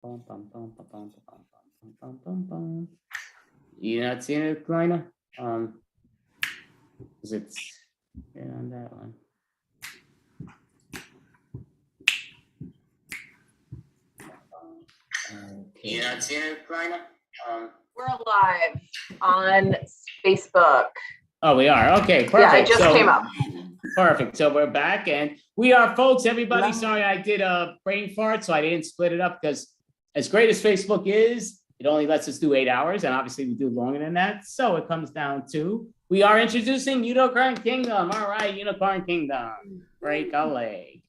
Bum, bum, bum, bum, bum, bum, bum, bum, bum, bum. You not seeing it, Kalina? Because it's on that one. Okay. You not seeing it, Kalina? We're live on Facebook. Oh, we are. Okay, perfect. Yeah, it just came up. Perfect. So we're back, and we are, folks. Everybody, hello. Sorry, I did a brain fart, so I didn't split it up because, as great as Facebook is, it only lets us do 8 hours, and obviously we do longer than that. So it comes down to we are introducing Unicorn Kingdom. All right, Unicorn Kingdom. Break a leg.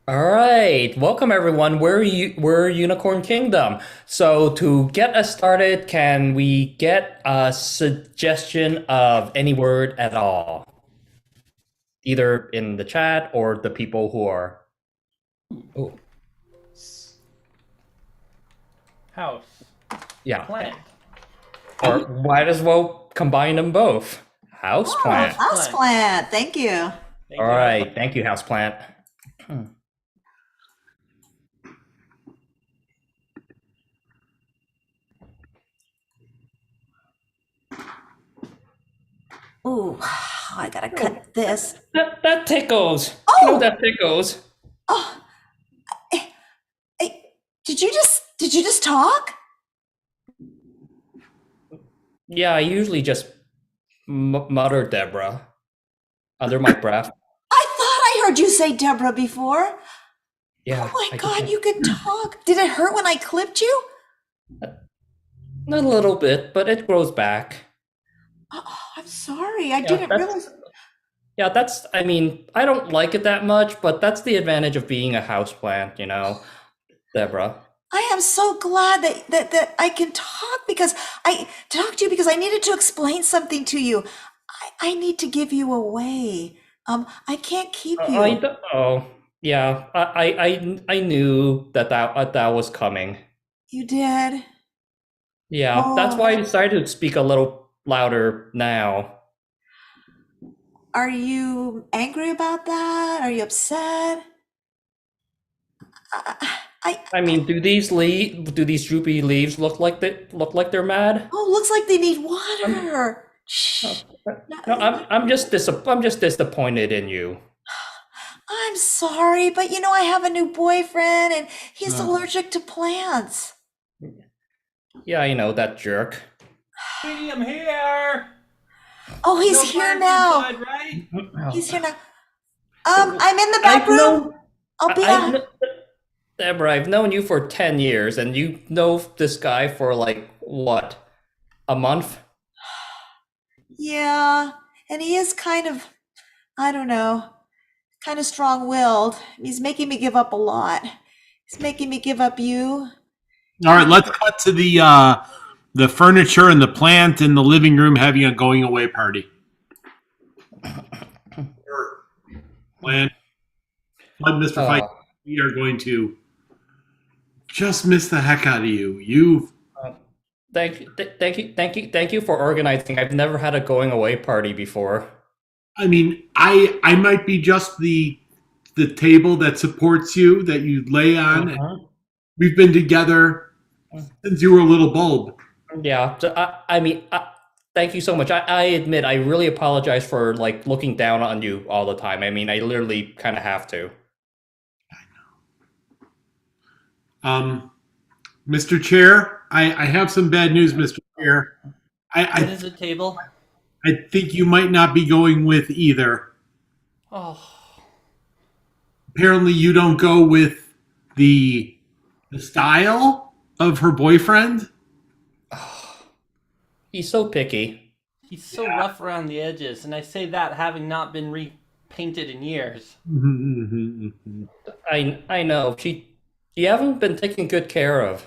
All right, welcome everyone. We're Unicorn Kingdom. So to get us started, can we get a suggestion of any word at all? Either in the chat or the people who are... Oh. House. Yeah. Plant. Or might as well combine them both. Houseplant. Oh, houseplant. Thank you. All right, thank you, houseplant. Ooh, I gotta cut this. That tickles. Oh, You know that tickles. Oh, hey, did you just talk? Yeah, I usually just mutter Deborah under my breath. I thought I heard you say Deborah before. Yeah. Oh my God, you can talk. Did it hurt when I clipped you? A little bit, but it grows back. Oh, I'm sorry. I didn't realize. Yeah, I mean, I don't like it that much, but that's the advantage of being a houseplant, Deborah. I am so glad that I can talk because I needed to explain something to you. I need to give you away. I can't keep you. Yeah. I knew that was coming. You did? Yeah, that's why I decided to speak a little louder now. Are you angry about that? Are you upset? I mean, do these droopy leaves look like they're mad? Oh, looks like they need water. Shh. No, I'm just disappointed in you. I'm sorry, but I have a new boyfriend and he's allergic to plants. Yeah, I know that jerk. Sweetie, I'm here. Oh, he's here now. Inside, right? He's here now. I'm in the back room. I'll be out. Deborah, I've known you for 10 years, and you know this guy for what? A month? Yeah, and he is kind of, I don't know, kind of strong-willed. He's making me give up a lot. He's making me give up you. All right, let's cut to the furniture and the plant in the living room having a going away party. Plan, Mr. Fight, we are going to just miss the heck out of you. Thank you for organizing. I've never had a going away party before. I mean, I might be just the table that supports you, that you lay on. We've been together since you were a little bulb. Yeah, so thank you so much. I admit, I really apologize for looking down on you all the time. I mean, I literally kind of have to. I know. Mr. Chair, I have some bad news, Mr. Chair. What is a table? I think you might not be going with either. Oh. Apparently, you don't go with the style of her boyfriend. He's so picky. He's so rough around the edges, and I say that having not been repainted in years. I know. You haven't been taken good care of.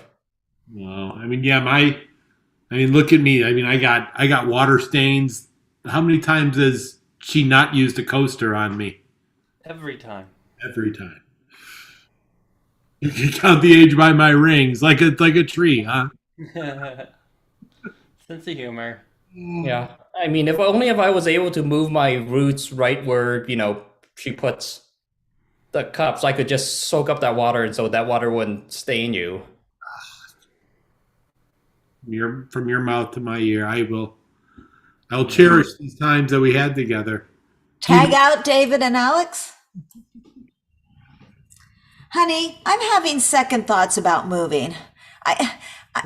No, I mean, look at me. I mean, I got water stains. How many times has she not used a coaster on me? Every time. Every time. You can count the age by my rings, like a tree, huh? Sense of humor. Yeah. I mean, if I was able to move my roots right where, she puts the cups, I could just soak up that water, and so that water wouldn't stain you. From your mouth to my ear, I'll cherish these times that we had together. Tag out David and Alex. Honey, I'm having second thoughts about moving.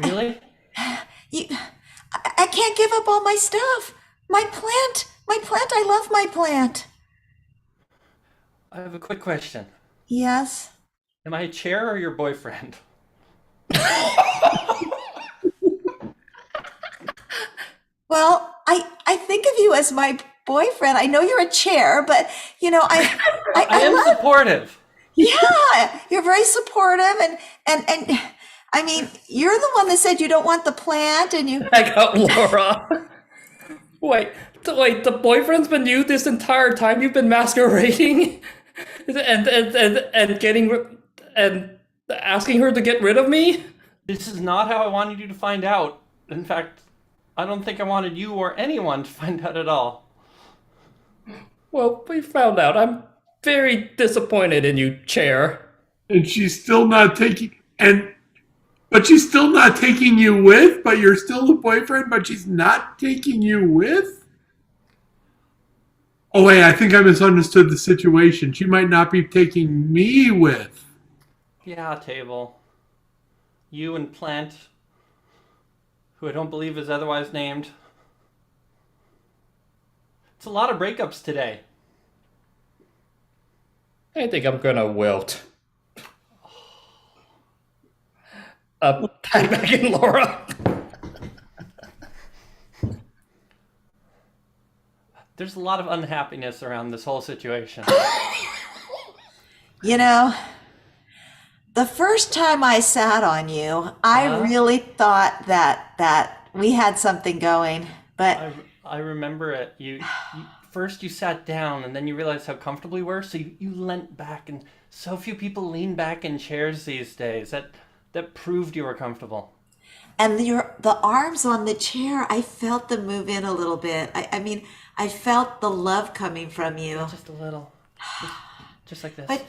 Really? I can't give up all my stuff. My plant, I love my plant. I have a quick question. Yes. Am I a chair or your boyfriend? Well, I think of you as my boyfriend. I know you're a chair, but you know, I am supportive. Yeah, you're very supportive, and I mean, you're the one that said you don't want the plant, and you. I got Laura. Wait, the boyfriend's been you this entire time you've been masquerading, and getting and asking her to get rid of me. This is not how I wanted you to find out. In fact, I don't think I wanted you or anyone to find out at all. Well, we found out. I'm very disappointed in you, chair. And she's still not taking but she's still not taking you with, but you're still the boyfriend, but she's not taking you with? Oh wait, I think I misunderstood the situation. She might not be taking me with. Yeah, Table. You and Plant, who I don't believe is otherwise named. It's a lot of breakups today. I think I'm gonna wilt. Tag back in, Laura. There's a lot of unhappiness around this whole situation. You know, the first time I sat on you, I really thought that we had something going, but I remember it. You first you sat down, and then you realized how comfortable you were, so you leant back, and so few people lean back in chairs these days. That proved you were comfortable. and the arms on the chair, I felt them move in a little bit. I mean, I felt the love coming from you. Just a little. Just like this. But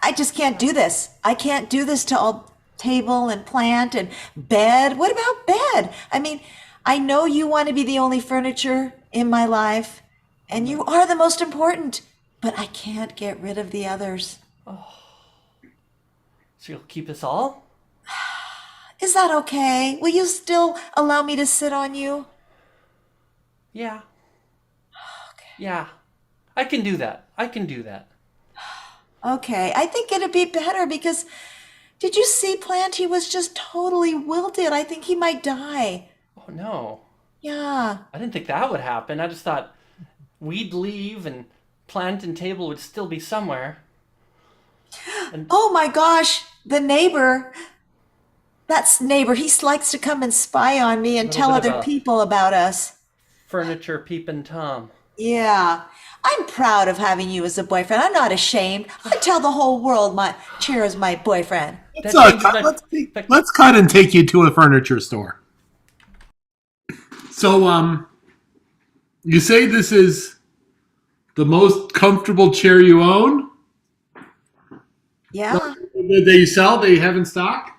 I just can't do this. I can't do this to all table and plant and bed. What about bed? I mean, I know you want to be the only furniture in my life, and you are the most important, but I can't get rid of the others. So you'll keep us all? Is that okay? Will you still allow me to sit on you? Yeah. Yeah. I can do that. Okay, I think it'd be better because did you see Plant? He was just totally wilted. I think he might die. Oh, no. Yeah. I didn't think that would happen. I just thought we'd leave and Plant and Table would still be somewhere. And Oh my gosh, the neighbor. That's neighbor. He likes to come and spy on me and tell Little bit other of a- people about us. Furniture Peepin' Tom. Yeah. I'm proud of having you as a boyfriend. I'm not ashamed. I tell the whole world my chair is my boyfriend. Let's cut and take you to a furniture store. So, you say this is the most comfortable chair you own? Yeah. That you sell, that you have in stock?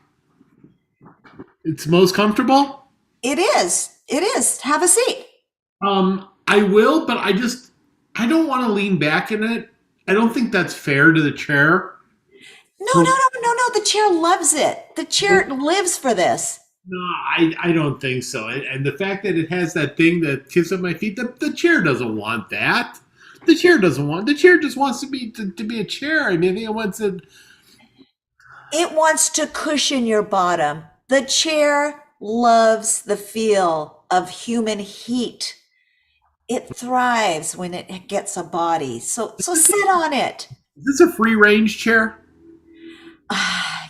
It's most comfortable? It is. It is. Have a seat. I will, but I don't want to lean back in it. I don't think that's fair to the chair. No. The chair loves it. The chair lives for this. No, I don't think so. And the fact that it has that thing that kisses up my feet, the chair doesn't want that. The chair just wants to be a chair. I mean, I think it wants it. It wants to cushion your bottom. The chair loves the feel of human heat. It thrives when it gets a body. So sit on it. Is this a free range chair?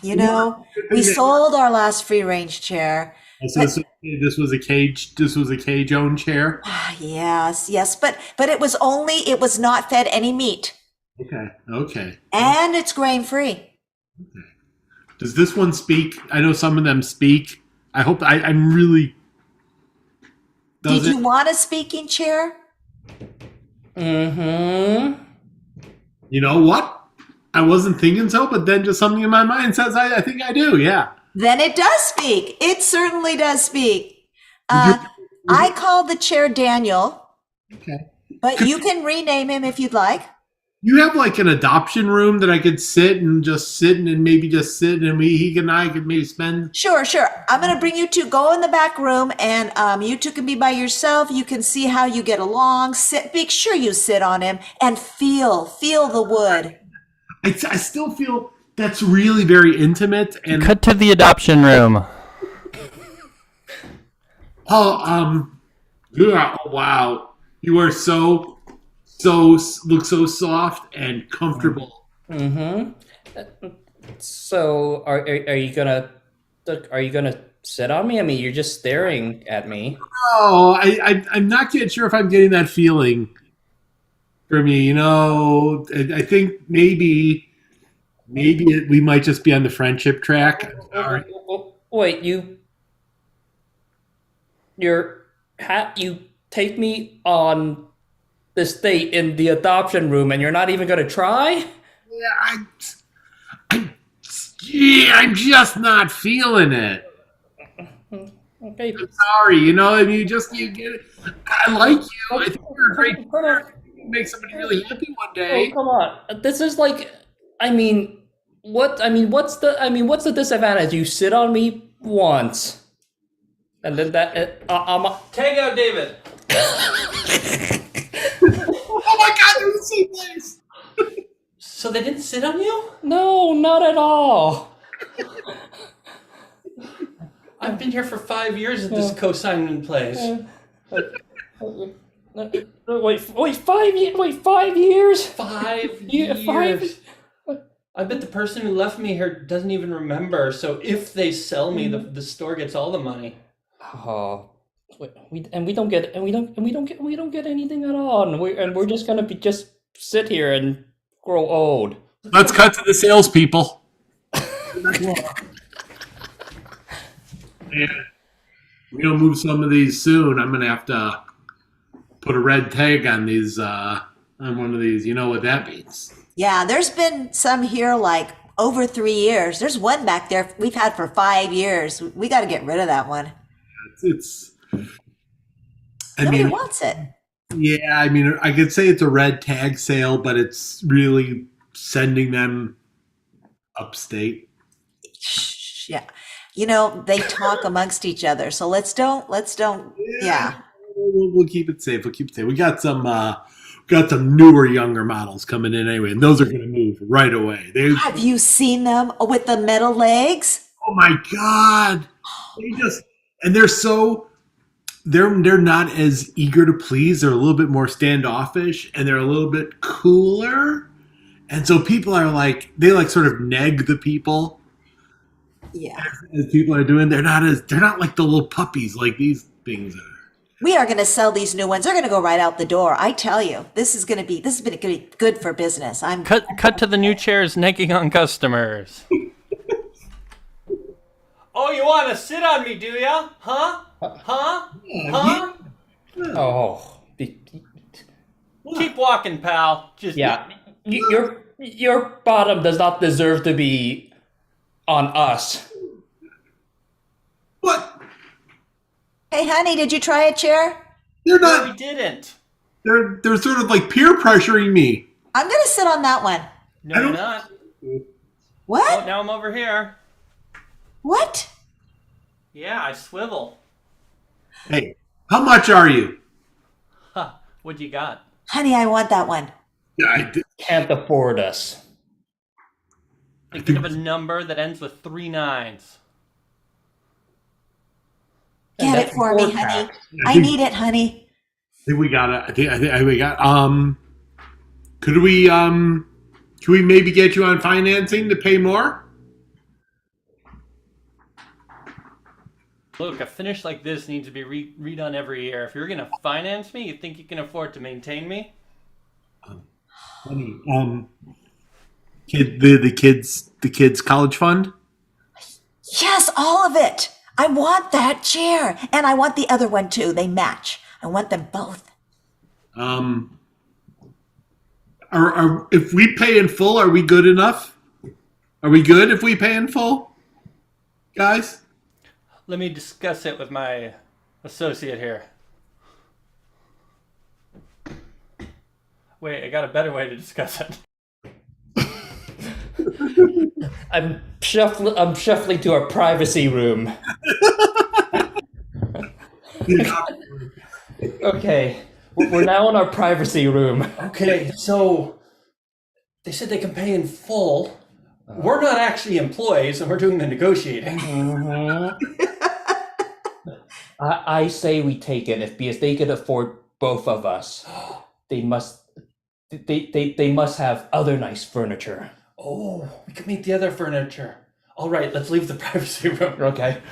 You know, we sold our last free range chair. So this was a cage owned chair. Yes, but it was not fed any meat. Okay. And it's grain free. Okay. Does this one speak? I know some of them speak. I hope I'm really. Did you want a speaking chair? Mm-hmm. You know what? I wasn't thinking so, but then just something in my mind says I think I do. Yeah. Then it does speak. It certainly does speak. I call the chair Daniel, Okay. but you can rename him if you'd like. You have like an adoption room that I could sit and maybe just sit and he and I could maybe spend. Sure. I'm going to bring you two. Go in the back room, and you two can be by yourself. You can see how you get along. Sit. Make sure you sit on him and feel the wood. I still feel that's really very intimate. And Cut to the adoption room. yeah, oh, wow, you are so look so soft and comfortable. Mm-hmm. So are you gonna sit on me? I mean, you're just staring at me. Oh, I'm not yet sure if I'm getting that feeling from you. You know, I think maybe we might just be on the friendship track. Sorry. Wait, you take me on this date in the adoption room, and you're not even gonna try? Yeah, I'm just not feeling it. Okay. I'm sorry, you know, I mean, you get it. I like you. I think you're a great person. You make somebody really happy one day. Oh, come on. This is like, what's the disadvantage? You sit on me once, and then Take out David. Oh my God, they're the same place. So they didn't sit on you? No, not at all. I've been here for 5 years at this co-signing place. Wait, 5 years? Wait, 5 years? 5 Yeah, years. I bet the person who left me here doesn't even remember. So if they sell me, the store gets all the money. Oh, we don't get anything at all, and we're just gonna just sit here and grow old. Let's cut to the salespeople. And we don't move some of these soon. I'm gonna have to put a red tag on these on one of these. You know what that means? Yeah, there's been some here like over 3 years. There's one back there we've had for 5 years. We got to get rid of that one. Nobody wants it. Yeah, I mean, I could say it's a red tag sale, but it's really sending them upstate. Yeah. You know, they talk amongst each other. So let's don't. Yeah. We'll keep it safe. We got some newer, younger models coming in anyway, and those are going to move right away. Have you seen them with the metal legs? Oh my God. They're not as eager to please. They're a little bit more standoffish, and they're a little bit cooler. And so people are like, they like sort of neg the people. Yeah. As people are doing, they're not like the little puppies like these things are. We are going to sell these new ones. They're going to go right out the door. I tell you, this is going to be good for business. Cut to the new chairs negging on customers. Oh, you want to sit on me, do ya? Huh? Oh, Keep walking, pal. Just yeah. Your bottom does not deserve to be on us. What? Hey, honey, did you try a chair? They're No, we not. didn't. They're sort of like peer pressuring me. I'm going to sit on that one. No, you're not. What? Oh, now I'm over here. What? Yeah, I swivel. Hey, how much are you? Huh, what you got? Honey, I want that one. Yeah, Can't afford us. Think of a number that ends with 3 9s. And Get that's it for me, 4 honey. pack. I need it, honey. I think we got it. I think we got. Could we maybe get you on financing to pay more? Look, a finish like this needs to be redone every year. If you're gonna finance me, you think you can afford to maintain me? Honey, the kids college fund. Yes, all of it. I want that chair. And I want the other one too. They match. I want them both. Are if we pay in full, are we good enough? Are we good if we pay in full, guys? Let me discuss it with my associate here. Wait, I got a better way to discuss it. I'm shuffling to our privacy room. Okay, we're now in our privacy room. Okay, so they said they can pay in full. We're not actually employees, and we're doing the negotiating. I say we take it because they could afford both of us. They must have other nice furniture. Oh, we can make the other furniture. All right, let's leave the privacy room. Okay.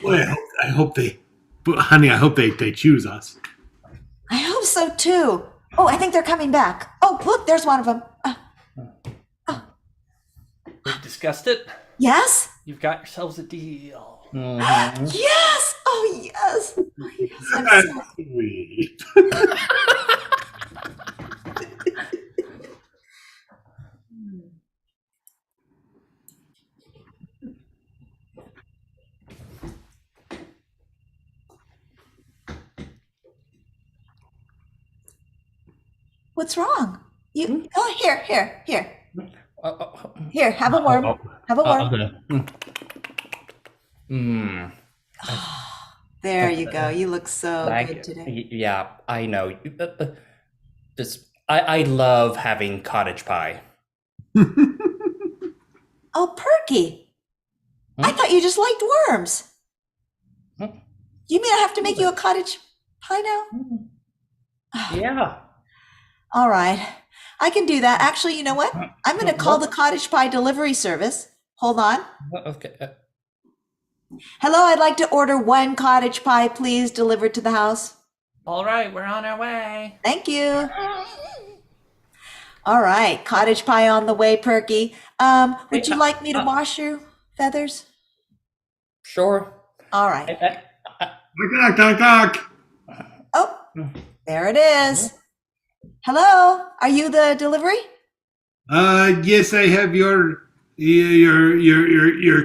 Boy, I hope they, honey, I hope they choose us. I hope so too. Oh, I think they're coming back. Oh, look, there's one of them. We've discussed it. Yes? You've got yourselves a deal. Yes! Oh, yes! Oh, yes. I'm That's so- sweet. What's wrong? You? Oh, here. Here, have a Oh, worm. Have a worm. Okay. There you go. You look so good today. Yeah, I know. I love having cottage pie. Oh, Perky. I thought you just liked worms. You mean I have to make you a cottage pie now? Yeah. All right. I can do that. Actually, you know what? I'm going to call the cottage pie delivery service. Hold on. Okay. Hello, I'd like to order 1 cottage pie, please, delivered to the house. All right, we're on our way. Thank you. All right, cottage pie on the way, Perky. Would you like me to wash your feathers? Sure. All right. Knock, knock, knock. Oh, there it is. Hello, are you the delivery? Yes, I have your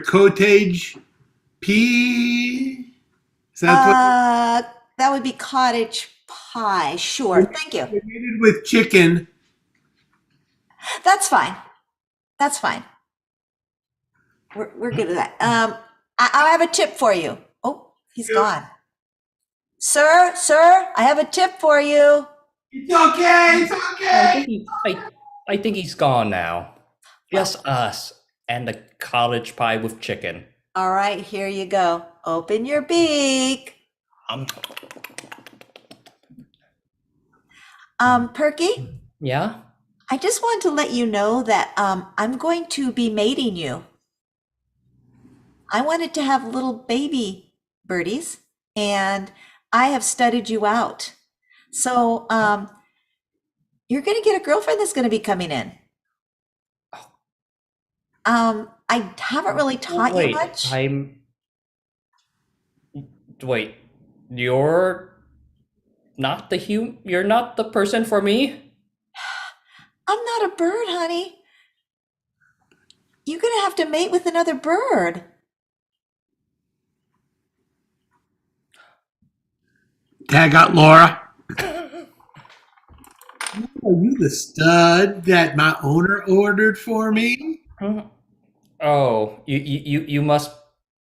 cottage pea. Is that That would be cottage pie. Sure, thank you. what you made it with chicken? That's fine. That's fine. We're good at that. I have a tip for you. Oh, he's gone. Sir, I have a tip for you. It's okay. It's okay. I think he's gone now. Just us and the cottage pie with chicken. All right, here you go. Open your beak. Perky, Yeah. I just wanted to let you know that I'm going to be mating you. I wanted to have little baby birdies, and I have studied you out. So you're going to get a girlfriend that's going to be coming in. I haven't really taught you much. Wait, you're not you're not the person for me? I'm not a bird, honey. You're going to have to mate with another bird. Tag out Laura. Are you the stud that my owner ordered for me? Oh, you must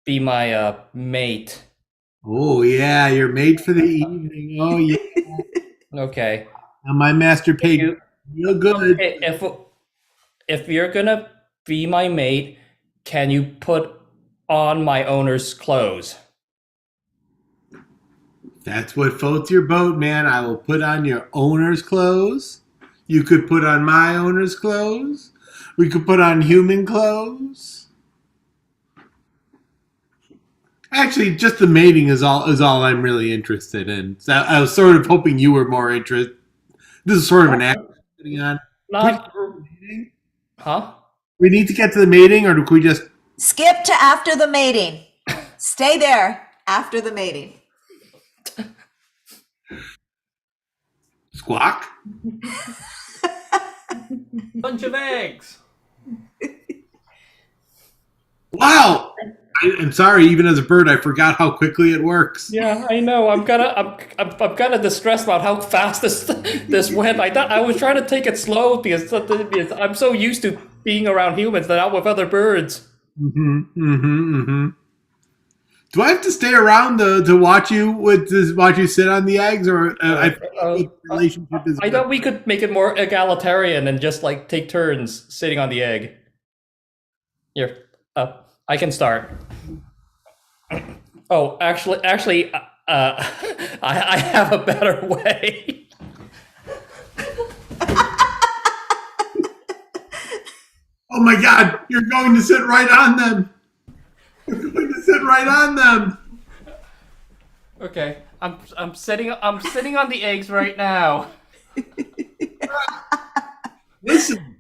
be my mate. Oh yeah, you're made for the evening. Oh yeah. Okay. Now my master paid real good. Okay, if you're gonna be my mate, can you put on my owner's clothes? That's what floats your boat, man. I will put on your owner's clothes. You could put on my owner's clothes. We could put on human clothes. Actually, just the mating is all I'm really interested in. So I was sort of hoping you were more interested. This is sort of an act sitting on. Not, huh? We need to get to the mating, or do we just Skip to after the mating. Stay there after the mating. Squawk? Bunch of eggs. Wow! I'm sorry, even as a bird, I forgot how quickly it works. Yeah, I know. I'm kind of distressed about how fast this went. I was trying to take it slow because I'm so used to being around humans than out with other birds. Do I have to stay around to watch you watch you sit on the eggs, or I think the relationship is? I thought we could make it more egalitarian and just like take turns sitting on the egg. Here, I can start. Oh, actually, I have a better way. Oh my God! You're going to sit right on them. You're going to sit right on them. Okay, I'm sitting on the eggs right now. Listen,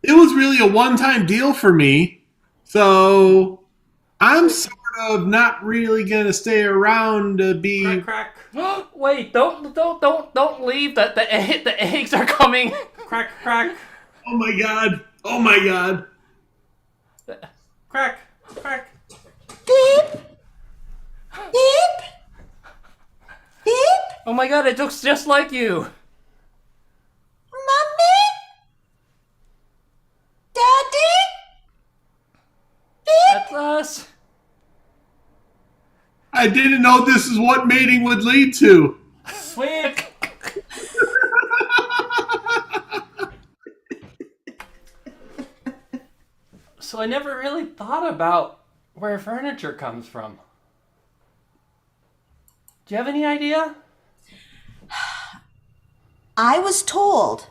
it was really a one-time deal for me, so I'm sort of not really gonna stay around to be. Crack. Wait, don't leave. The eggs are coming. Crack. Crack. Oh my God! Oh my God! Crack. Crack. Beep. Beep. Beep. Oh my God! It looks just like you. Mommy? Daddy? Beep. That's us. I didn't know this is what mating would lead to. Sweet. So I never really thought about where furniture comes from. Do you have any idea? I was told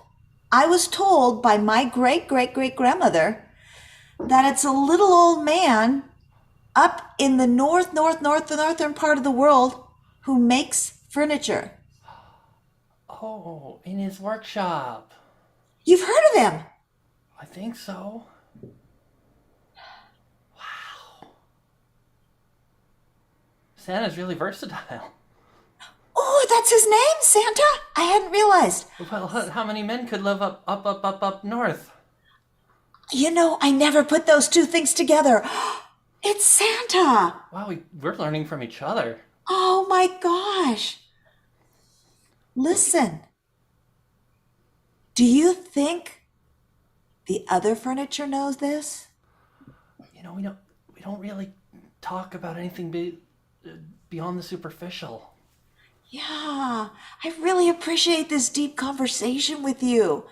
by my great-great-great-grandmother that it's a little old man up in the northern part of the world who makes furniture. Oh, in his workshop. You've heard of him? I think so. Wow. Santa's really versatile. Oh, that's his name, Santa? I hadn't realized. Well, how many men could live up north? You know, I never put those two things together. It's Santa. Wow, we're learning from each other. Oh my gosh. Listen. Do you think the other furniture knows this? You know, we don't really talk about anything beyond the superficial. Yeah, I really appreciate this deep conversation with you.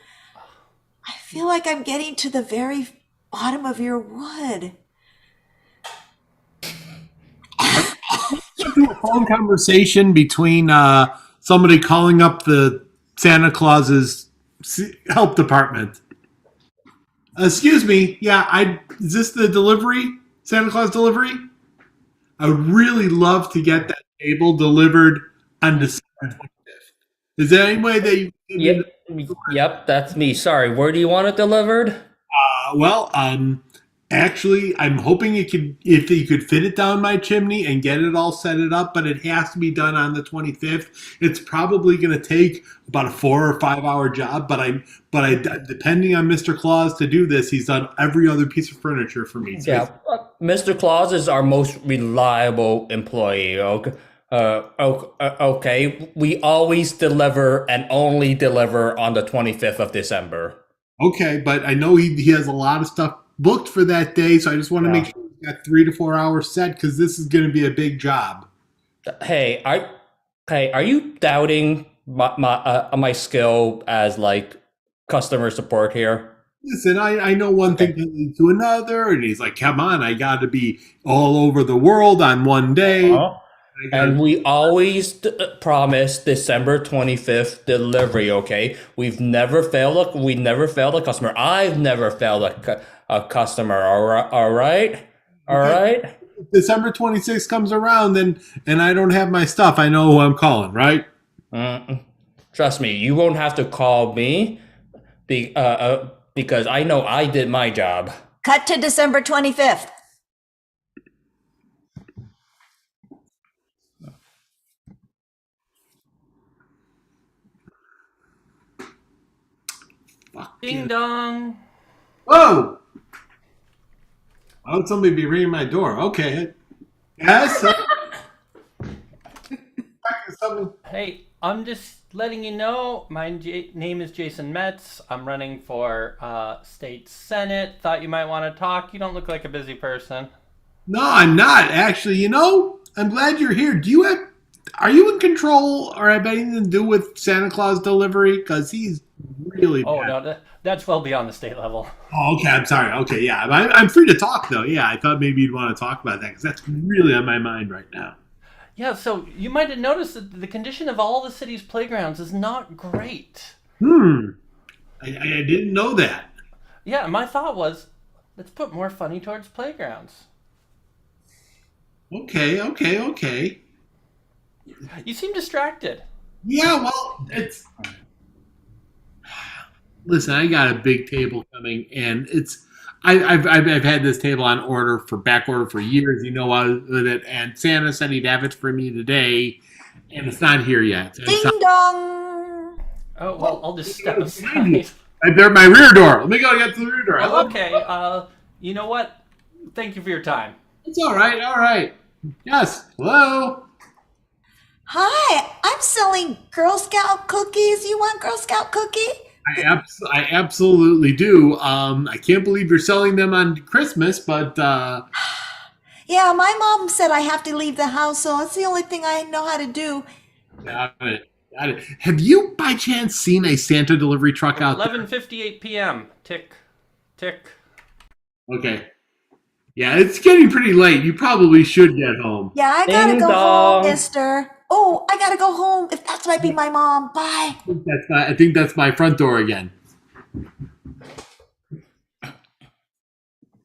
I feel like I'm getting to the very bottom of your wood. Do a phone conversation between somebody calling up the Santa Claus's help department. Excuse me. Yeah, is this the delivery? Santa Claus delivery? I would really love to get that table delivered on December 25th. Is there any way that you Yep, that's me. Sorry, where do you want it delivered? Actually, I'm hoping if you could fit it down my chimney and get it all set it up, but it has to be done on the 25th. It's probably going to take about a 4 or 5 hour job, but I depending on Mr. Claus to do this, he's done every other piece of furniture for me. So Yeah, Mr. Claus is our most reliable employee. Okay. Okay, we always deliver and only deliver on the 25th of December. Okay, but I know he has a lot of stuff booked for that day, so I just want to make sure he's got 3 to 4 hours set because this is going to be a big job. Hey, are you doubting my skill as like customer support here? Listen, I know one thing can lead to another, and he's like, come on, I got to be all over the world on one day. Uh-huh. And we always promise December 25th delivery, okay? We never failed a customer. I've never failed a customer, all right? All right? If December 26th comes around and I don't have my stuff, I know who I'm calling, right? Trust me, you won't have to call me because I know I did my job. Cut to December 25th. Fuck. Ding dong. Whoa! Why would somebody be ringing my door? Okay. Yes. Hey, I'm just letting you know, my name is Jason Metz. I'm running for state senate. Thought you might want to talk. You don't look like a busy person. No, I'm not actually. I'm glad you're here. Are you in control or have anything to do with Santa Claus delivery? Because he's really bad. Oh, no, that's well beyond the state level. Oh, okay. I'm sorry. Okay, yeah. I'm free to talk, though. Yeah, I thought maybe you'd want to talk about that because that's really on my mind right now. Yeah, so you might have noticed that the condition of all the city's playgrounds is not great. I didn't know that. Yeah, my thought was, let's put more money towards playgrounds. Okay. You seem distracted. Yeah, well, listen, I got a big table coming, and I've had this table on back order for years. With it, and Santa said he'd have it for me today, and it's not here yet. Ding dong. Oh, well, I'll just step aside. They're at my rear door. Let me go get to the rear door. Oh, okay, you know what? Thank you for your time. It's all right. Yes. Hello. Hi, I'm selling Girl Scout cookies. You want Girl Scout cookie? I absolutely do. I can't believe you're selling them on Christmas, but Yeah, my mom said I have to leave the house, so it's the only thing I know how to do. got it. Have you by chance seen a Santa delivery truck out there? 11:58 p.m. Tick, tick. Okay. Yeah, it's getting pretty late. You probably should get home. Yeah, I gotta Ding go dong. home, mister. Oh, I gotta go home. If that might be my mom. Bye. I think that's my front door again.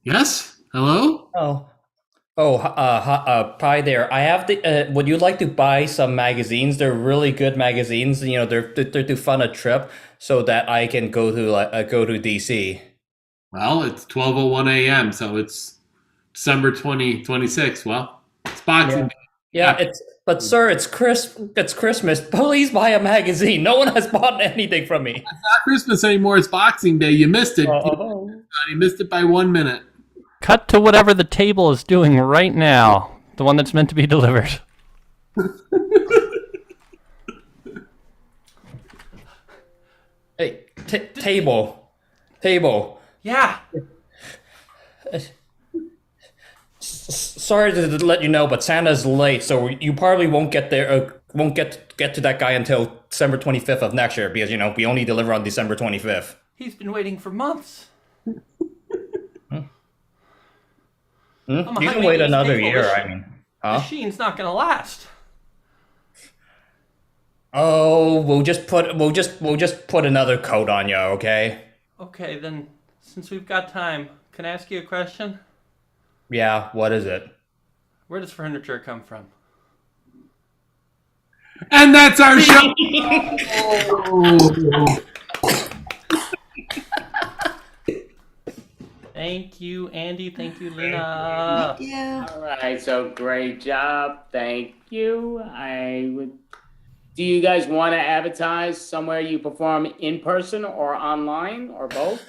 Yes? Hello? Hi there. I have would you like to buy some magazines? They're really good magazines. They're to fund a trip so that I can go to DC. Well, it's 12:01 a.m., so it's December 2026. Well, it's Boxing Day. Yeah, but sir, it's Christmas. Please buy a magazine. No one has bought anything from me. It's not Christmas anymore. It's Boxing Day. You missed it. You missed it by 1 minute. Cut to whatever the table is doing right now. The one that's meant to be delivered. Hey, table. Yeah. Sorry to let you know, but Santa's late, so you probably won't get there. Won't get to that guy until December 25th of next year because we only deliver on December 25th. He's been waiting for months. You can wait another year. Huh? Machine's not gonna last. Oh, we'll just put another coat on you, okay? Okay, then, since we've got time, can I ask you a question? Yeah, what is it? Where does furniture come from? And that's our show. Thank you, Andy. Thank you, Lena. Thank you. All right, so great job. Thank you. Do you guys want to advertise somewhere you perform in person or online or both?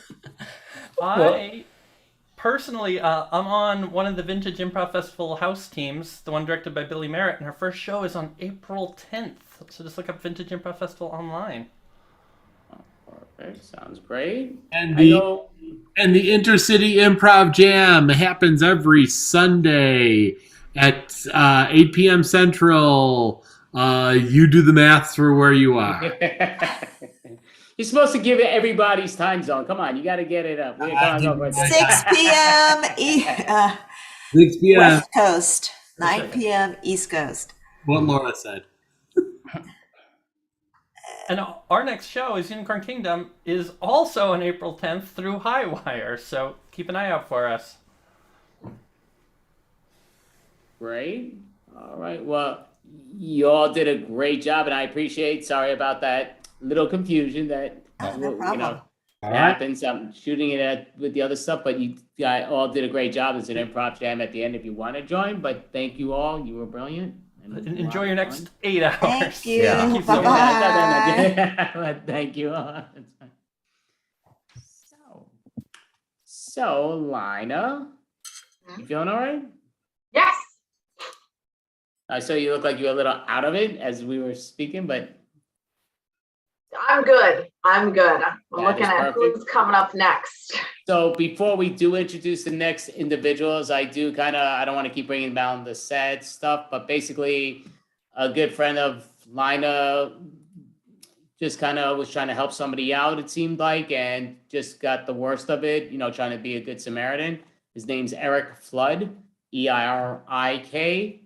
I personally, I'm on one of the Vintage Improv Festival house teams, the one directed by Billy Merritt, and our first show is on April 10th. So just look up Vintage Improv Festival online. Perfect. Sounds great. And the Intercity Improv Jam happens every Sunday at 8 p.m. Central. You do the math for where you are. You're supposed to give it everybody's time zone. Come on, you got to get it up. 6 p.m. 6 p.m. West Coast, 9 p.m. East Coast. What Laura said. And our next show is Unicorn Kingdom is also on April 10th through Highwire, so keep an eye out for us. Great. All right. Well, you all did a great job, and I appreciate. Sorry about that little confusion that No problem. happens. I'm shooting it with the other stuff, but you guys all did a great job. There's an improv jam at the end if you want to join. But thank you all. You were brilliant. Enjoy your next 8 hours. Thank you. Yeah. Bye-bye. Thank you all. So, Lina, you feeling all right? Yes. I saw you look like you were a little out of it as we were speaking, but I'm good. I'm good. I'm That looking is at perfect. who's coming up next. so before we do introduce the next individuals, I don't want to keep bringing down the sad stuff, but basically a good friend of Lina just kind of was trying to help somebody out, it seemed like, and just got the worst of it, trying to be a good Samaritan. His name's Eric Flood, ERIKFLOOD.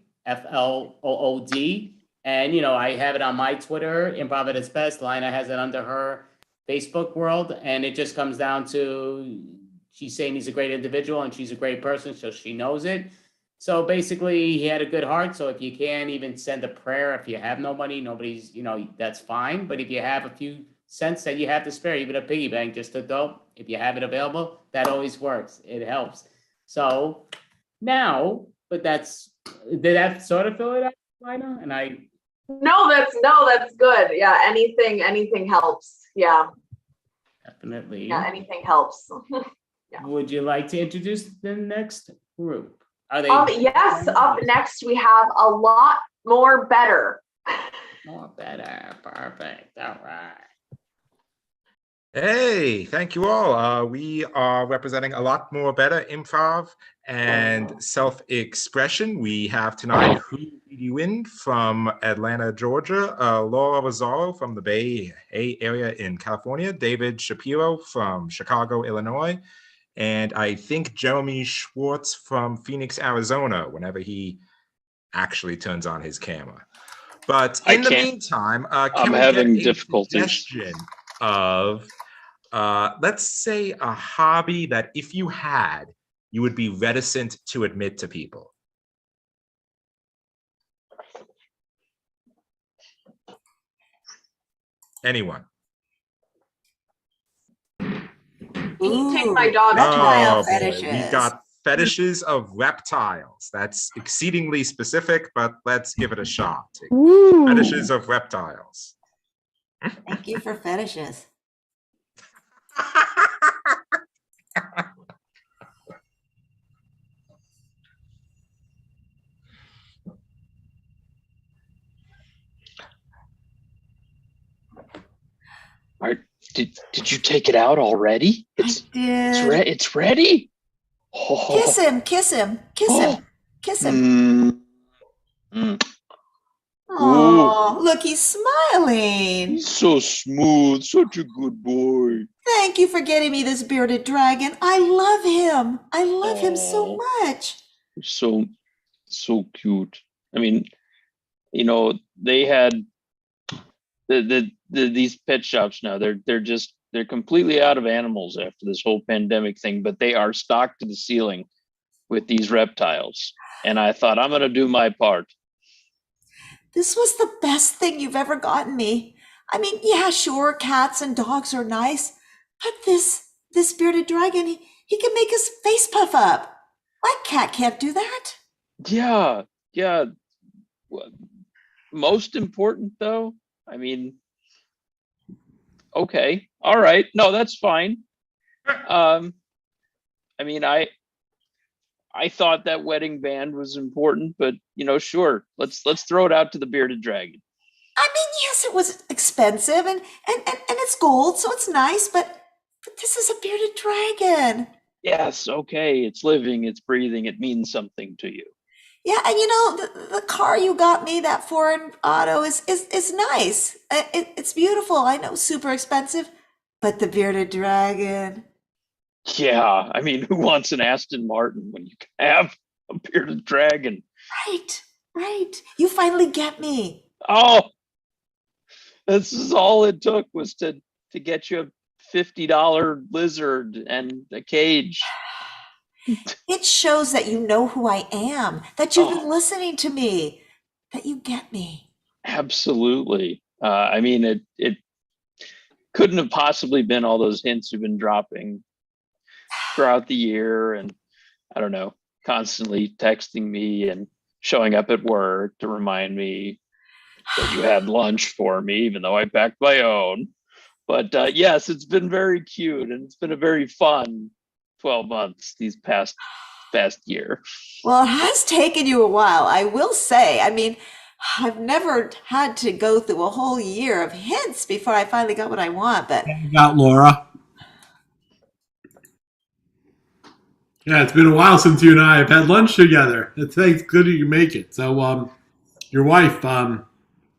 And, I have it on my Twitter, Improv at its best. Lina has it under her Facebook world. And it just comes down to, she's saying he's a great individual and she's a great person, so she knows it. So basically, he had a good heart. So if you can even send a prayer, if you have no money, nobody's, that's fine. But if you have a few cents that you have to spare, even a piggy bank, just to go, if you have it available, that always works. It helps. So now, did that sort of fill it out, Lina? And No, that's good. Yeah, anything helps. Yeah, definitely. yeah, anything helps. Would you like to introduce the next group? Are they? Yes. Up next, we have a lot more better. More better. Perfect. All right. Hey, thank you all. We are representing a lot more better improv and self-expression. We have tonight Who Did You Win from Atlanta, Georgia, Laura Rosario from the Bay Area in California, David Shapiro from Chicago, Illinois, and I think Jeremy Schwartz from Phoenix, Arizona, whenever he actually turns on his camera. But in the meantime, can we having get a difficulties. suggestion of, let's say, a hobby that if you had, you would be reticent to admit to people? Anyone? Can you take my dog? Reptile Oh, boy. fetishes. We've got fetishes of reptiles. That's exceedingly specific, but let's give it a shot. Fetishes of reptiles. Thank you for fetishes. Did you take it out already? I did. It's ready. Oh. Kiss him, kiss him, kiss him, kiss him. Oh, look, he's smiling. He's so smooth, such a good boy. Thank you for getting me this bearded dragon. I love him. I love him so much. So cute. I mean, they had these pet shops now. They're completely out of animals after this whole pandemic thing, but they are stocked to the ceiling with these reptiles. And I thought, I'm gonna do my part. This was the best thing you've ever gotten me. I mean, yeah, sure, cats and dogs are nice, but this bearded dragon, he can make his face puff up. My cat can't do that. Yeah. Most important though, I mean, okay, all right, no, that's fine. I mean, I thought that wedding band was important, but sure, let's throw it out to the bearded dragon. I mean, yes, it was expensive and it's gold, so it's nice, but this is a bearded dragon. Yes, okay, it's living, it's breathing, it means something to you. Yeah, and the car you got me, that foreign auto, is nice. It's beautiful. I know, super expensive, but the bearded dragon. Yeah, I mean, who wants an Aston Martin when you can have a bearded dragon? Right. You finally get me. Oh, this is all it took was to get you a $50 lizard and a cage. It shows that you know who I am, that you've been listening to me, that you get me. Absolutely. I mean, it couldn't have possibly been all those hints you've been dropping throughout the year, and I don't know, constantly texting me and showing up at work to remind me that you had lunch for me, even though I packed my own. But yes, it's been very cute, and it's been a very fun 12 months, these past year. Well, it has taken you a while, I will say. I mean, I've never had to go through a whole year of hints before I finally got what I want, but You got Laura. Yeah, it's been a while since you and I have had lunch together. It's good you make it. So, your wife,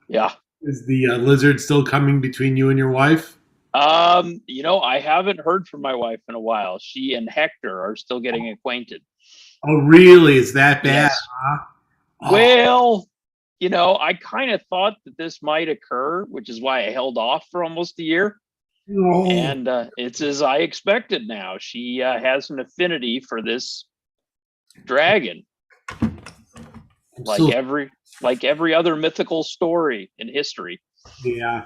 Yeah. is the lizard still coming between you and your wife? I haven't heard from my wife in a while. She and Hector are still getting acquainted. Oh, really? Is that bad? Yes. Huh? Oh, Well, I kind of thought that this might occur, which is why I held off for almost a year. no. And it's as I expected now. She has an affinity for this dragon, like So- every other mythical story in history. Yeah.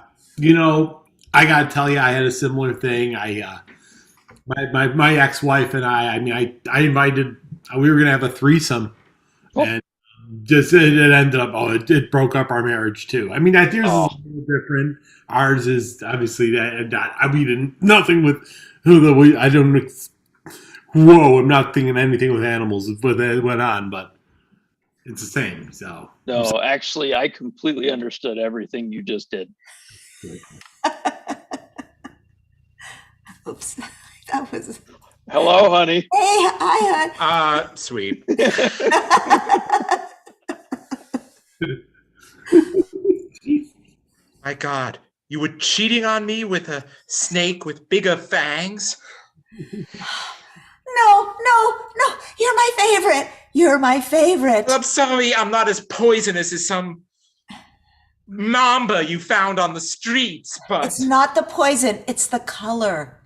I gotta tell you, I had a similar thing. My ex-wife and I mean, I invited, we were gonna have a threesome, Oh. and just it ended up, it broke up our marriage too. I mean, yours is a Oh. little different. Ours is obviously nothing with who I don't. Whoa, I'm not thinking anything with animals. But it went on, but it's the same. So No, actually, I completely understood everything you just did. oops, that was. Hello, honey. Hey, hi, Sweet. hon. My God, you were cheating on me with a snake with bigger fangs? No, you're my favorite. You're my favorite. I'm sorry, I'm not as poisonous as some mamba you found on the streets, but It's not the poison, it's the color.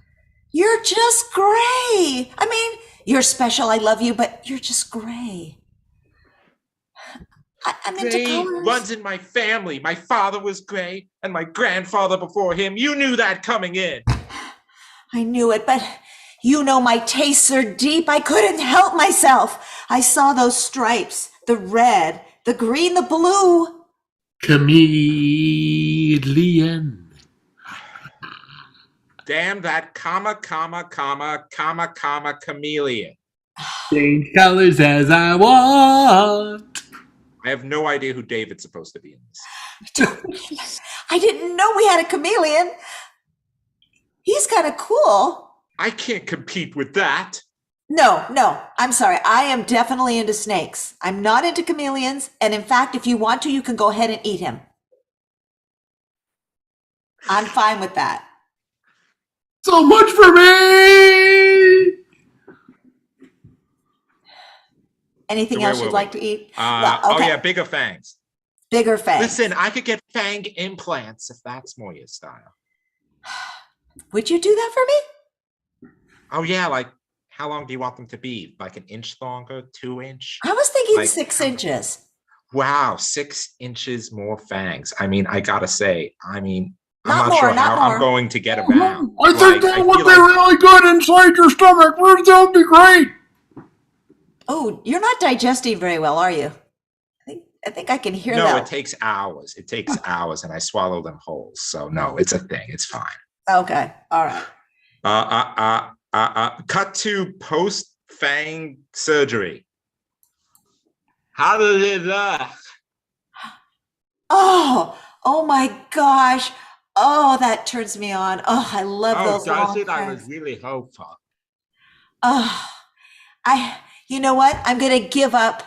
You're just gray. I mean, you're special, I love you, but you're just gray. I'm into gray colors. runs in my family. My father was gray, and my grandfather before him. You knew that coming in. I knew it, but my tastes are deep. I couldn't help myself. I saw those stripes, the red, the green, the blue. chameleon. Damn that chameleon. Change colors as I want. I have no idea who David's supposed to be in this. I didn't know we had a chameleon. He's kind of cool. I can't compete with that. No, I'm sorry. I am definitely into snakes. I'm not into chameleons. And in fact, if you want to, you can go ahead and eat him. I'm fine with that. So much for me. Anything So where else you'd were like we? to eat? Oh yeah, bigger fangs. Bigger fangs. Listen, I could get fang implants if that's more your style. Would you do that for me? Oh yeah, like how long do you want them to be? Like an inch longer, 2 inch? I was thinking Like- 6 inches. Wow, 6 inches more fangs. I mean, I gotta say, I'm Not not more, sure not how more. I'm going to get around. I think Like, that I would feel be like- really good inside your stomach. That would be great. Oh, you're not digesting very well, are you? I think I can hear No, that. it takes hours. It takes hours, and I swallow them whole. So no, it's a thing. It's fine. Okay, all right. Cut to post fang surgery. How did it look? Oh my gosh. Oh, that turns me on. Oh, I love Oh, those does long it? I fangs. was really hopeful. Oh, you know what? I'm going to give up.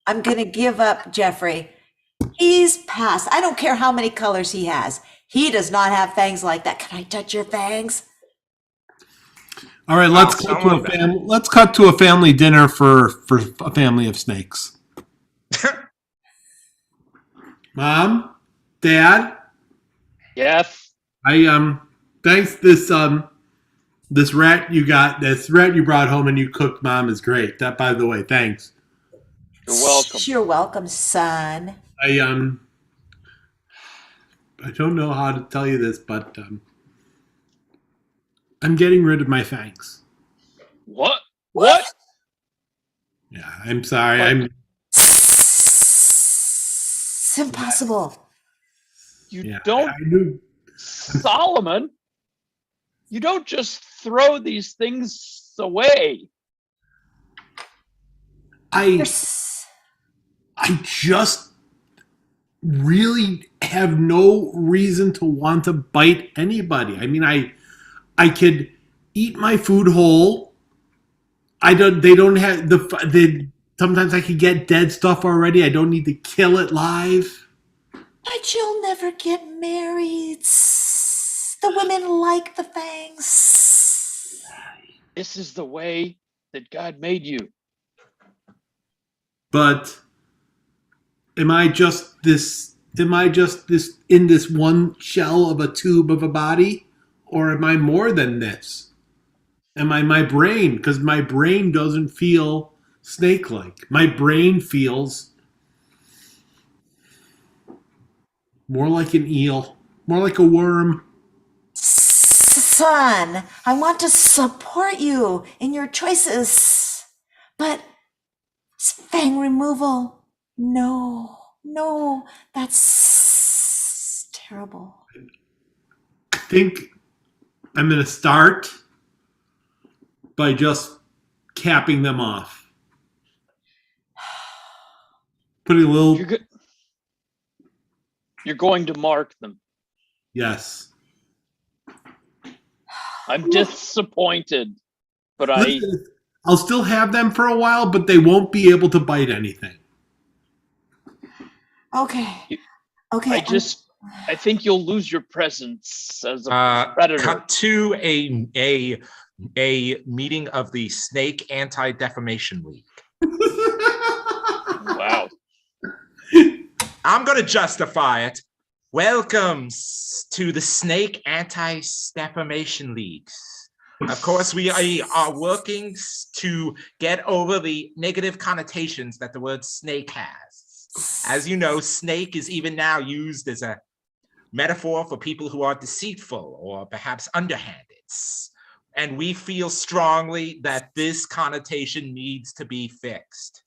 I'm going to give up, Jeffrey. He's passed. I don't care how many colors he has. He does not have fangs like that. Can I touch your fangs? All right, let's Oh, cut to someone a bet. family. Let's cut to a family dinner for a family of snakes. Mom, Dad, Yes. thanks this rat you brought home and you cooked, Mom, is great. That, by the way, thanks. You're welcome. You're welcome, son. I don't know how to tell you this, but I'm getting rid of my fangs. What? What? Yeah, I'm sorry. What? It's impossible. You don't, I knew. Solomon. You don't just throw these things the way. I just really have no reason to want to bite anybody. I mean, I could eat my food whole. They don't have sometimes I could get dead stuff already. I don't need to kill it live. But you'll never get married. The women like the fangs. This is the way that God made you. But am I just this in this one shell of a tube of a body? Or am I more than this? Am I my brain? Because my brain doesn't feel snake-like. My brain feels more like an eel, more like a worm. Son, I want to support you in your choices. But fang removal, no, that's terrible. I think I'm going to start by just capping them off. Putting a little... You're going to mark them. Yes. I'm disappointed, but I'll still have them for a while, but they won't be able to bite anything. Okay. I think you'll lose your presence as a predator. Cut to a meeting of the Snake Anti-Defamation League. Wow. I'm going to justify it. Welcome to the Snake Anti-Defamation League. Of course, we are working to get over the negative connotations that the word snake has. As you know, snake is even now used as a metaphor for people who are deceitful or perhaps underhanded. And we feel strongly that this connotation needs to be fixed.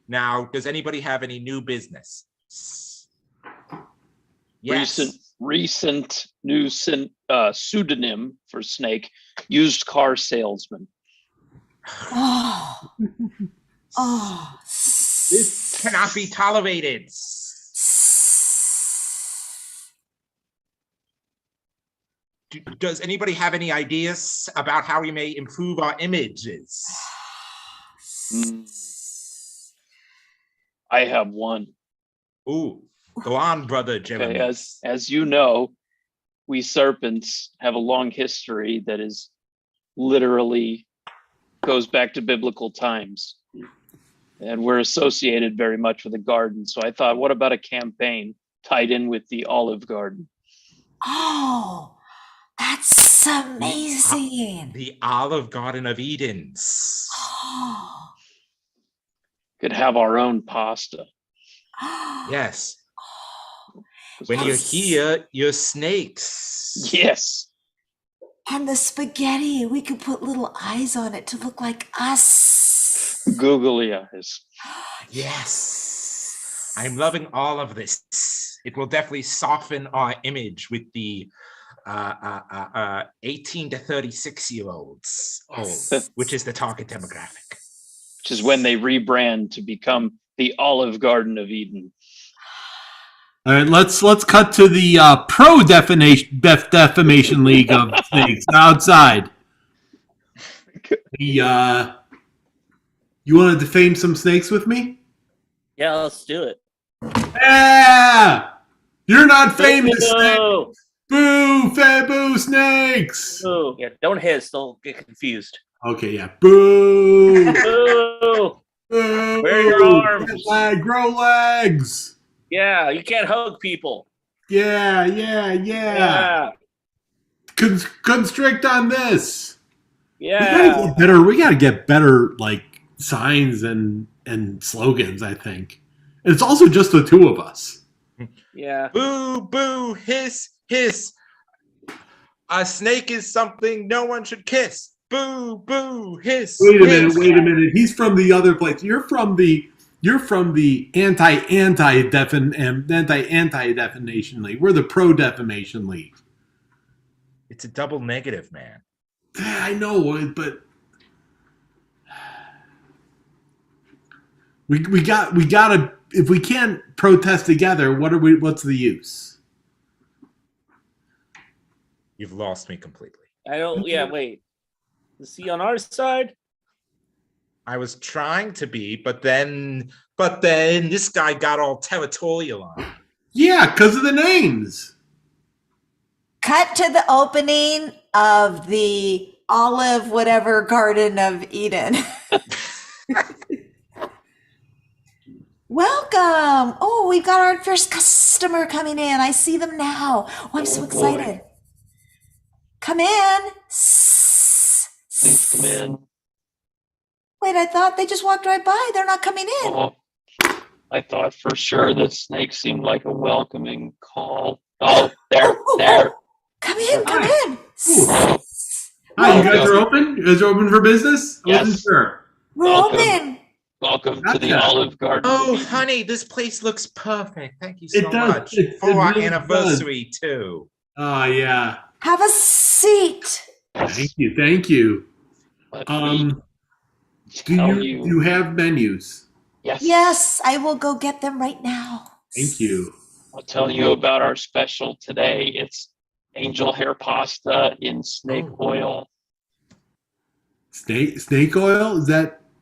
Now, does anybody have any new business? Yes. Recent new pseudonym for snake, used car salesman. Oh. This cannot be tolerated. Does anybody have any ideas about how we may improve our images? I have one. Ooh, go on, brother Jeremy. Okay, as you know, we serpents have a long history that is literally goes back to biblical times. And we're associated very much with the garden. So I thought, what about a campaign tied in with the Olive Garden? Oh, that's amazing. The Olive Garden of Eden. Oh. Could have our own pasta. Yes. When you're here, you're snakes. Yes. And the spaghetti, we could put little eyes on it to look like us. Googly eyes. Yes. I'm loving all of this. It will definitely soften our image with the 18 to 36-year-olds, which is the target demographic. Which is when they rebrand to become the Olive Garden of Eden. All right, let's cut to the pro defamation league of snakes outside. You want to defame some snakes with me? Yeah, let's do it. Yeah, you're not famous. Boo! Boo, boo, snakes. Boo! Yeah, don't hiss; they'll get confused. Okay, yeah. Boo. Boo! Boo. Where are your arms? Grow legs. Yeah, you can't hug people. Yeah. Constrict on this. Yeah. We gotta get better like signs and slogans, I think. And it's also just the two of us. Yeah. Boo, boo, hiss, hiss. A snake is something no one should kiss. Boo, boo, hiss. Wait a hiss. minute. He's from the other place. You're from the anti-defamation league. We're the pro defamation league. It's a double negative, man. I know, but We gotta. If we can't protest together, what's the use? You've lost me completely. I don't. Yeah, wait. Is he on our side? I was trying to be, but then this guy got all territorial on me. Yeah, because of the names. Cut to the opening of the olive whatever Garden of Eden. Welcome. Oh, we've got our first customer coming in. I see them now. Oh, I'm so excited. Come in. Please come in. Wait, I thought they just walked right by. They're not coming in. Oh, I thought for sure that snake seemed like a welcoming call. Oh, there. Come in, come in. Hi, you guys are open? You guys are open for business? I wasn't Yes. sure. We're open. Welcome to the Gotcha. Olive Garden. Oh, honey, this place looks perfect. Thank you so It does. much. It For our really anniversary, too. Oh, yeah. Have a seat. Thank you. Thank you. Let me Do tell you have menus? Yes. Yes, I will go get them right now. Thank you. I'll tell you about our special today. It's angel hair pasta in snake oil. Snake oil?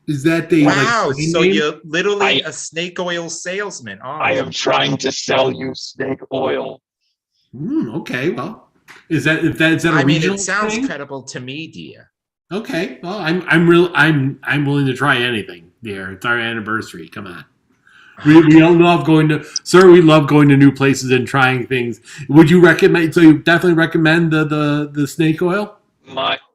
Is that the Wow, like, so name? you're literally a snake oil salesman, aren't I you? am trying to sell you snake oil. Okay, well, is that a I mean, regional it sounds thing? credible to me, dear. Okay, well, I'm willing to try anything. Dear, it's our anniversary. Come on. We all love going to, sir. We love going to new places and trying things. Would you recommend? So you definitely recommend the snake oil?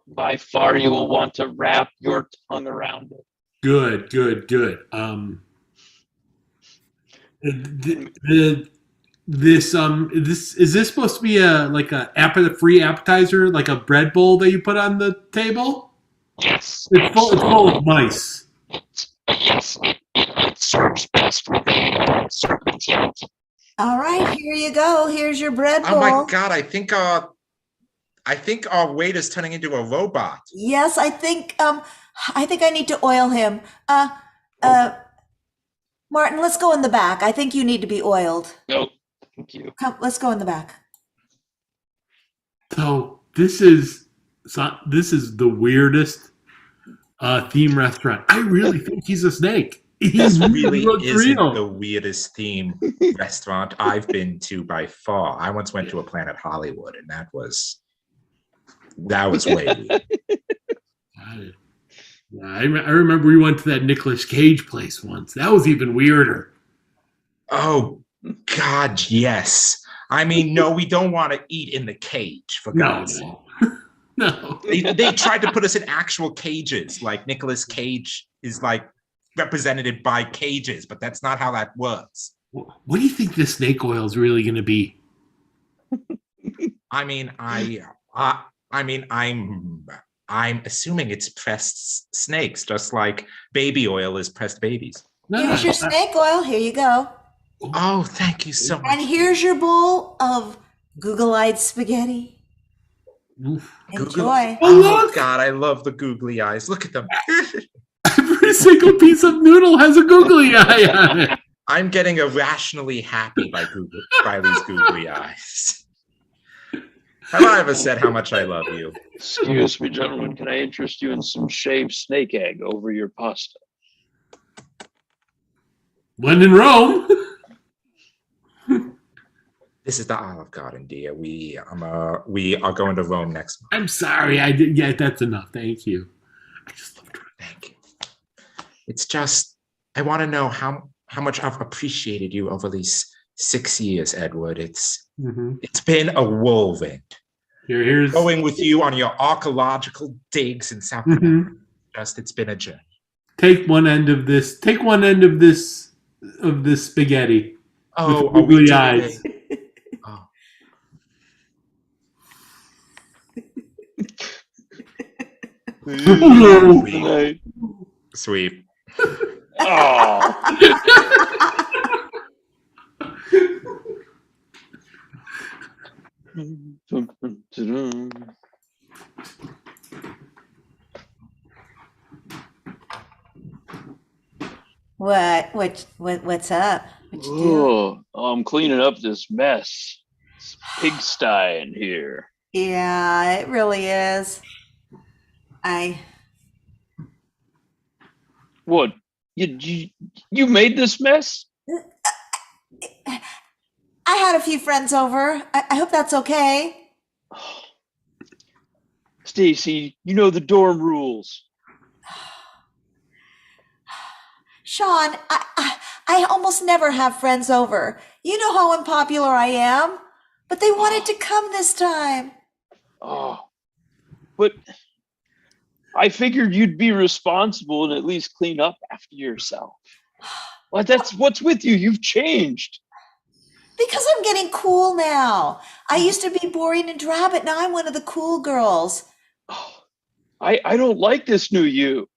By far, you will want to wrap your tongue around it. Good. This is this supposed to be a free appetizer, like a bread bowl that you put on the table? Yes. It's full of mice. Yes. It serves best with a serpent's head. All right, here you go. Here's your bread bowl. Oh my God! I think our waiter's turning into a robot. Yes, I think I need to oil him. Martin, let's go in the back. I think you need to be oiled. No, thank you. Come, let's go in the back. So this is the weirdest theme restaurant. I really think he's a snake. This really looks isn't real. the weirdest theme restaurant I've been to by far. I once went to a Planet Hollywood, and that was way weird. I remember we went to that Nicolas Cage place once. That was even weirder. Oh God, yes. I mean, no, we don't want to eat in the cage, for God's sake. No. They tried to put us in actual cages, like Nicolas Cage is like represented by cages, but that's not how that works. What do you think the snake oil is really going to be? I mean, I'm assuming it's pressed snakes, just like baby oil is pressed babies. Here's your snake oil. Here you go. Oh, thank you so much. And here's your bowl of Google-eyed spaghetti. Enjoy. Oh God, I love the googly eyes. Look at them. Every single piece of noodle has a googly eye on it. I'm getting irrationally happy by these googly eyes. Have I ever said how much I love you? Excuse me, gentlemen. Can I interest you in some shaved snake egg over your pasta? When in Rome. This is the Olive Garden, dear. We are going to Rome next month. I'm sorry. I did. Yeah, that's enough. Thank you. I just love to. Thank you. It's just I want to know how much I've appreciated you over these 6 years, Edward. It's been a whirlwind. Here's Going with you on your archaeological digs in South America. It's been a journey. Take one end of this. Take one end of this spaghetti. Oh, with googly eyes. Oh. Sweet. What's up? What you doing? Oh, I'm cleaning up this mess. It's pigsty in here. Yeah, it really is. I What? You made this mess? I had a few friends over. I hope that's okay. Stacy, you know the dorm rules. Sean, I almost never have friends over. You know how unpopular I am, but they wanted to come this time. Oh, but I figured you'd be responsible and at least clean up after yourself. Well, that's what's with you. You've changed. Because I'm getting cool now. I used to be boring and drab, but now I'm one of the cool girls. Oh, I don't like this new you.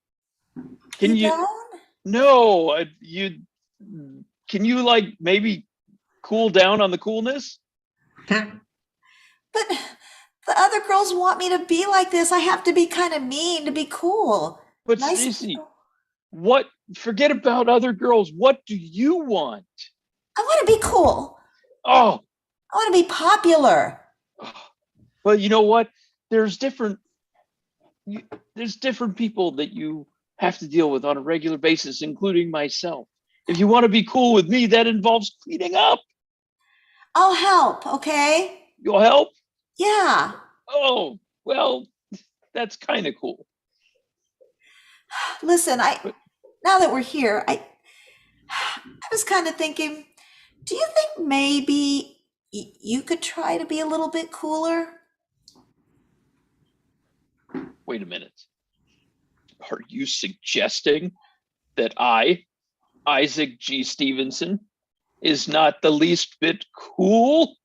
Can you? Don't? No, can you like maybe cool down on the coolness? But the other girls want me to be like this. I have to be kind of mean to be cool. But Nice Stacey, people. what? Forget about other girls. What do you want? I want to be cool. Oh, I want to be popular. well, you know what? There's different people that you have to deal with on a regular basis, including myself. If you want to be cool with me, that involves cleaning up. I'll help, okay? You'll help? Yeah. Oh, well, that's kind of cool. Listen, now that we're here, I was kind of thinking, do you think maybe you could try to be a little bit cooler? Wait a minute. Are you suggesting that I, Isaac G. Stevenson, is not the least bit cool?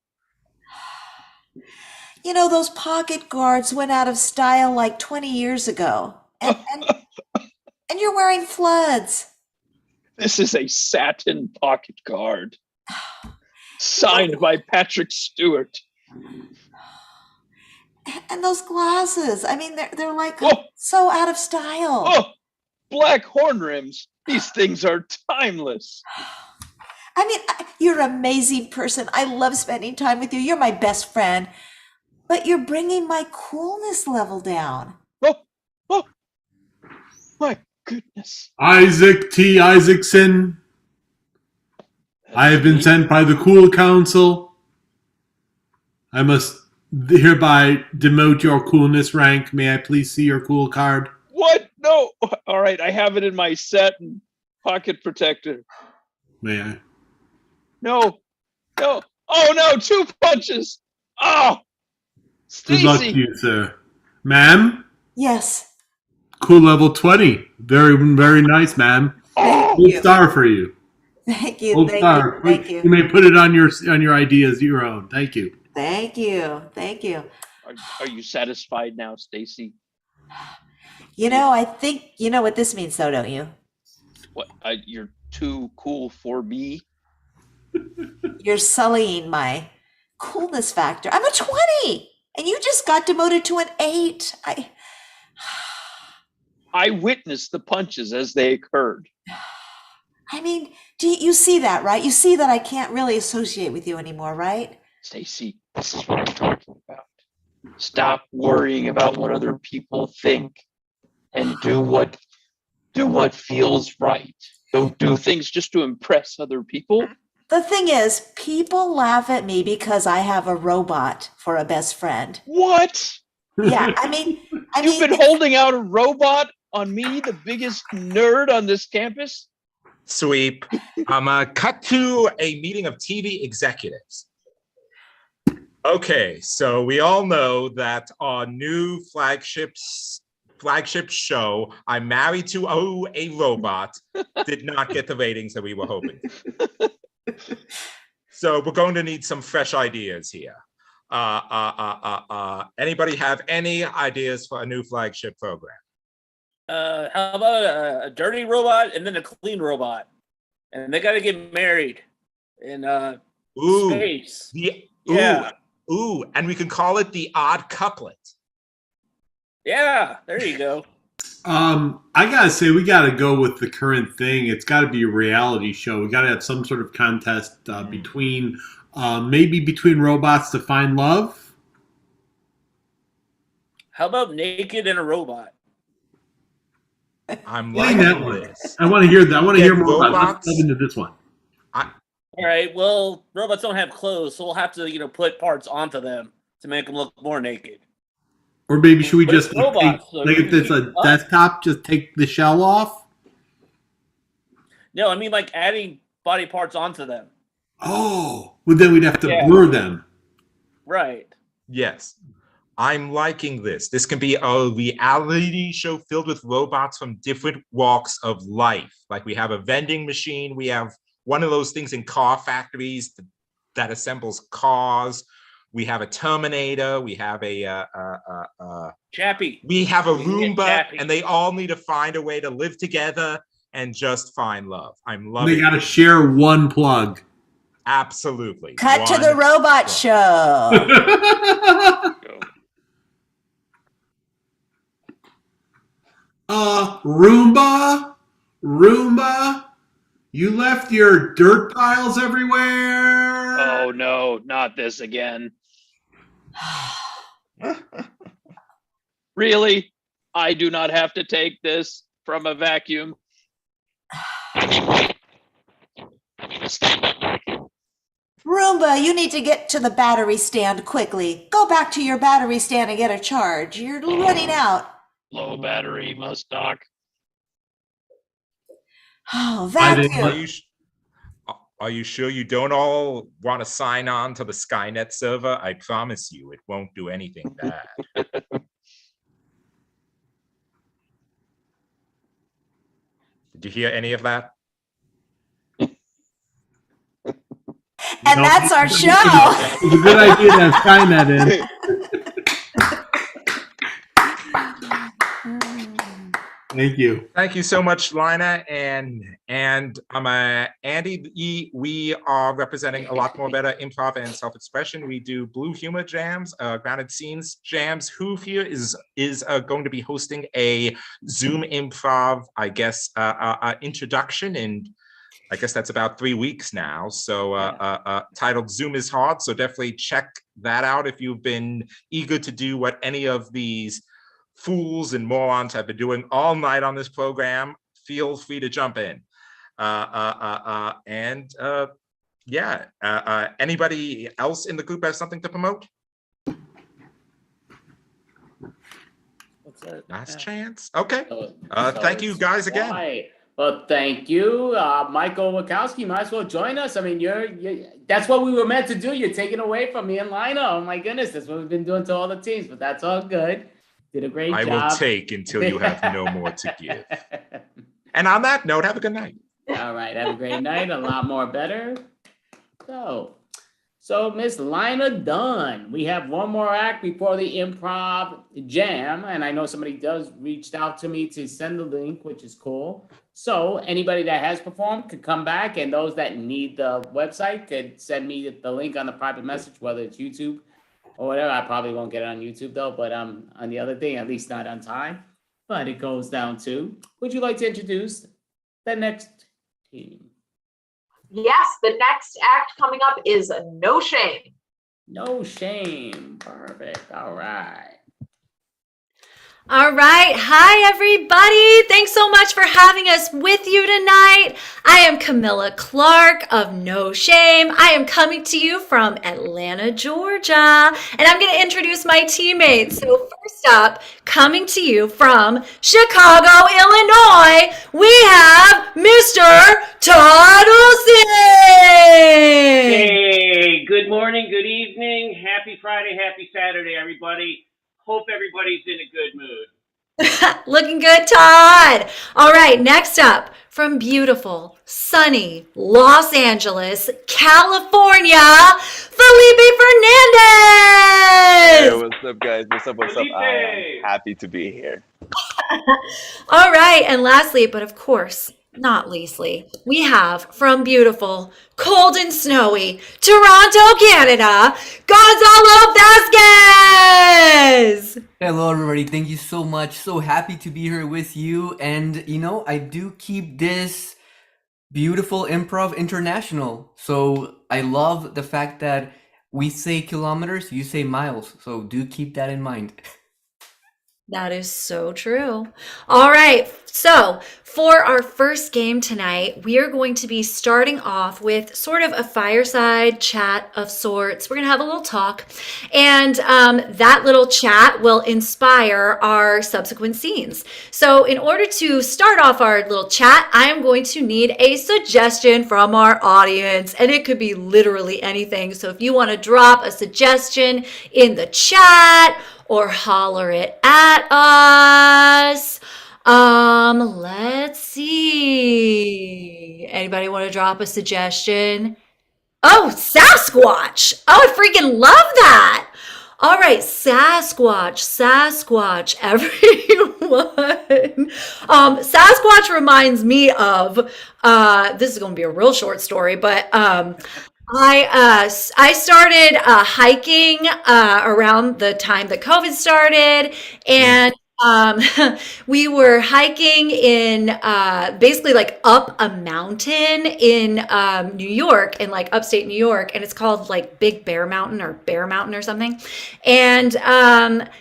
You know, those pocket guards went out of style like 20 years ago. And you're wearing floods. This is a satin pocket guard. Signed by Patrick Stewart. And those glasses. I mean, they're like Whoa. so out of style. Oh, black horn rims. These things are timeless. I mean, you're an amazing person. I love spending time with you. You're my best friend. But you're bringing my coolness level down. Oh, my goodness. Isaac T. Isaacson, I have been sent by the Cool Council. I must hereby demote your coolness rank. May I please see your cool card? What? No. All right, I have it in my set and pocket protector. May I? No. Oh no, 2 punches. Oh, Good luck to Stacy. you, sir. Ma'am? Yes. Cool level 20. Very, very nice, ma'am. Oh, Gold star for you. Thank you. Gold Thank star. you. Thank you. You may put it on your ideas, your own. Thank you. Thank you. Thank you. are you satisfied now, Stacy? You know, I think you know what this means, though, don't you? What? You're too cool for me? You're sullying my coolness factor. I'm a 20, and you just got demoted to an 8. I witnessed the punches as they occurred. I mean, do you see that, right? You see that I can't really associate with you anymore, right? Stacy, this is what I'm talking about. Stop worrying about what other people think and do what feels right. Don't do things just to impress other people. The thing is, people laugh at me because I have a robot for a best friend. What? Yeah, I mean, You've been holding out a robot on me, the biggest nerd on this campus? Sweep. Cut to a meeting of TV executives. Okay, so we all know that our new flagship show, I'm Married to a Robot, did not get the ratings that we were hoping. So we're going to need some fresh ideas here. Anybody have any ideas for a new flagship program? How about a dirty robot and then a clean robot, and they got to get married in space. And we can call it the Odd Couplet. Yeah, there you go. I gotta say, we gotta go with the current thing. It's got to be a reality show. We gotta have some sort of contest between, maybe between robots to find love. How about naked and a robot? I'm Getting liking that one. this. I want to hear that. I want to Get hear more about. robots. Let's dive into this one. All right. Well, robots don't have clothes, so we'll have to, put parts onto them to make them look more naked. Or maybe should we But just it's robots, so like if it's a Huh? desktop, just take the shell off? No, I mean like adding body parts onto them. Oh, well then we'd have to Yeah. blur them. Right. Yes. I'm liking this. This can be a reality show filled with robots from different walks of life. Like we have a vending machine. We have one of those things in car factories that assembles cars. We have a Terminator. We have Chappie. we have a We can get Roomba, Chappie. and they all need to find a way to live together and just find love. I'm loving They got to it. share one plug. Absolutely. Cut to One the robot plug. show. Roomba, you left your dirt piles everywhere. Oh no, not this again. Really? I do not have to take this from a vacuum. Roomba, you need to get to the battery stand quickly. Go back to your battery stand and get a charge. You're running out. Low battery must dock. Oh, I didn't- vacuum. Are you sure you don't all want to sign on to the Skynet server? I promise you, it won't do anything bad. Did you hear any of that? And No, that's our show. It's a good idea to have Skynet in. Thank you. Thank you so much, Lina. And I'm Andy. We are representing a lot more better improv and self-expression. We do blue humor jams, grounded scenes jams. Who here is going to be hosting a Zoom improv, I guess, introduction, and I guess that's about 3 weeks now. So titled Zoom is Hard. So definitely check that out if you've been eager to do what any of these fools and morons have been doing all night on this program. Feel free to jump in. Anybody else in the group has something to promote? What's that? Last Yeah. chance. Okay. So Thank you it's guys again. quiet. Well, thank you, Michael Wachowski. Might as well join us. I mean, you're that's what we were meant to do. You're taking away from me and Lina. Oh my goodness, that's what we've been doing to all the teams. But that's all good. Did a great I job. will take until you have no more to give. And on that note, have a good night. All right, have a great night. A lot more better. So Miss Lina Dunn, we have one more act before the improv jam, and I know somebody does reached out to me to send the link, which is cool. So anybody that has performed could come back, and those that need the website could send me the link on the private message, whether it's YouTube or whatever. I probably won't get it on YouTube though, but on the other thing, at least not on time. But it goes down to, would you like to introduce the next team? Yes, the next act coming up is No Shame. No shame. Perfect. All right. All right. Hi, everybody. Thanks so much for having us with you tonight. I am Camilla Clark of No Shame. I am coming to you from Atlanta, Georgia, and I'm going to introduce my teammates. So first up, coming to you from Chicago, Illinois, we have Mr. Todd Olson. Hey, good morning, good evening, happy Friday, happy Saturday, everybody. Hope everybody's in a good mood. Looking good, Todd. All right, next up, from beautiful, sunny Los Angeles, California, Felipe Hey, Fernandez. what's up, guys? What's up? I am happy to be here. All right, and lastly, but of course, not leastly, we have from beautiful, cold and snowy Toronto, Canada, Godzilla Vasquez! Hello, everybody. Thank you so much. So happy to be here with you. And, I do keep this beautiful improv international. So I love the fact that we say kilometers, you say miles. So do keep that in mind. That is so true. All right. So, for our first game tonight, we are going to be starting off with sort of a fireside chat of sorts. We're going to have a little talk, and that little chat will inspire our subsequent scenes. So, in order to start off our little chat, I am going to need a suggestion from our audience, and it could be literally anything. So, if you want to drop a suggestion in the chat, or holler it at us. Let's see. Anybody want to drop a suggestion? Oh, Sasquatch. Oh, I freaking love that. All right, Sasquatch, everyone. Sasquatch reminds me of, this is going to be a real short story, but I started hiking around the time that COVID started, and we were hiking in basically like up a mountain in New York, in like upstate New York, and it's called like Big Bear Mountain or Bear Mountain or something. And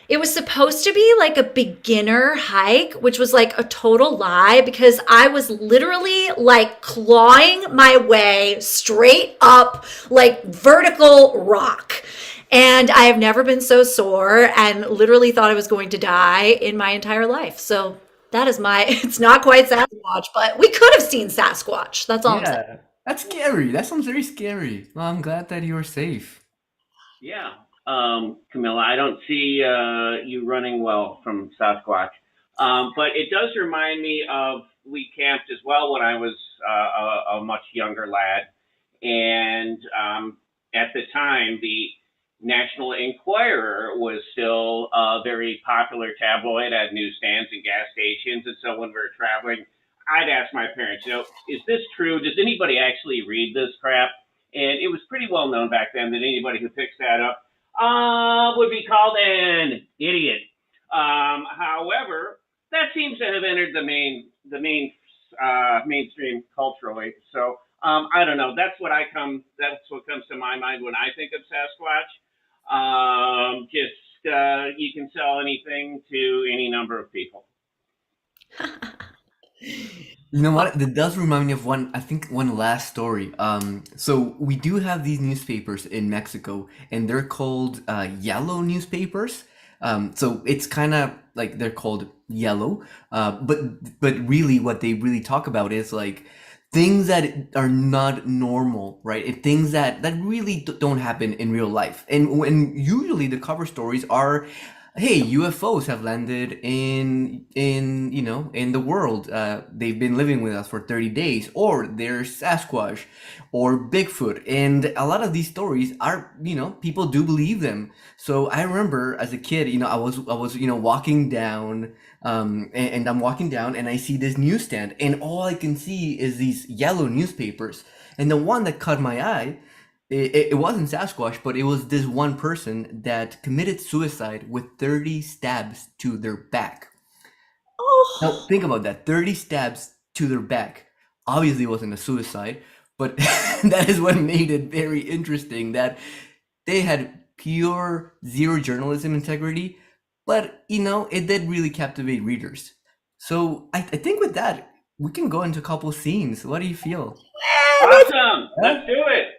it was supposed to be like a beginner hike, which was like a total lie because I was literally like clawing my way straight up like vertical rock. And I have never been so sore and literally thought I was going to die in my entire life. So that is it's not quite Sasquatch, but we could have seen Sasquatch. That's all I'm saying. Yeah, that's scary. That sounds very scary. Well, I'm glad that you were safe. Yeah. Camilla, I don't see you running well from Sasquatch. But it does remind me of, we camped as well when I was a much younger lad. And at the time, the National Enquirer was still a very popular tabloid at newsstands and gas stations. And so when we were traveling, I'd ask my parents, is this true? Does anybody actually read this crap? And it was pretty well known back then that anybody who picks that up would be called an idiot. However, that seems to have entered the mainstream culturally. So I don't know. That's what comes to my mind when I think of Sasquatch. You can sell anything to any number of people. You know what? That does remind me of one last story. So we do have these newspapers in Mexico, and they're called yellow newspapers. So it's kind of like they're called yellow, but really what they really talk about is like things that are not normal, right? And things that really don't happen in real life. And when usually the cover stories are, hey, UFOs have landed in the world. They've been living with us for 30 days, or there's Sasquatch or Bigfoot. And a lot of these stories are, people do believe them. So I remember as a kid, I was walking down, and I'm walking down and I see this newsstand, and all I can see is these yellow newspapers. And the one that caught my eye, it wasn't Sasquatch, but it was this one person that committed suicide with 30 stabs to their back. Oh. Now think about that, 30 stabs to their back. Obviously it wasn't a suicide, but that is what made it very interesting, that they had pure zero journalism integrity, but it did really captivate readers. So I think with that, we can go into a couple scenes. What do you feel? Awesome. Let's do it.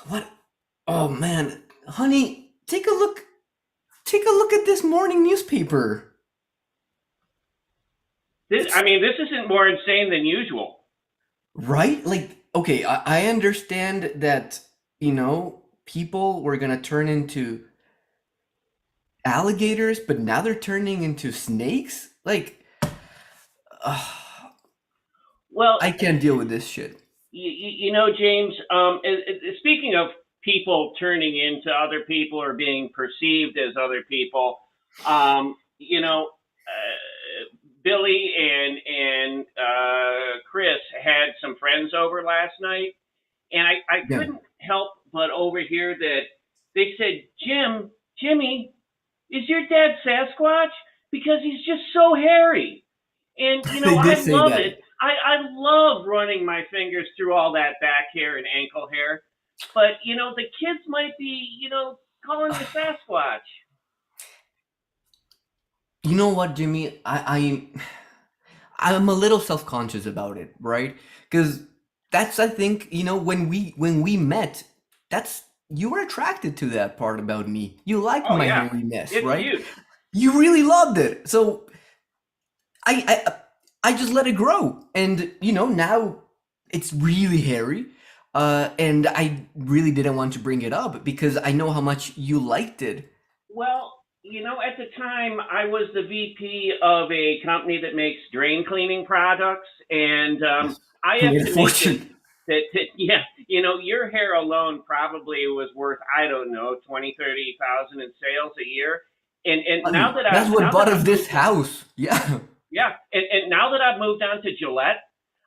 What? Oh man, honey, take a look at this morning newspaper. This isn't more insane than usual. Right? Like, okay, I understand that, people were gonna turn into alligators, but now they're turning into snakes? Like, well, I can't deal with this shit. James, speaking of people turning into other people or being perceived as other people, Billy and Chris had some friends over last night, and I Yeah. couldn't help but overhear that they said, Jimmy, is your dad Sasquatch? Because he's just so hairy. And, you know, They did I say love that. it. I love running my fingers through all that back hair and ankle hair. But, you know, the kids might be, you know, calling you Sasquatch. You know what, Jimmy? I'm a little self-conscious about it, right? Because that's, I think, you know, when we met, that's you were attracted to that part about me. You liked Oh, my yeah. hairiness, It's right? huge. You really loved it. So I just let it grow, and you know now it's really hairy. And I really didn't want to bring it up because I know how much you liked it. Well, you know, at the time, I was the VP of a company that makes drain cleaning products, and I You made a estimated fortune. that, yeah, you know, your hair alone probably was worth, I don't know, 20, 30,000 in sales a year. And now that That's what bought us this house. Yeah. yeah, and now that I've moved on to Gillette,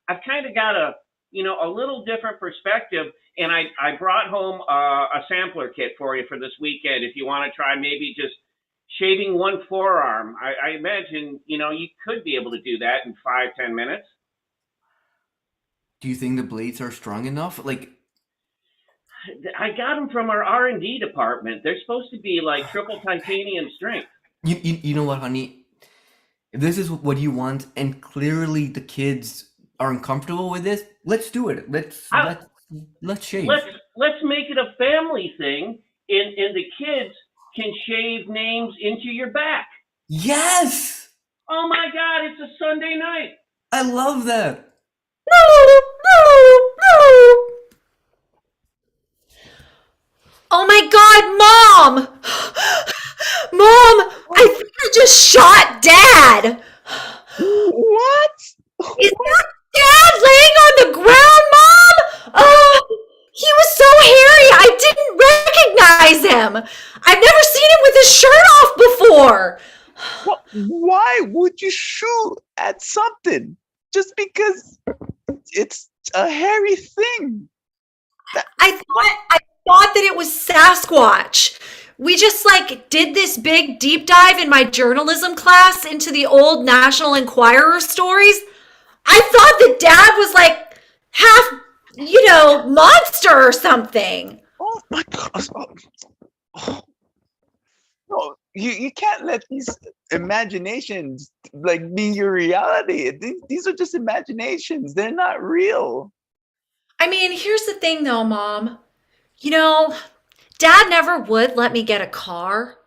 I've kind of got a, you know, a little different perspective. And I brought home a sampler kit for you for this weekend. If you want to try maybe just shaving one forearm, I imagine, you know, you could be able to do that in 5-10 minutes. Do you think the blades are strong enough? Like, I got them from our R&D department. They're supposed to be like triple titanium strength. you know what, honey? If this is what you want, and clearly the kids are uncomfortable with this, let's do it. Let's shave. Let's make it a family thing, and the kids can shave names into your back. Yes! Oh my God, it's a Sunday night. I love that. Oh my God, Mom! Mom, I think I just shot Dad. What? Is that Dad laying on the ground, Mom? Oh, he was so hairy, I didn't recognize him. I've never seen him with his shirt off before. Well, why would you shoot at something just because it's a hairy thing? I thought that it was Sasquatch. We just like did this big deep dive in my journalism class into the old National Enquirer stories. I thought that Dad was like half, you know, monster or something. Oh my gosh. Oh. No, you can't let these imaginations like be your reality. These are just imaginations. They're not real. I mean, here's the thing though, Mom. You know, Dad never would let me get a car.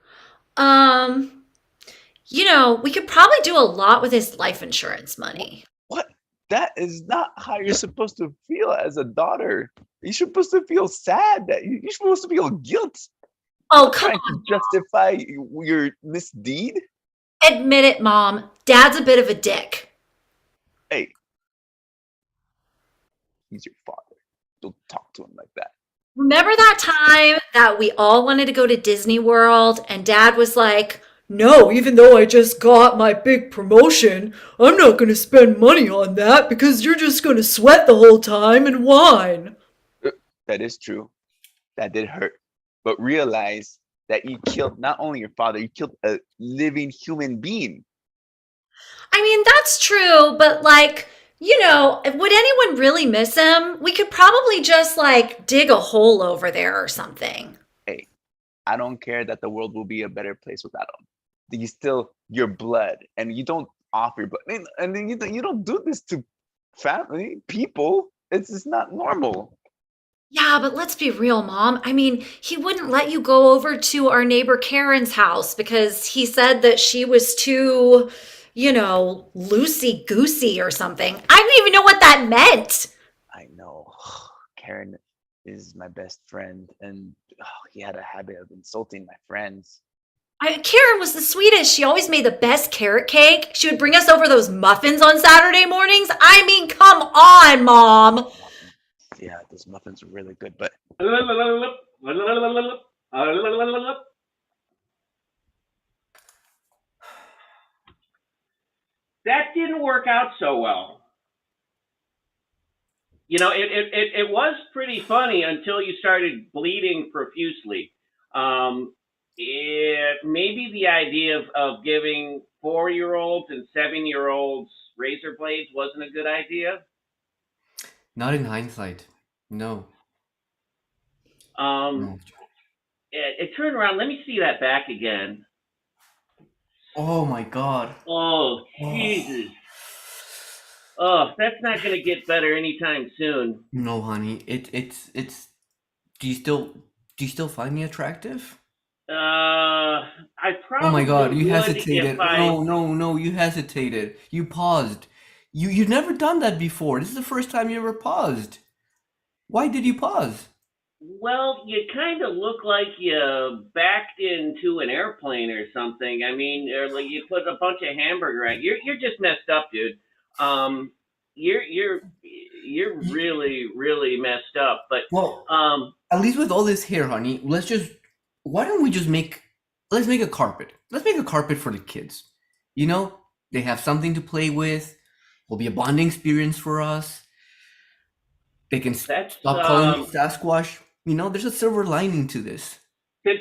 You know, we could probably do a lot with his life insurance money. What? That is not how you're supposed to feel as a daughter. You're supposed to feel sad. That you're supposed to feel guilt. Oh, come on. To justify your misdeed. Admit it, Mom. Dad's a bit of a dick. Hey, he's your father. Don't talk to him like that. Remember that time that we all wanted to go to Disney World and Dad was like, no, even though I just got my big promotion, I'm not going to spend money on that because you're just going to sweat the whole time and whine. That is true. That did hurt. But realize that you killed not only your father, you killed a living human being. I mean, that's true, but like, you know, would anyone really miss him? We could probably just like dig a hole over there or something. Hey, I don't care that the world will be a better place without him. He's still your blood, and you don't offer your blood. And then you don't do this to family, people. It's just not normal. Yeah, but let's be real, Mom. I mean, he wouldn't let you go over to our neighbor Karen's house because he said that she was too, you know, loosey-goosey or something. I didn't even know what that meant. I know. Karen is my best friend, and he had a habit of insulting my friends. Karen was the sweetest. She always made the best carrot cake. She would bring us over those muffins on Saturday mornings. I mean, come on, Mom. Yeah, those muffins are really good, but that didn't work out so well. You know, it was pretty funny until you started bleeding profusely. Maybe the idea of giving 4-year-olds and 7-year-olds razor blades wasn't a good idea. Not in hindsight. No. No. It turned around. Let me see that back again. Oh my God. Oh, Jesus. Oh, that's not going to get better anytime soon. No, honey. It's. Do you still find me attractive? I probably Oh my God, you would hesitated. if I... No, you hesitated. You paused. You've never done that before. This is the first time you ever paused. Why did you pause? Well, you kind of look like you backed into an airplane or something. I mean, or like you put a bunch of hamburger at. You're just messed up, dude. You're really messed up. But Well, at least with all this hair, honey, why don't we just let's make a carpet. Let's make a carpet for the kids. You know, they have something to play with. Will be a bonding experience for us. They can stop calling me Sasquatch. You know, there's a silver lining to this. There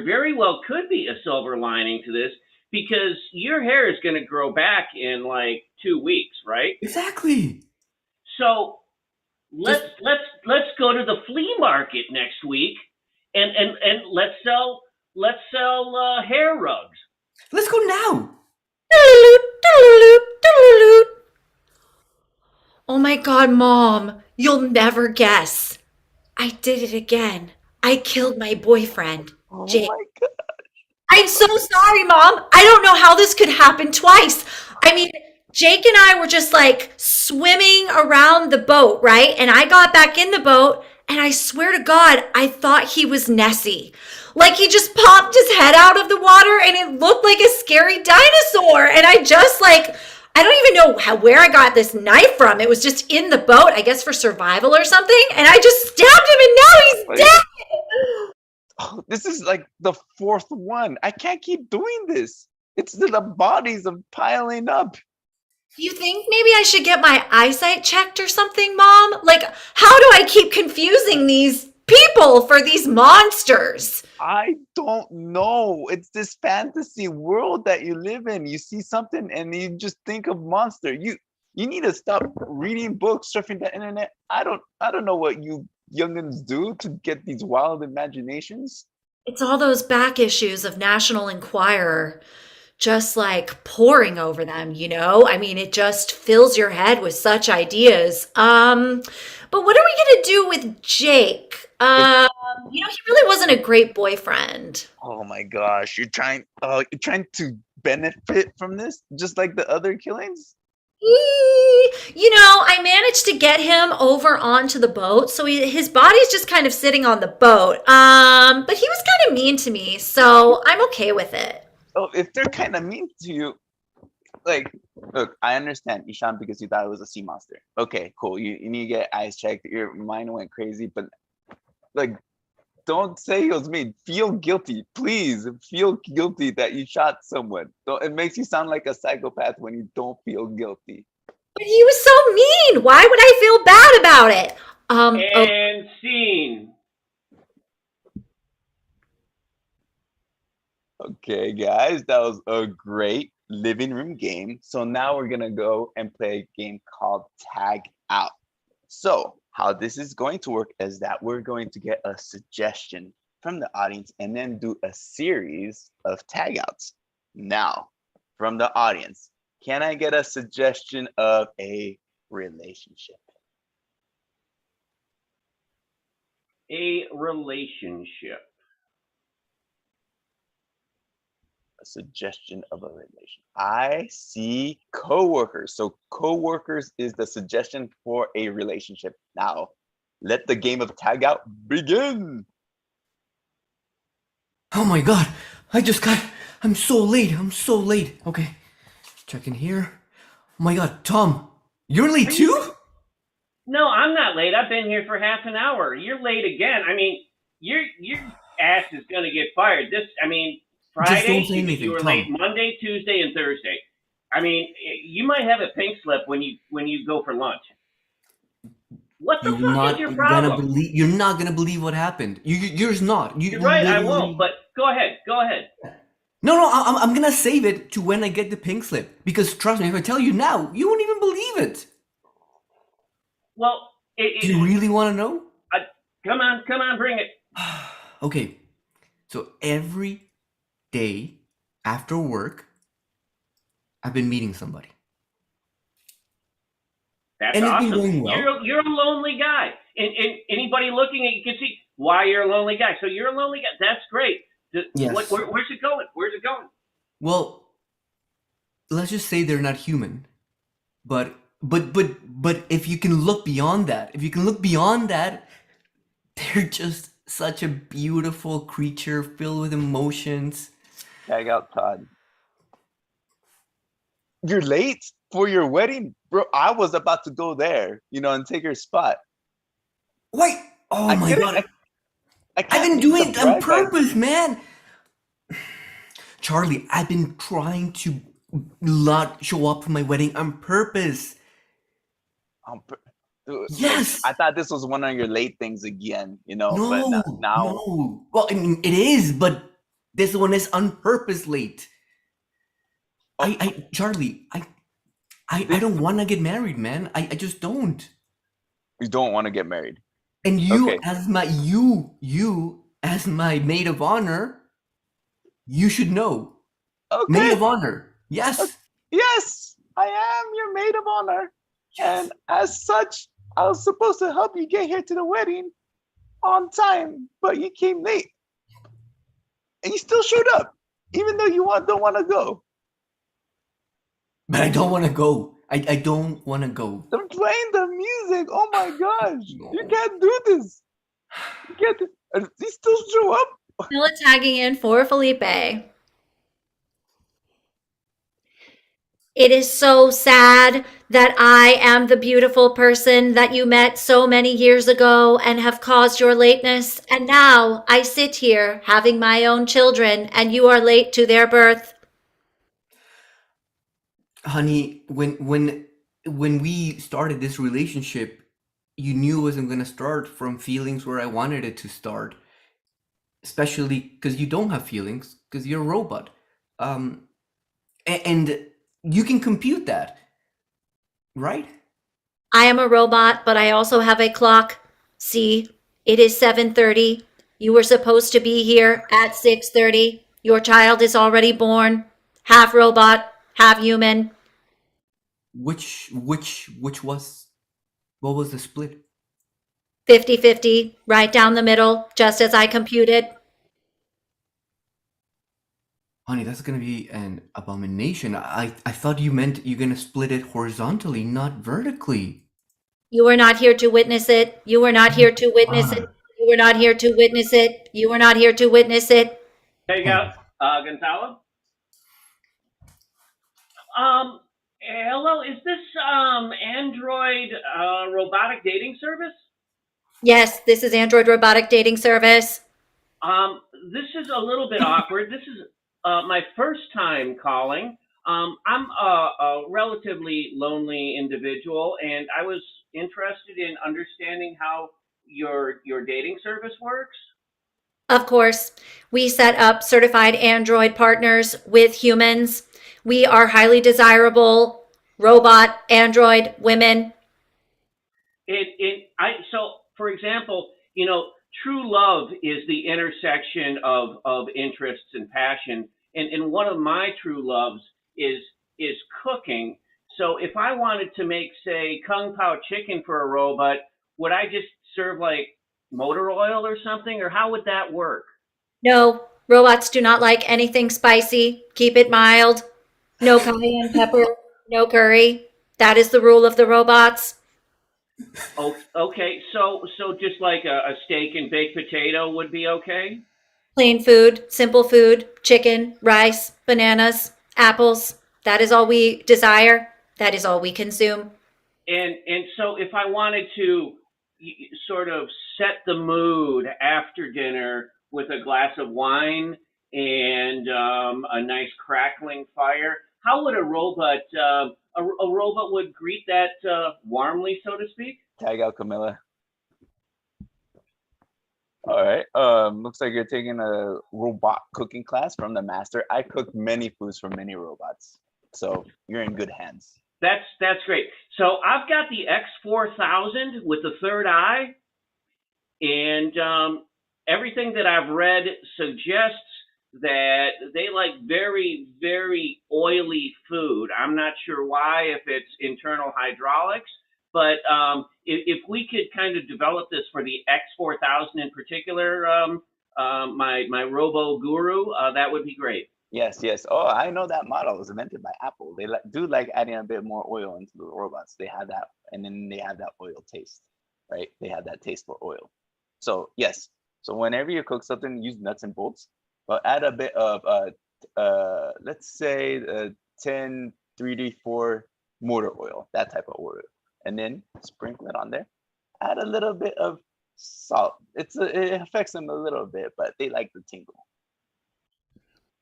very well could be a silver lining to this, because your hair is going to grow back in like 2 weeks, right? Exactly. So let's go to the flea market next week and let's sell hair rugs. Let's go now. Oh my God, Mom, you'll never guess. I did it again. I killed my boyfriend, Jake. Oh my God. I'm so sorry, Mom. I don't know how this could happen twice. I mean, Jake and I were just like swimming around the boat, right? And I got back in the boat, and I swear to God, I thought he was Nessie. Like he just popped his head out of the water and it looked like a scary dinosaur. And I just like, I don't even know where I got this knife from. It was just in the boat, I guess for survival or something. And I just stabbed him and now he's dead. Oh, this is like the 4th one. I can't keep doing this. It's the bodies of piling up. Do you think maybe I should get my eyesight checked or something, Mom? Like, how do I keep confusing these people for these monsters? I don't know. It's this fantasy world that you live in. You see something and you just think of monster. You need to stop reading books, surfing the internet. I don't know what you youngins do to get these wild imaginations. It's all those back issues of National Enquirer just like pouring over them, you know? I mean, it just fills your head with such ideas. But what are we gonna do with Jake? You know, he really wasn't a great boyfriend. Oh my gosh, you're trying to benefit from this just like the other killings? You know, I managed to get him over onto the boat, so his body's just kind of sitting on the boat. But he was kind of mean to me, so I'm okay with it. Oh, if they're kind of mean to you, like, look, I understand, Ishan, because you thought it was a sea monster. Okay, cool. You need to get eyes checked. Your mind went crazy, but like, don't say it was me. Feel guilty, please. Feel guilty that you shot someone. It makes you sound like a psychopath when you don't feel guilty. But he was so mean. Why would I feel bad about it? And scene. Okay, guys, that was a great living room game. So now we're gonna go and play a game called Tag Out. So how this is going to work is that we're going to get a suggestion from the audience and then do a series of tag outs. Now, from the audience, can I get a suggestion of a relationship? A relationship. A suggestion of a relation. I see coworkers. So coworkers is the suggestion for a relationship. Now, let the game of tag out begin. Oh my God, I'm so late. Okay, check in here. Oh my God, Tom, you're late too? No, I'm not late. I've been here for half an hour. You're late again. I mean, your ass is gonna get fired. Friday, Just don't say anything, you were Tom. late Monday, Tuesday, and Thursday. I mean, you might have a pink slip when you go for lunch. What the fuck is your problem? You're not gonna believe what happened. You're not. You're right. I won't. But go ahead. Go ahead. No, I'm gonna save it to when I get the pink slip, because trust me, if I tell you now, you won't even believe it. Well, Do you really want to know? Come on, bring it. Okay, so every day after work, I've been meeting somebody. That's And it's been awesome. going well. You're a lonely guy, and anybody looking at you can see why you're a lonely guy. So you're a lonely guy. That's great. Yes. Where's it going? Where's it going? Well, let's just say they're not human, but if you can look beyond that, they're just such a beautiful creature filled with emotions. Tag out Todd. You're late for your wedding, bro. I was about to go there, and take your spot. Wait! Oh my god! I've been doing it on purpose, man. Charlie, I've been trying to not show up for my wedding on purpose. Yes. I thought this was one of your late things again, No, but now. No. Well, I mean, it is, but this one is on purpose late. Charlie, I don't want to get married, man. I just don't. You don't want to get married. And you, Okay. as my maid of honor, you should know. Okay. Maid of honor. Yes. Yes, I am your maid of honor. Yes. And as such, I was supposed to help you get here to the wedding on time, but you came late. And you still showed up, even though you don't want to go. But I don't want to go. I don't want to go. They're playing the music. Oh my gosh. No. You can't do this. You can't do You still show up. Camilla tagging in for Felipe. It is so sad that I am the beautiful person that you met so many years ago and have caused your lateness. And now I sit here having my own children and you are late to their birth. Honey, when we started this relationship, you knew it wasn't going to start from feelings where I wanted it to start. Especially because you don't have feelings, because you're a robot. And you can compute that, right? I am a robot, but I also have a clock. See, it is 7:30. You were supposed to be here at 6:30. Your child is already born. Half robot, half human. What was the split? 50-50, right down the middle, just as I computed. Honey, that's gonna be an abomination. I thought you meant you're gonna split it horizontally, not vertically. You were not here to witness it. You were not here to witness it. You were not here to witness it. You were not here to witness it. There you go, Gonzalo. Hello, is this Android robotic dating service? Yes, this is Android robotic dating service. This is a little bit awkward. This is my first time calling. I'm a relatively lonely individual, and I was interested in understanding how your dating service works. Of course, we set up certified Android partners with humans. We are highly desirable robot Android women. So, for example, true love is the intersection of interests and passion. And one of my true loves is cooking. So if I wanted to make, say, Kung Pao chicken for a robot, would I just serve like motor oil or something? Or how would that work? No, robots do not like anything spicy. Keep it mild. No cayenne pepper, no curry. That is the rule of the robots. Oh, okay, so just like a steak and baked potato would be okay? Plain food, simple food, chicken, rice, bananas, apples. That is all we desire. That is all we consume. And so if I wanted to sort of set the mood after dinner with a glass of wine and a nice crackling fire, how would a robot would greet that warmly, so to speak? Tag out Camilla. All right. Looks like you're taking a robot cooking class from the master. I cook many foods for many robots, so you're in good hands. That's great. So I've got the X4000 with the third eye, and everything that I've read suggests that they like very, very oily food. I'm not sure why, if it's internal hydraulics, but if we could kind of develop this for the X4000 in particular, my Robo Guru, that would be great. Yes, yes. Oh, I know that model was invented by Apple. They do like adding a bit more oil into the robots. They have that, and then they have that oil taste, right? They have that taste for oil. So yes. So whenever you cook something, use nuts and bolts, but add a bit of let's say 10 3D4 motor oil, that type of oil, and then sprinkle it on there. Add a little bit of salt. It affects them a little bit, but they like the tingle.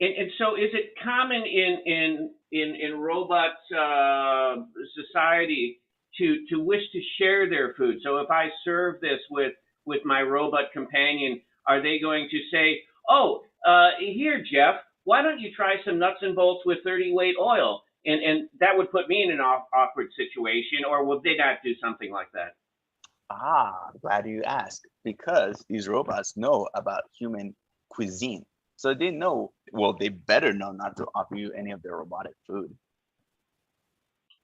And so, is it common in robot society to wish to share their food? So, if I serve this with my robot companion, are they going to say, "Oh, here, Jeff, why don't you try some nuts and bolts with 30 weight oil?" And that would put me in an awkward situation, or will they not do something like that? Ah, glad you asked, because these robots know about human cuisine. So they know, well, they better know not to offer you any of their robotic food.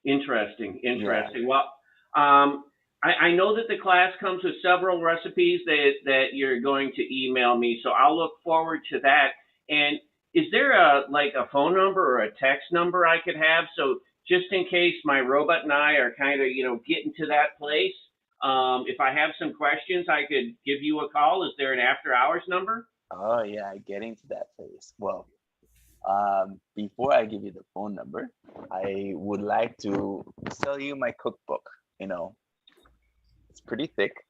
Interesting. Yeah. Well, I know that the class comes with several recipes that you're going to email me, so I'll look forward to that. And is there a phone number or a text number I could have? So just in case my robot and I are kind of, getting to that place, if I have some questions, I could give you a call. Is there an after hours number? Oh yeah, getting to that place. Well, before I give you the phone number, I would like to sell you my cookbook. It's pretty thick.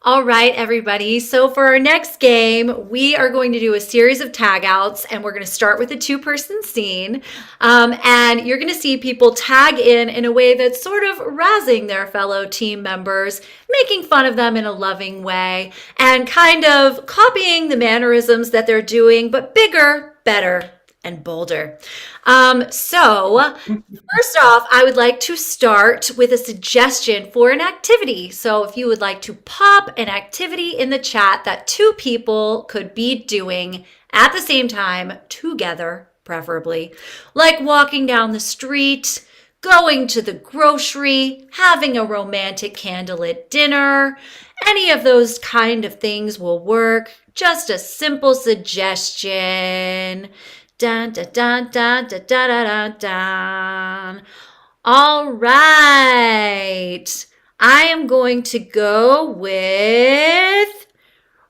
All right, everybody. So for our next game, we are going to do a series of tag outs, and we're going to start with a two-person scene. And you're going to see people tag in a way that's sort of razzing their fellow team members, making fun of them in a loving way, and kind of copying the mannerisms that they're doing, but bigger, better, and bolder. So first off, I would like to start with a suggestion for an activity. So if you would like to pop an activity in the chat that two people could be doing at the same time, together, preferably, like walking down the street, going to the grocery, having a romantic candlelit dinner, any of those kind of things will work. Just a simple suggestion. Dun, dun, dun, dun, dun, dun, dun, dun. All right. I am going to go with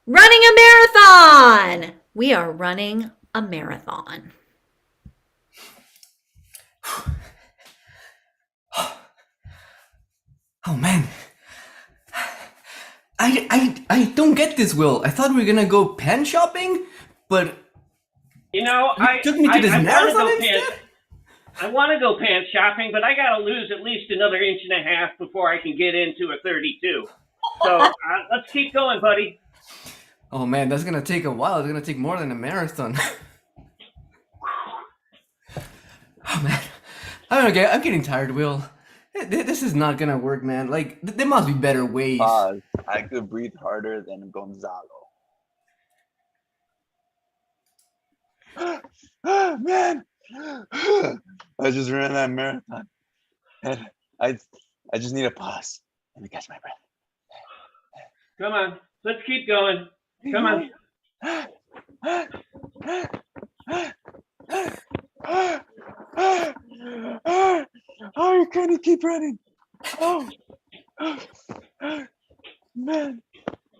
running a marathon. We are running a marathon. Oh man. I don't get this, Will. I thought we were gonna go pen shopping, but I took me to this marathon instead? I want to go pants shopping, but I got to lose at least another inch and a half before I can get into a 32. So let's keep going, buddy. Oh man, that's gonna take a while. It's gonna take more than a marathon. Oh man, I'm getting tired, Will. This is not gonna work, man. Like, there must be better ways. Pause. I could breathe harder than Gonzalo. Man, I just ran that marathon, and I just need a pause. Let me catch my breath. Come on, let's keep going. Come on. Oh, you can't keep running. Oh, man.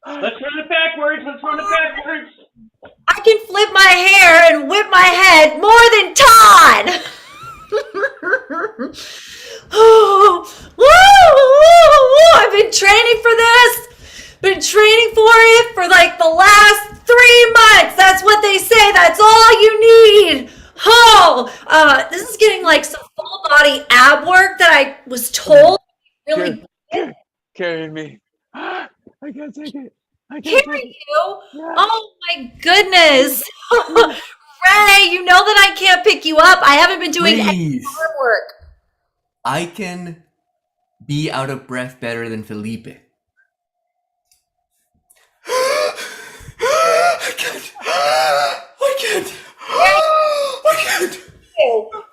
Let's run it backwards. I can flip my hair and whip my head more than Todd. I've been training for this. Been training for it for like the last 3 months. That's what they say. That's all you need. Oh, this is getting like some full body ab work that I was told really Carry me. I can't take it. I carry can't take it. you. Yeah. Oh my goodness. Ray, you know that I can't pick you up. I haven't been doing any Please. arm work. I can be out of breath better than Felipe. I can't. I can't. I can't.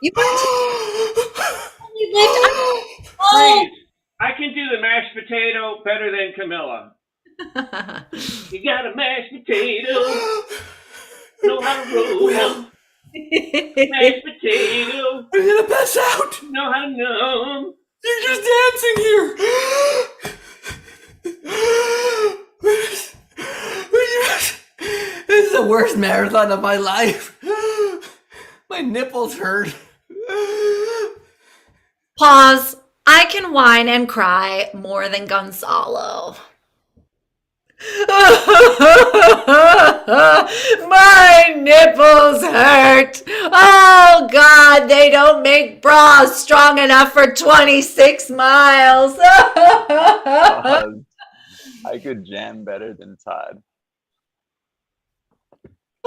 You want to lift up. Oh. Please, I can do the mashed potato better than Camilla. You got a mashed potato. Know how to roll. Mashed potato. I'm gonna pass out. Know how to numb. You're just dancing here. This is the worst marathon of my life. My nipples hurt. Pause. I can whine and cry more than Gonzalo. My nipples hurt. Oh God, they don't make bras strong enough for 26 miles. I could jam better than Todd.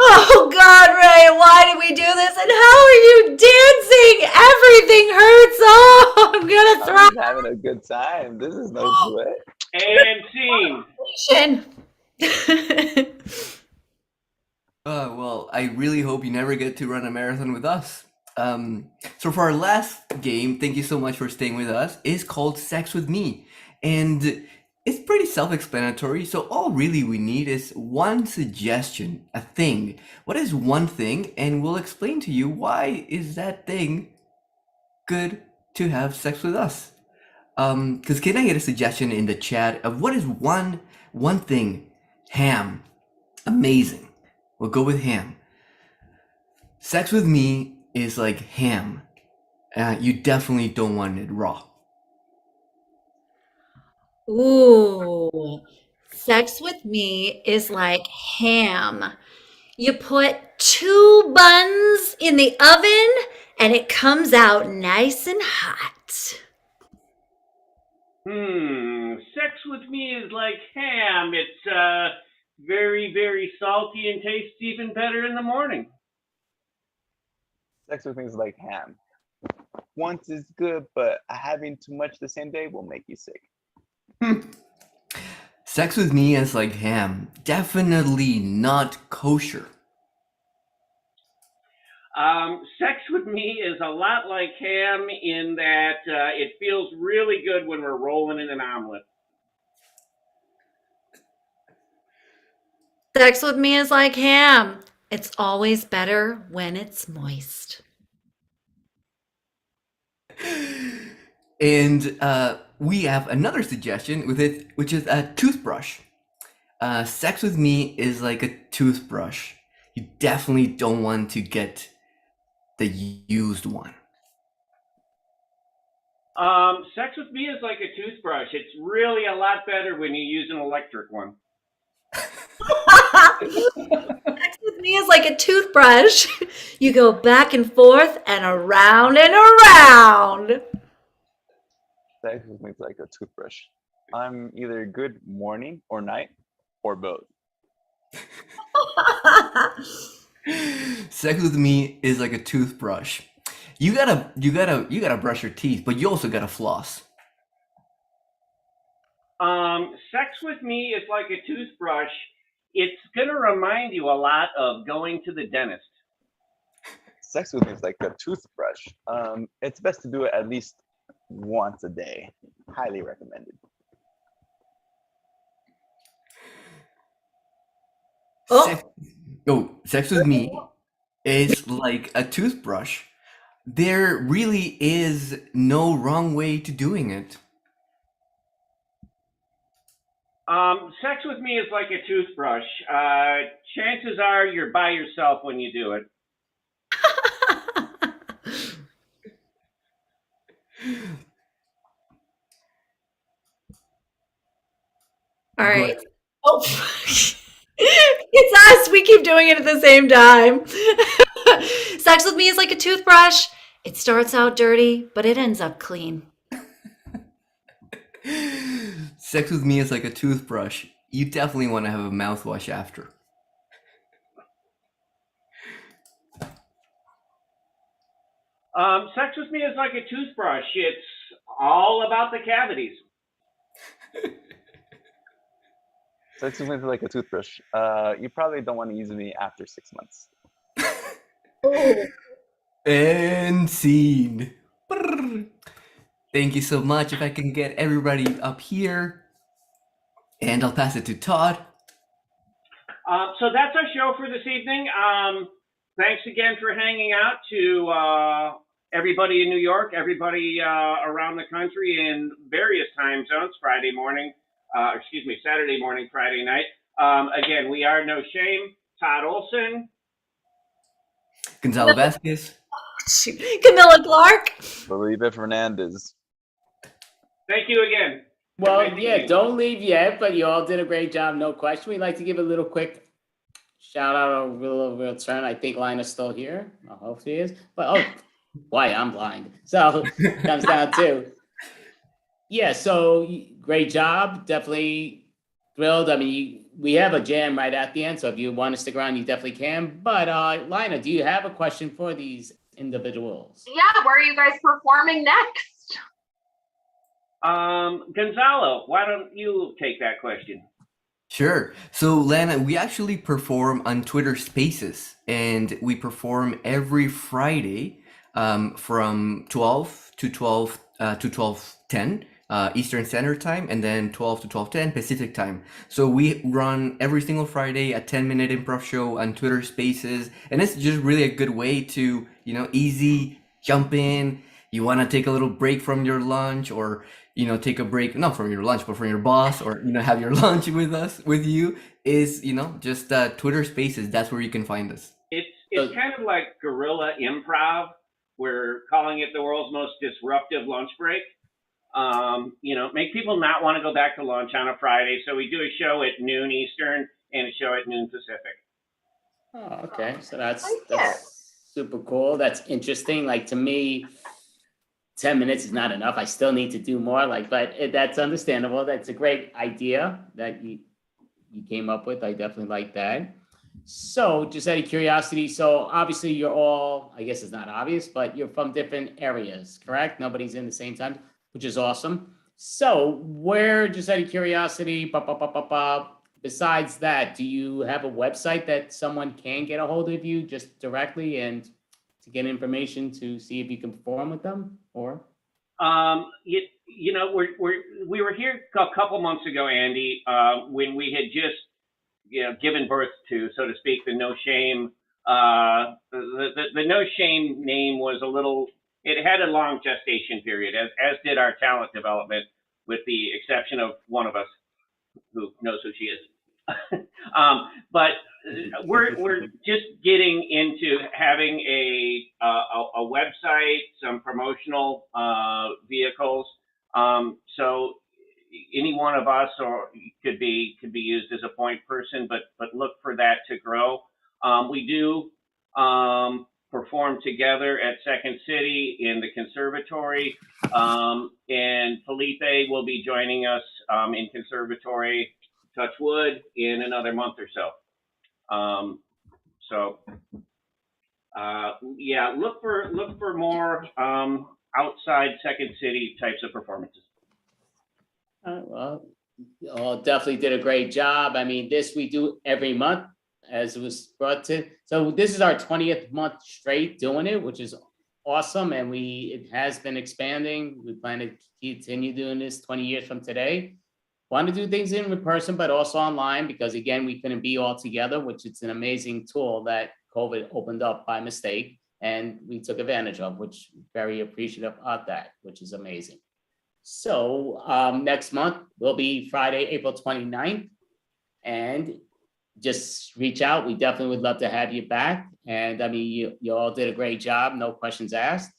Oh God, Ray, why did we do this? And how are you dancing? Everything hurts. Oh, I'm gonna throw. I'm having a good time. This is no sweat. And scene. Well, I really hope you never get to run a marathon with us. So for our last game, thank you so much for staying with us, is called Sex With Me. And it's pretty self-explanatory, so all really we need is one suggestion, a thing. What is one thing? And we'll explain to you why is that thing good to have sex with us. Because can I get a suggestion in the chat of what is one thing? Ham. Amazing. We'll go with ham. Sex with me is like ham. You definitely don't want it raw. Ooh, sex with me is like ham. You put 2 buns in the oven and it comes out nice and hot. Sex with me is like ham. It's very, very salty and tastes even better in the morning. Sex with me is like ham. Once is good, but having too much the same day will make you sick. Sex with me is like ham. Definitely not kosher. Sex with me is a lot like ham in that it feels really good when we're rolling in an omelet. Sex with me is like ham. It's always better when it's moist. And we have another suggestion with it, which is a toothbrush. Sex with me is like a toothbrush. You definitely don't want to get the used one. Sex with me is like a toothbrush. It's really a lot better when you use an electric one. Sex with me is like a toothbrush. You go back and forth and around and around. Sex with me is like a toothbrush. I'm either good morning or night or both. Sex with me is like a toothbrush. You gotta brush your teeth, but you also gotta floss. Sex with me is like a toothbrush. It's gonna remind you a lot of going to the dentist. Sex with me is like a toothbrush. It's best to do it at least once a day. Highly recommended. Sex with me is like a toothbrush. There really is no wrong way to doing it. Sex with me is like a toothbrush. Chances are you're by yourself when you do it. All right. Oh. It's us. We keep doing it at the same time. Sex with me is like a toothbrush. It starts out dirty, but it ends up clean. Sex with me is like a toothbrush. You definitely want to have a mouthwash after. Sex with me is like a toothbrush. It's all about the cavities. Sex with me is like a toothbrush. You probably don't want to use me after 6 months. And scene. Brrr. Thank you so much. If I can get everybody up here. And I'll pass it to Todd. So that's our show for this evening. Thanks again for hanging out to everybody in New York, everybody around the country in various time zones, Saturday morning, Friday night. Again, we are No Shame, Todd Olson, Gonzalo Vasquez, Camilla Clark, Felipe Fernandez. Thank you again. Well, yeah, don't leave yet, but you all did a great job, no question. We'd like to give a little quick shout out or real turn. I think Lina's still here. I hope she is. But why I'm blind. So comes down to yeah. So great job. Definitely thrilled. I mean, we have a jam right at the end. So if you want to stick around, you definitely can. But Lina, do you have a question for these individuals? Yeah, where are you guys performing next? Gonzalo, why don't you take that question? Sure. So, Lana, we actually perform on Twitter Spaces, and we perform every Friday from 12 to 12:10 Eastern Standard Time, and then 12 to 12:10 Pacific Time. So we run every single Friday a 10-minute improv show on Twitter Spaces, and it's just really a good way to, easy jump in. You want to take a little break from your lunch, or take a break, not from your lunch, but from your boss, or, have your lunch with you, is, just Twitter Spaces. That's where you can find us. It's kind of like guerrilla improv. We're calling it the world's most disruptive lunch break. Make people not want to go back to lunch on a Friday. So we do a show at noon Eastern and a show at noon Pacific. Oh, okay. So that's super cool. That's interesting. Like, to me, 10 minutes is not enough. I still need to do more. But that's understandable. That's a great idea that you came up with. I definitely like that. So just out of curiosity, so obviously you're all, I guess it's not obvious, but you're from different areas, correct? Nobody's in the same time, which is awesome. So where, just out of curiosity, besides that, do you have a website that someone can get a hold of you just directly and to get information to see if you can perform with them? Or we were here a couple months ago, Andy, when we had just given birth to, so to speak, the No Shame. The No Shame name was it had a long gestation period, as did our talent development, with the exception of one of us who knows who she is. But we're just getting into having a website, some promotional vehicles. So any one of us could be used as a point person, but look for that to grow. We do perform together at Second City in the conservatory, and Felipe will be joining us in conservatory, touch wood, in another month or so. Look for more outside Second City types of performances. well, you all definitely did a great job. I mean, this we do every month, as it was brought to. So this is our 20th month straight doing it, which is awesome. And it has been expanding. We plan to continue doing this 20 years from today. Want to do things in person, but also online, because again, we couldn't be all together, which it's an amazing tool that COVID opened up by mistake, and we took advantage of, which very appreciative of that, which is amazing. So next month will be Friday, April 29th, and just reach out. We definitely would love to have you back. And I mean, you all did a great job, no questions asked.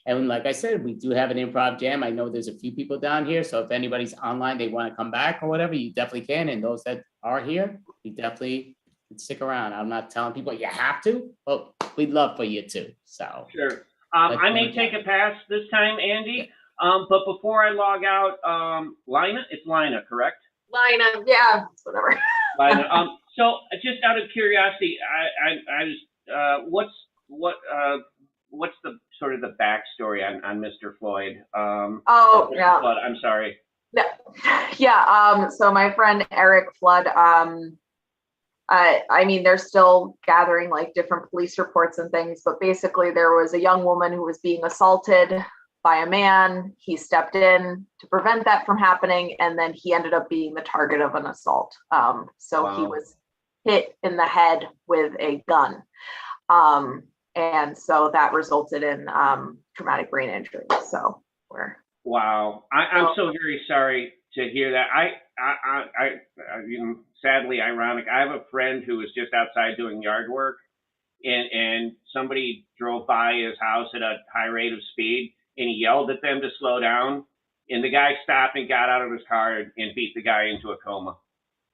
And like I said, we do have an improv jam. I know there's a few people down here, so if anybody's online, they want to come back or whatever, you definitely can. And those that are here, we definitely can stick around. I'm not telling people you have to, but we'd love for you to. So Sure. Let's I may work take out. a pass this time, Andy. But before I log out, Lina, it's Lina, correct? Lina, yeah, whatever. Lina. So just out of curiosity, I was, what's the sort of the backstory on Mr. Floyd? Oh, Mr. yeah. Flood, I'm sorry. Yeah, so my friend Eric Flood, I mean, they're still gathering like different police reports and things, but basically there was a young woman who was being assaulted by a man. He stepped in to prevent that from happening, and then he ended up being the target of an assault. So he Wow. was hit in the head with a gun. And so that resulted in traumatic brain injury. So we're Wow, I'm so very sorry to hear that. I you know, sadly ironic. I have a friend who was just outside doing yard work, and somebody drove by his house at a high rate of speed, and he yelled at them to slow down, and the guy stopped and got out of his car and beat the guy into a coma.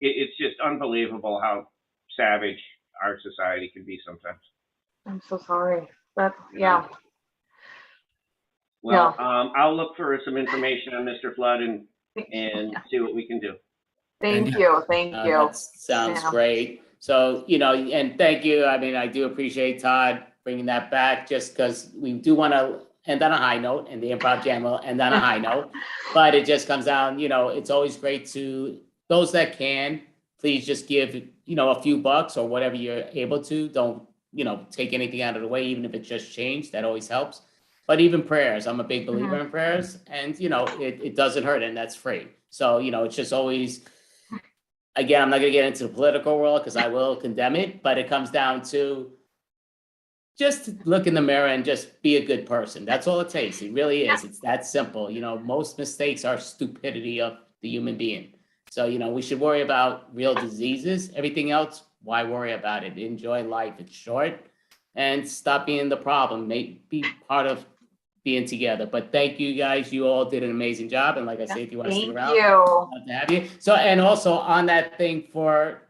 It's just unbelievable how savage our society can be sometimes. I'm so sorry. That's yeah. Well, I'll look for some information on Mr. Flood and see what we can do. Thank you. That sounds Yeah. great. So, and thank you. I mean, I do appreciate Todd bringing that back just because we do want to end on a high note, and the Improv Jam will end on a high note. But it just comes down, it's always great to those that can, please just give, a few bucks or whatever you're able to. Don't, take anything out of the way, even if it's just change, that always helps. But even prayers, I'm a big believer in prayers, and it doesn't hurt, and that's free. So, it's just always, again, I'm not going to get into the political world because I will condemn it, but it comes down to just look in the mirror and just be a good person. That's all it takes. It really is. It's that simple. Most mistakes are stupidity of the human being. So, we should worry about real diseases. Everything else, why worry about it? Enjoy life. It's short, and stop being the problem. Be part of being together. But thank you guys. You all did an amazing job. And like I said, if you want to stick around, Thank you. love to have you. So, and also on that thing for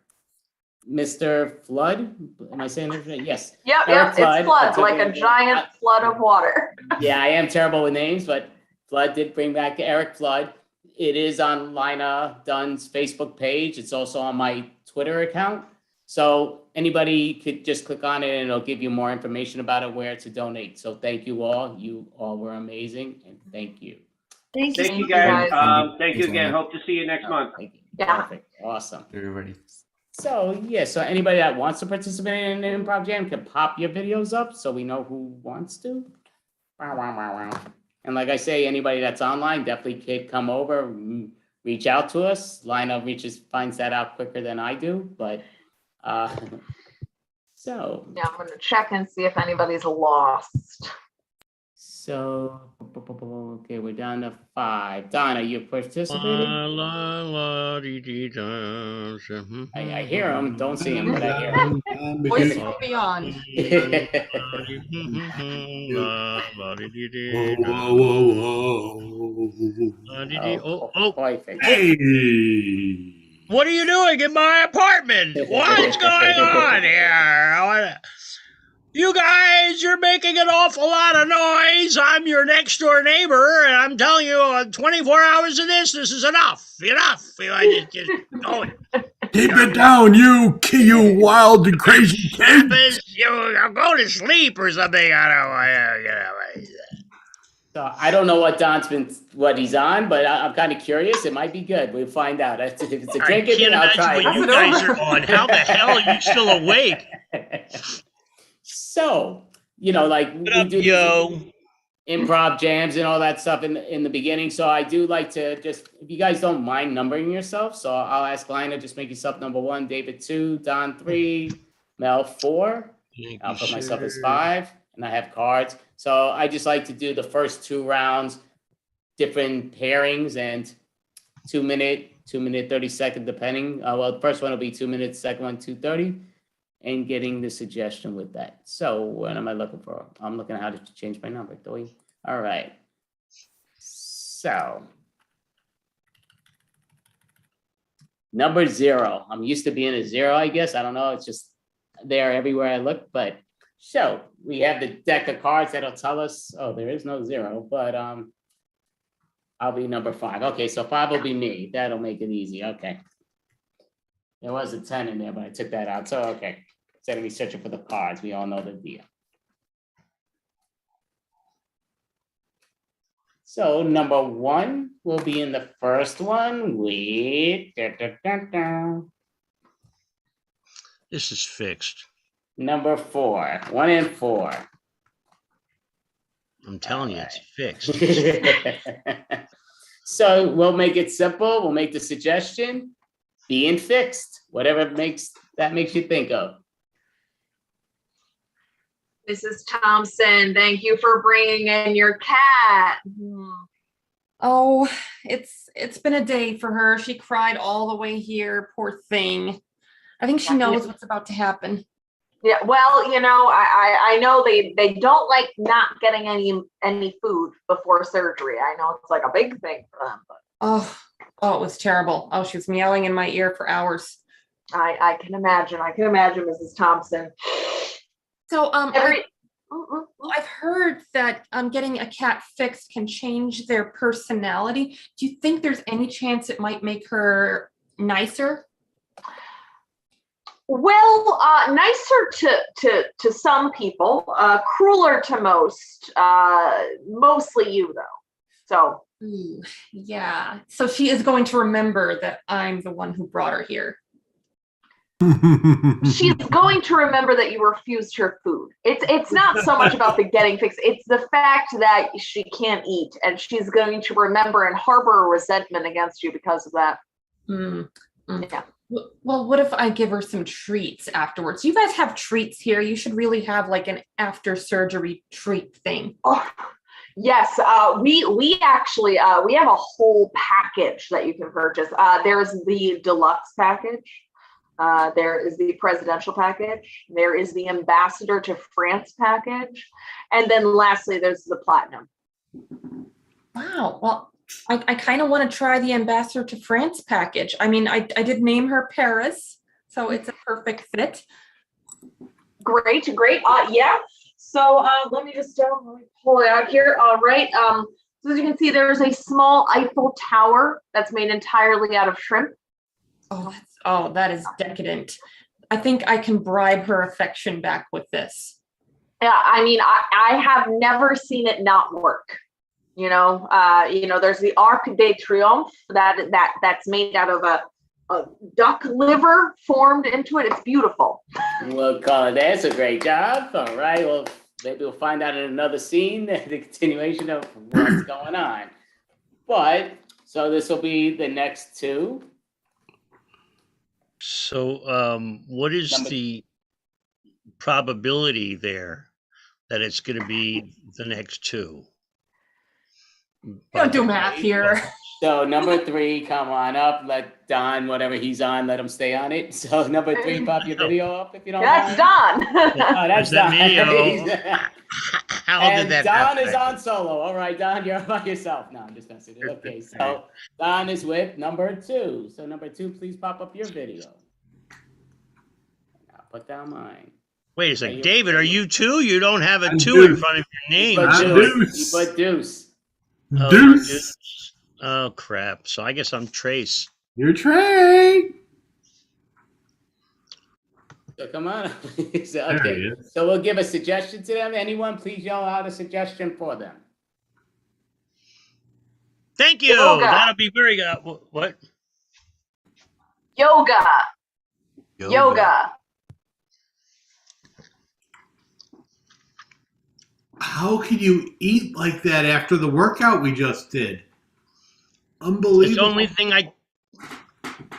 Mr. Flood, am I saying it right? Yes. Yep, Eric it's flood, I like took a it- giant flood of water. Yeah, I am terrible with names, but Flood did bring back Eric Flood. It is on Lina Dunn's Facebook page. It's also on my Twitter account. So anybody could just click on it and it'll give you more information about it, where to donate. So thank you all. You all were amazing, and thank you. Thank you. Thank you, guys. Thank Thanks, you again. Lina. Hope to see you next month. Thank you. Yeah. Perfect. Awesome. Everybody. So so anybody that wants to participate in an Improv Jam can pop your videos up so we know who wants to. Wow, wow, wow, wow. And like I say, anybody that's online, definitely could come over, reach out to us. Lina finds that out quicker than I do, but so Yeah, I'm gonna check and see if anybody's lost. okay, we're down to 5. Donna, you participating? I hear him, don't see him, but I hear him. Voice will be on. Perfect. Hey. What are you doing in my apartment? What's going on here? You guys, you're making an awful lot of noise. I'm your next door neighbor, and I'm telling you, 24 hours of this is enough. Enough. I just going. Keep it down, you wild and crazy kid. I'll go to sleep or something. I don't know. So I don't know what he's on, but I'm kind of curious. It might be good. We'll find out. If it's a I drinking can't thing, I'll try imagine what it. you guys are on. How the hell are you still awake? So, like we do improv jams and all that stuff in the beginning. So I do like to just, if you guys don't mind numbering yourself. So I'll ask Lina, just make yourself number 1, David 2, Don 3, Mel 4. I'll put myself as 5, and I have cards. So I just like to do the first 2 rounds, different pairings, and 2 minute, 30 second, depending. The first one will be 2 minutes, second one 2:30, and getting the suggestion with that. So what am I looking for? I'm looking at how to change my number. All right. So Number 0. I'm used to being a 0, I guess. I don't know. It's just there everywhere I look. But so we have the deck of cards that'll tell us, oh, there is no 0, but I'll be number 5. Okay, so 5 will be me. That'll make it easy. Okay. There was a 10 in there, but I took that out. So, okay. Instead of me searching for the cards, we all know the deal. So number 1 will be in the first one with This is fixed. number 4. 1 and 4. I'm telling you, it's fixed. So we'll make it simple. We'll make the suggestion being fixed, whatever makes you think of. Mrs. Thompson, thank you for bringing in your cat. Oh, it's been a day for her. She cried all the way here, poor thing. I think she knows what's about to happen. Yeah, well, I know they don't like not getting any food before surgery. I know it's like a big thing for them. But Oh, it was terrible. Oh, she was meowing in my ear for hours. I can imagine. Mrs. Thompson. So I've heard that getting a cat fixed can change their personality. Do you think there's any chance it might make her nicer? Well, nicer to some people, crueler to most. Mostly you, though. So. Ooh, yeah. So she is going to remember that I'm the one who brought her here. She's going to remember that you refused her food. It's not so much about the getting fixed. It's the fact that she can't eat, and she's going to remember and harbor a resentment against you because of that. Yeah. Well, what if I give her some treats afterwards? You guys have treats here. You should really have like an after surgery treat thing. Oh, yes. We actually we have a whole package that you can purchase. There's the deluxe package. There is the presidential package. There is the ambassador to France package. And then lastly, there's the platinum. Wow. Well, I kind of want to try the ambassador to France package. I mean, I did name her Paris, so it's a perfect fit. Great. Yeah. So let me pull it out here. All right. So as you can see, there's a small Eiffel Tower that's made entirely out of shrimp. Oh, that is decadent. I think I can bribe her affection back with this. Yeah, I mean, I have never seen it not work. There's the Arc de Triomphe that's made out of a duck liver formed into it. It's beautiful. Well, Colin, that's a great job. All right. Well, maybe we'll find out in another scene the continuation of what's going on. But so this will be the next 2. So, what is the probability there that it's going to be the next 2? Don't do math here. So number 3, come on up. Let Don, whatever he's on, let him stay on it. So number 3, pop your video up if you don't mind. Don. Oh, that's Don. How did that Don happen? is on solo. All right, Don, you're by yourself. No, I'm just messing. Okay, so Don is with number 2. So number 2, please pop up your video. I'll put down mine. Wait a second, David, are you 2? You don't have a 2 in front of your name. You put Deuce. Deuce. Oh crap! So I guess I'm Trace. You're Trey. So come on. Okay. So we'll give a suggestion to them. Anyone, please yell out a suggestion for them. Thank you. Yoga. That'll be very good. What? Yoga. How can you eat like that after the workout we just did? Unbelievable. It's the only thing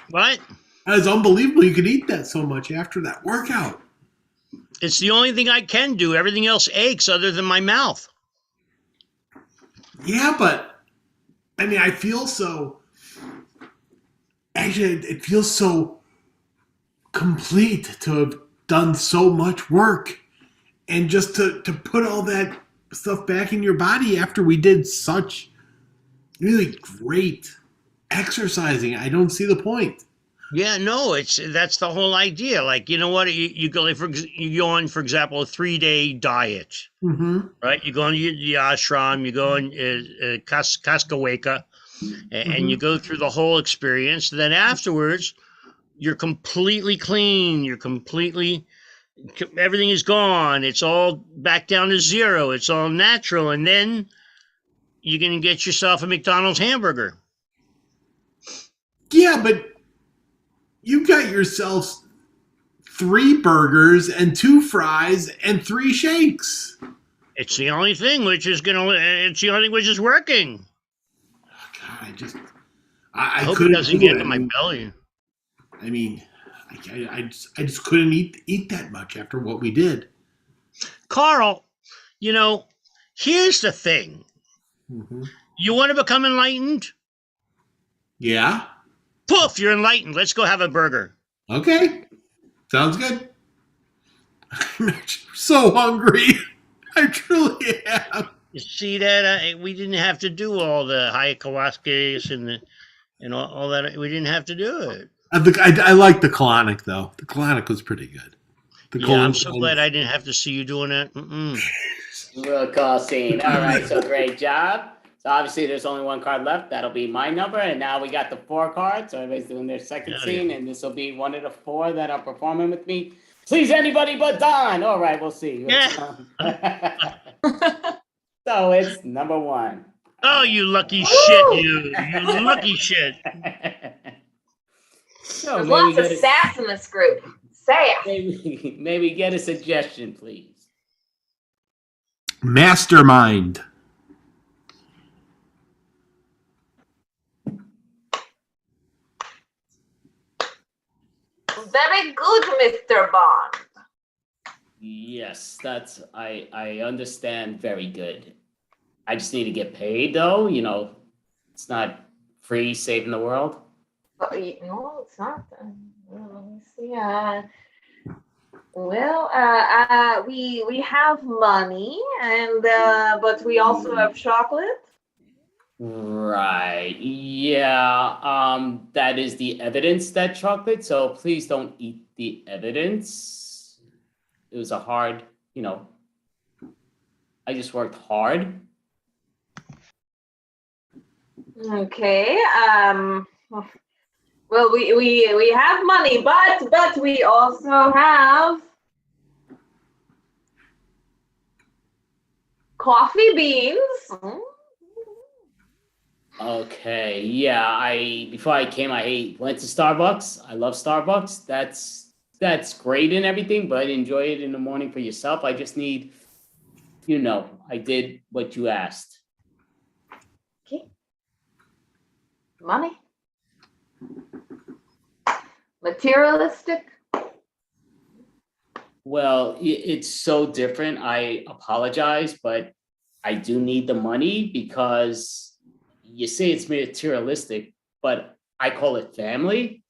What? That's unbelievable. You could eat that so much after that workout. It's the only thing I can do. Everything else aches other than my mouth. Yeah, but I mean, I feel so. Actually, it feels so complete to have done so much work. And just to put all that stuff back in your body after we did such really great exercising, I don't see the point. Yeah, no, that's the whole idea. Like, you know what? You go you go on, for example, a 3-day diet, Mm-hmm. right? You go on the ashram, you go on Kaskaweka, and you go through the whole experience. Then afterwards, you're completely clean. Everything is gone. It's all back down to zero. It's all natural. And then you can get yourself a McDonald's hamburger. Yeah, but you got yourself 3 burgers and 2 fries and 3 shakes. It's the only thing which is working. God, I hope it couldn't doesn't do get it. to my belly. I mean, I just couldn't eat that much after what we did. Carl, here's the thing. Mm-hmm. You want to become enlightened? Yeah. Poof, you're enlightened. Let's go have a burger. Okay. Sounds good. I'm so hungry. I truly am. You see that? We didn't have to do all the ayahuasca and all that. We didn't have to do it. I like the colonic, though. The colonic was pretty good. I'm so glad I didn't have to see you doing that. Real call scene. All right, so great job. So obviously there's only 1 card left. That'll be my number. And now we got the 4 cards. So everybody's doing their second scene. And this will be one of the 4 that are performing with me. Please, anybody but Don. All right, we'll see. So it's number 1. Oh, you lucky shit, you lucky shit. So There's lots of sass in this group. Sass. Maybe get a suggestion, please. Mastermind. Very good, Mr. Bond. Yes, I understand. Very good. I just need to get paid, though. It's not free saving the world. No, it's not. Let me see. We have money, and but we also have chocolate. Right. Yeah. That is the evidence, that chocolate. So please don't eat the evidence. It was a hard, I just worked hard. Okay. Well, we have money, but we also have coffee beans. Okay. Yeah. Before I came, I went to Starbucks. I love Starbucks. That's great and everything, but enjoy it in the morning for yourself. I just need, I did what you asked. Okay. Money. Materialistic. Well, it's so different. I apologize, but I do need the money because you say it's materialistic, but I call it family.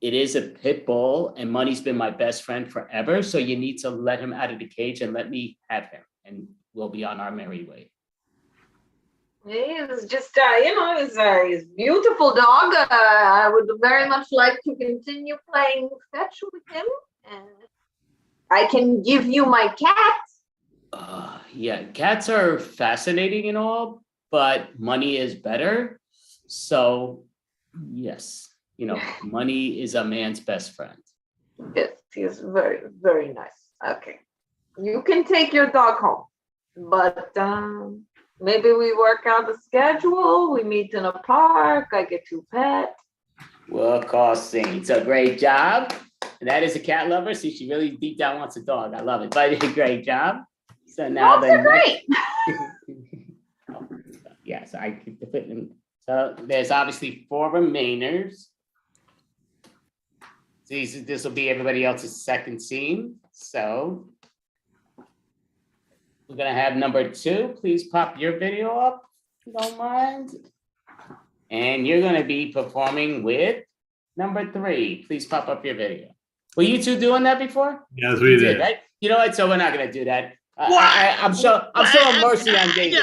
It is a pit bull, and money's been my best friend forever. So you need to let him out of the cage and let me have him, and we'll be on our merry way. He's just, he's a beautiful dog. I would very much like to continue playing fetch with him. And I can give you my cat. Yeah, cats are fascinating and all, but money is better. So, yes, money is a man's best friend. Yes, he's very, very nice. Okay. You can take your dog home, but maybe we work out a schedule. We meet in a park. I get you pet. Well, Causing. So great job. And that is a cat lover. See, she really deep down wants a dog. I love it. But great job. So now great. Yes, I keep the fit in. So there's obviously 4 remainers. This will be everybody else's second scene. So we're gonna have number 2. Please pop your video up, if you don't mind. And you're gonna be performing with number 3. Please pop up your video. Were you 2 doing that before? Yes, we did. Right? You know what? So we're not gonna do that. I'm showing mercy on David.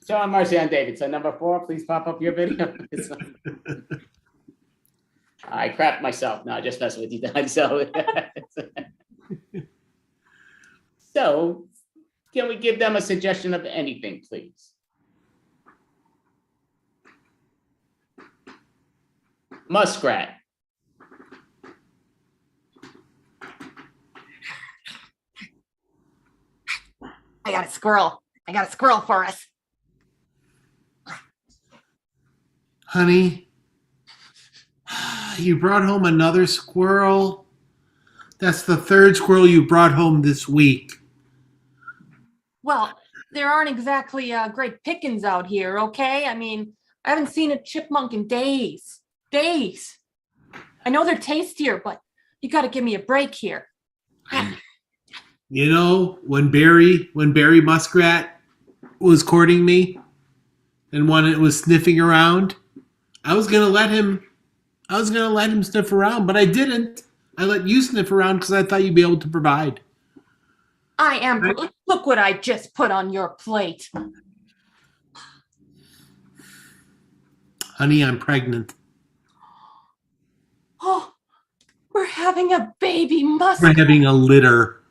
So Show mercy on David. So number 4, please pop up your video. I crapped myself. No, just messing with you, Don. So can we give them a suggestion of anything, please? Muskrat. I got a squirrel. I got a squirrel for us. Honey, you brought home another squirrel. That's the 3rd squirrel you brought home this week. Well, there aren't exactly great pickings out here, okay? I mean, I haven't seen a chipmunk in days. Days. I know they're tastier, but you got to give me a break here. You know, when Barry Muskrat was courting me and when it was sniffing around, I was gonna let him sniff around, but I didn't. I let you sniff around because I thought you'd be able to provide. I am. Look what I just put on your plate. Honey, I'm pregnant. Oh, we're having a baby muskrat. We're having a litter.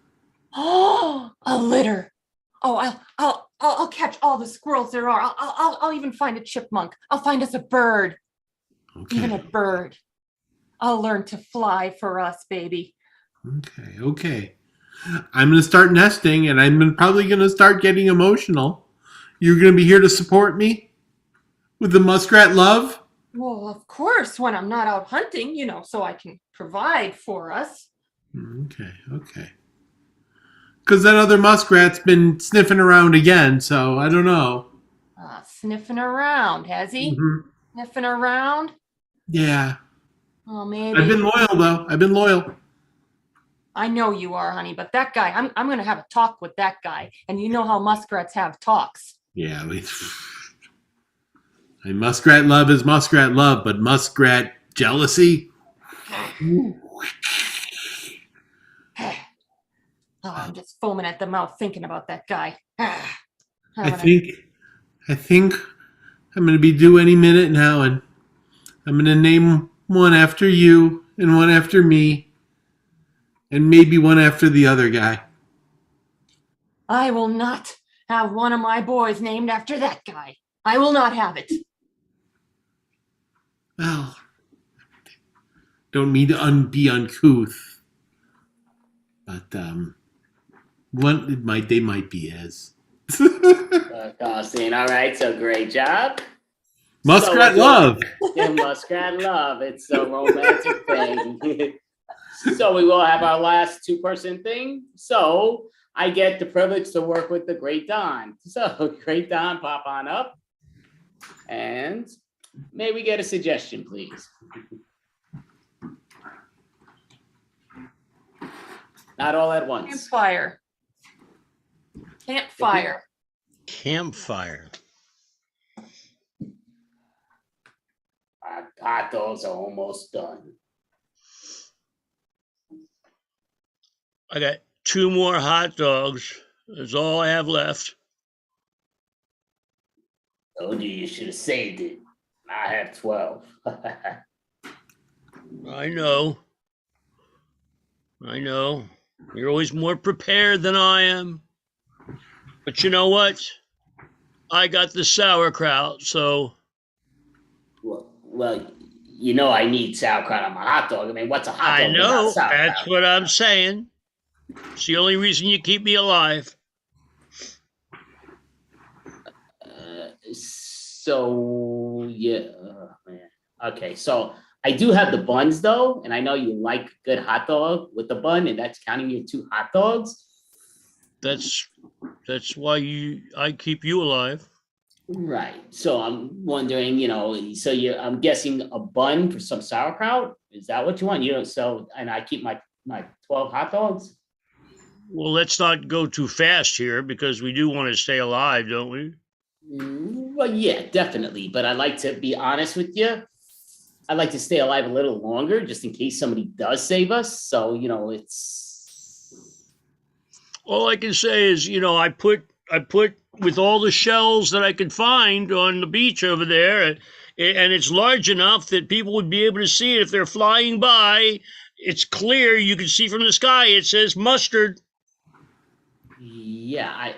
Oh, a litter. Oh, I'll catch all the squirrels there are. I'll even find a chipmunk. I'll find us a bird. Okay. Even a bird. I'll learn to fly for us, baby. Okay. I'm going to start nesting, and I'm probably going to start getting emotional. You're going to be here to support me with the muskrat love? Well, of course, when I'm not out hunting, so I can provide for us. Okay. Because that other muskrat's been sniffing around again, so I don't know. Sniffing around, has he? Mm-hmm. Sniffing around? Yeah. Oh, maybe. I've been loyal, though. I've been loyal. I know you are, honey, but that guy, I'm going to have a talk with that guy. And you know how muskrats have talks. Yeah, muskrat love is muskrat love, but muskrat jealousy? Oh, I'm just foaming at the mouth thinking about that guy. I think I'm going to be due any minute now, and I'm going to name one after you and one after me, and maybe one after the other guy. I will not have one of my boys named after that guy. I will not have it. Well, don't mean to be uncouth, but they might be as. Austin, all right, so great job. Muskrat love. Yeah, muskrat love. It's a romantic thing. So we will have our last 2-person thing. So I get the privilege to work with the great Don. So great Don, pop on up. And may we get a suggestion, please? Not all at once. Campfire. Campfire. Campfire. Our hot dogs are almost done. I got 2 more hot dogs. That's all I have left. Told you should have saved it. I have 12. I know. You're always more prepared than I am. But you know what? I got the sauerkraut, so. Well, I need sauerkraut on my hot dog. I mean, what's a hot dog? I know. without sauerkraut? That's what I'm saying. It's the only reason you keep me alive. So, yeah. Man. Okay, so I do have the buns, though, and I know you like good hot dog with the bun, and that's counting your 2 hot dogs. That's why I keep you alive. Right. So I'm wondering, I'm guessing a bun for some sauerkraut. Is that what you want? And I keep my 12 hot dogs. Well, let's not go too fast here because we do want to stay alive, don't we? Well, yeah, definitely. But I'd like to be honest with you. I'd like to stay alive a little longer just in case somebody does save us. So, it's. All I can say is, I put with all the shells that I could find on the beach over there, and it's large enough that people would be able to see it if they're flying by. It's clear. You can see from the sky. It says mustard. Yeah,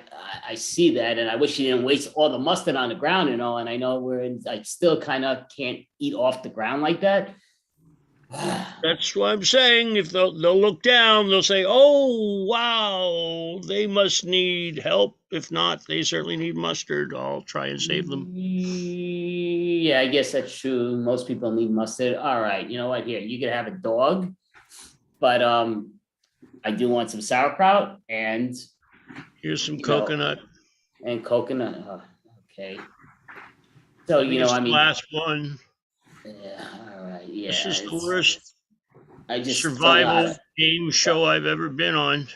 I see that, and I wish you didn't waste all the mustard on the ground and all. And I know I still kind of can't eat off the ground like that. That's what I'm saying. If they'll look down, they'll say, "Oh, wow, they must need help. If not, they certainly need mustard. I'll try and save them." Yeah, I guess that's true. Most people need mustard. All right, you know what? Here, you can have a dog, but I do want some sauerkraut and here's some coconut. And coconut. Okay. So I mean, last one. Yeah. All right. Yeah. This is the worst survival game show I've ever been on.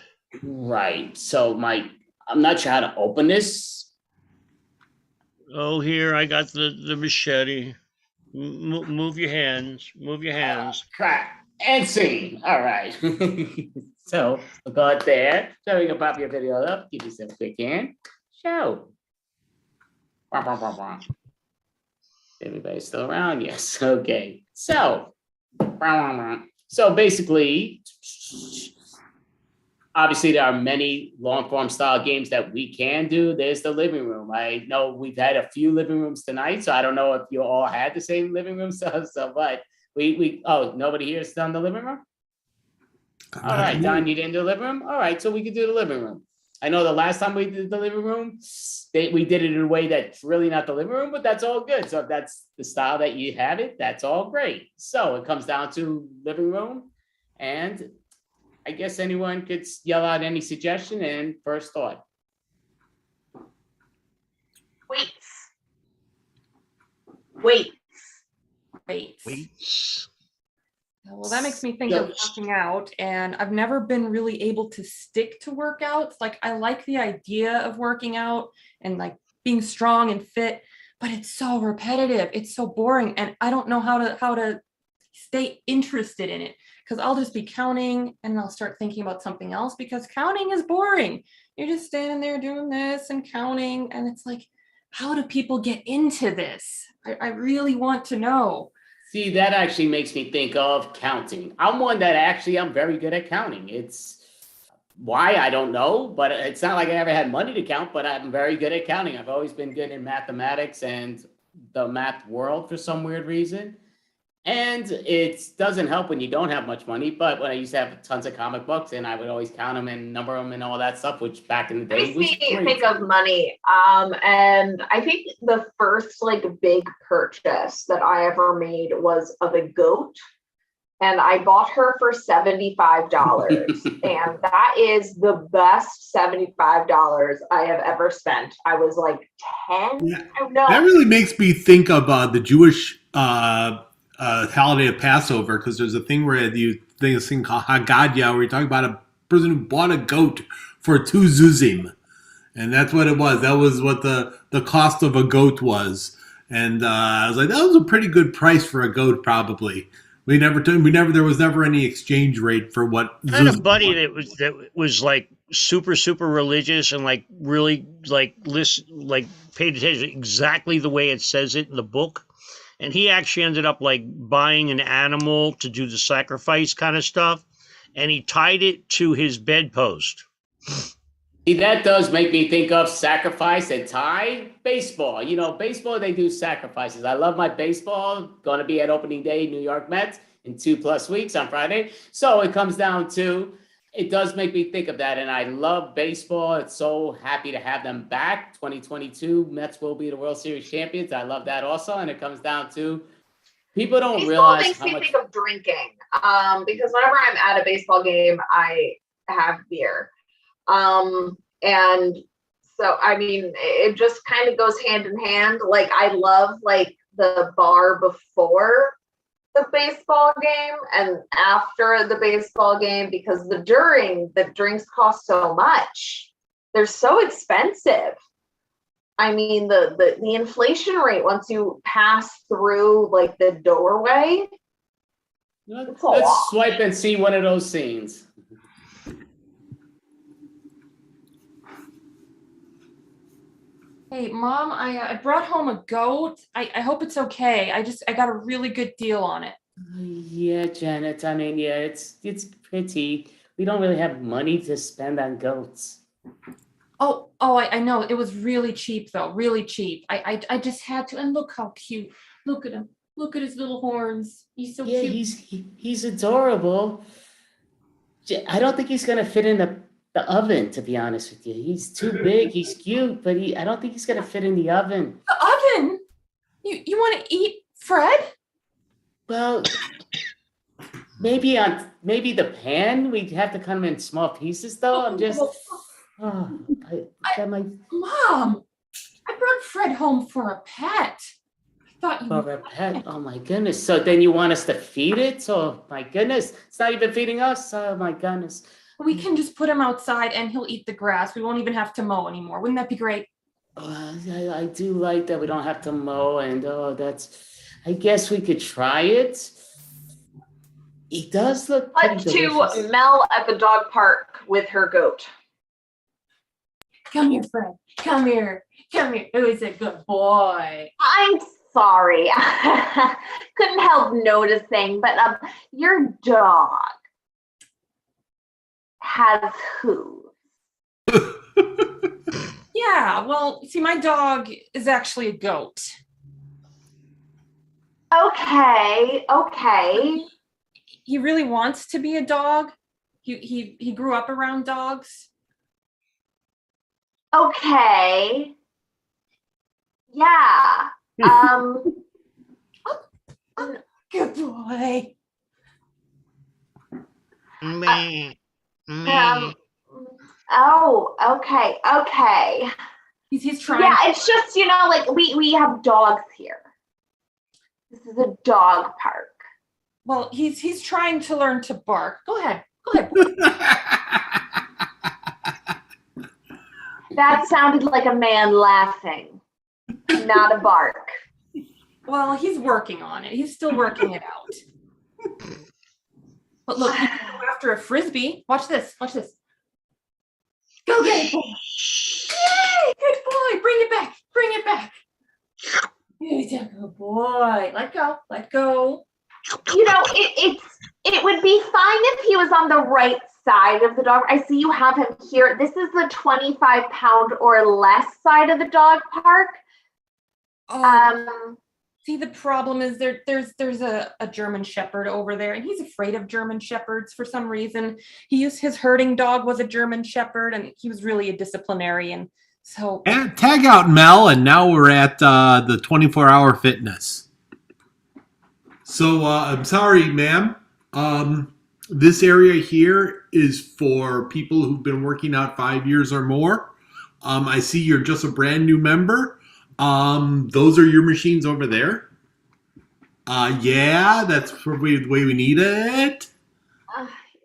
Right. So I'm not sure how to open this. Oh, here I got the machete. Move your hands. Move your hands. Crap. And scene. All right. So we'll go out there. So we can pop your video up. Give you some quick hand. Show. Everybody's still around? Yes. Okay. So basically, obviously there are many long form style games that we can do. There's the living room. I know we've had a few living rooms tonight, so I don't know if you all had the same living room. So but nobody here has done the living room? All right, Don, you didn't do the living room? All right, so we could do the living room. I know the last time we did the living room, we did it in a way that's really not the living room, but that's all good. So if that's the style that you have it, that's all great. So it comes down to living room, and I guess anyone could yell out any suggestion and first thought. Weights. Well, that makes me think of working out, and I've never been really able to stick to workouts. Like, I like the idea of working out and like being strong and fit, but it's so repetitive. It's so boring, and I don't know how to stay interested in it, because I'll just be counting and I'll start thinking about something else, because counting is boring. You're just standing there doing this and counting, and it's like, how do people get into this? I really want to know. See, that actually makes me think of counting. I'm one that I'm very good at counting. It's why, I don't know, but it's not like I ever had money to count, but I'm very good at counting. I've always been good in mathematics and the math world for some weird reason. And it doesn't help when you don't have much money, but when I used to have tons of comic books and I would always count them and number them and all that stuff, which back in the day was makes me great. think of money. And I think the first big purchase that I ever made was of a goat. And I bought her for $75. And that is the best $75 I have ever spent. I was like 10. Yeah. No. That really makes me think of the Jewish holiday of Passover, because there's a thing where this thing called Haggadah, where you talk about a person who bought a goat for 2 zuzim, and that's what it was. That was what the cost of a goat was, and I was like, that was a pretty good price for a goat, probably. There was never any exchange rate for what. I had a buddy that was like super religious and like really paid attention exactly the way it says it in the book. And he actually ended up like buying an animal to do the sacrifice kind of stuff. And he tied it to his bedpost. See, that does make me think of sacrifice and tie baseball. Baseball, they do sacrifices. I love my baseball. Going to be at opening day, New York Mets, in 2+ weeks on Friday. So it comes down to, it does make me think of that. And I love baseball. It's so happy to have them back. 2022, Mets will be the World Series champions. I love that also. And it comes down to, people don't baseball realize makes how me much. think of drinking. Because whenever I'm at a baseball game, I have beer. And so, I mean, it just kind of goes hand in hand. Like, I love the bar before the baseball game and after the baseball game, because during the drinks cost so much. They're so expensive. I mean, the inflation rate once you pass through the doorway. Let's swipe and see one of those scenes. Hey, Mom, I brought home a goat. I hope it's okay. I got a really good deal on it. Yeah, Janet. I mean, yeah, it's pretty. We don't really have money to spend on goats. Oh, I know. It was really cheap though, really cheap. I just had to. And look how cute. Look at him. Look at his little horns. He's so Yeah, cute. he's adorable. I don't think he's gonna fit in the oven, to be honest with you. He's too big. He's cute, but I don't think he's gonna fit in the oven. The oven? You want to eat Fred? Well, maybe the pan. We'd have to cut him in small pieces, though. I'm just. That might. Mom, I brought Fred home for a pet. I thought you. For a pet? Oh my goodness! So then you want us to feed it? Oh my goodness! It's not even feeding us. Oh my goodness! We can just put him outside and he'll eat the grass. We won't even have to mow anymore. Wouldn't that be great? I do like that we don't have to mow, and that's. I guess we could try it. He does look Cut pretty to delicious. Mel at the dog park with her goat. Come here, Fred. Come here. Come here. Who's a good boy? I'm sorry. Couldn't help noticing, but your dog has hooves. Yeah, well, see, my dog is actually a goat. Okay. He really wants to be a dog. He grew up around dogs. Okay. Yeah. Good boy. Oh, okay. He's trying. Yeah, it's just, like we have dogs here. This is a dog park. Well, he's trying to learn to bark. Go ahead. That sounded like a man laughing, not a bark. Well, he's working on it. He's still working it out. But look, he can go after a frisbee. Watch this. Go get it, boy. Yay! Good boy. Bring it back. He's a good boy. Let go. It would be fine if he was on the right side of the dog. I see you have him here. This is the 25-pound or less side of the dog park. See, the problem is there's a German Shepherd over there, and he's afraid of German Shepherds for some reason. His herding dog was a German Shepherd, and he was really a disciplinarian. So Tag out Mel, and now we're at the 24-hour fitness. So I'm sorry, ma'am. This area here is for people who've been working out 5 years or more. I see you're just a brand new member. Those are your machines over there. Yeah, that's probably the way we need it.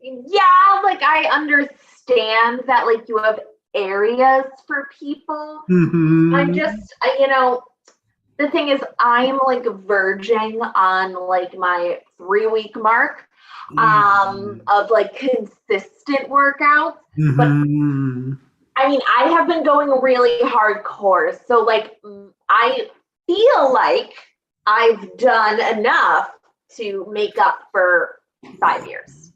Yeah, like I understand that like you have areas for people. Mm-hmm. I'm just, the thing is I'm like verging on like my 3-week mark of like consistent workouts. Mm-hmm. But I mean, I have been going really hardcore. So like, I feel like I've done enough to make up for 5 years.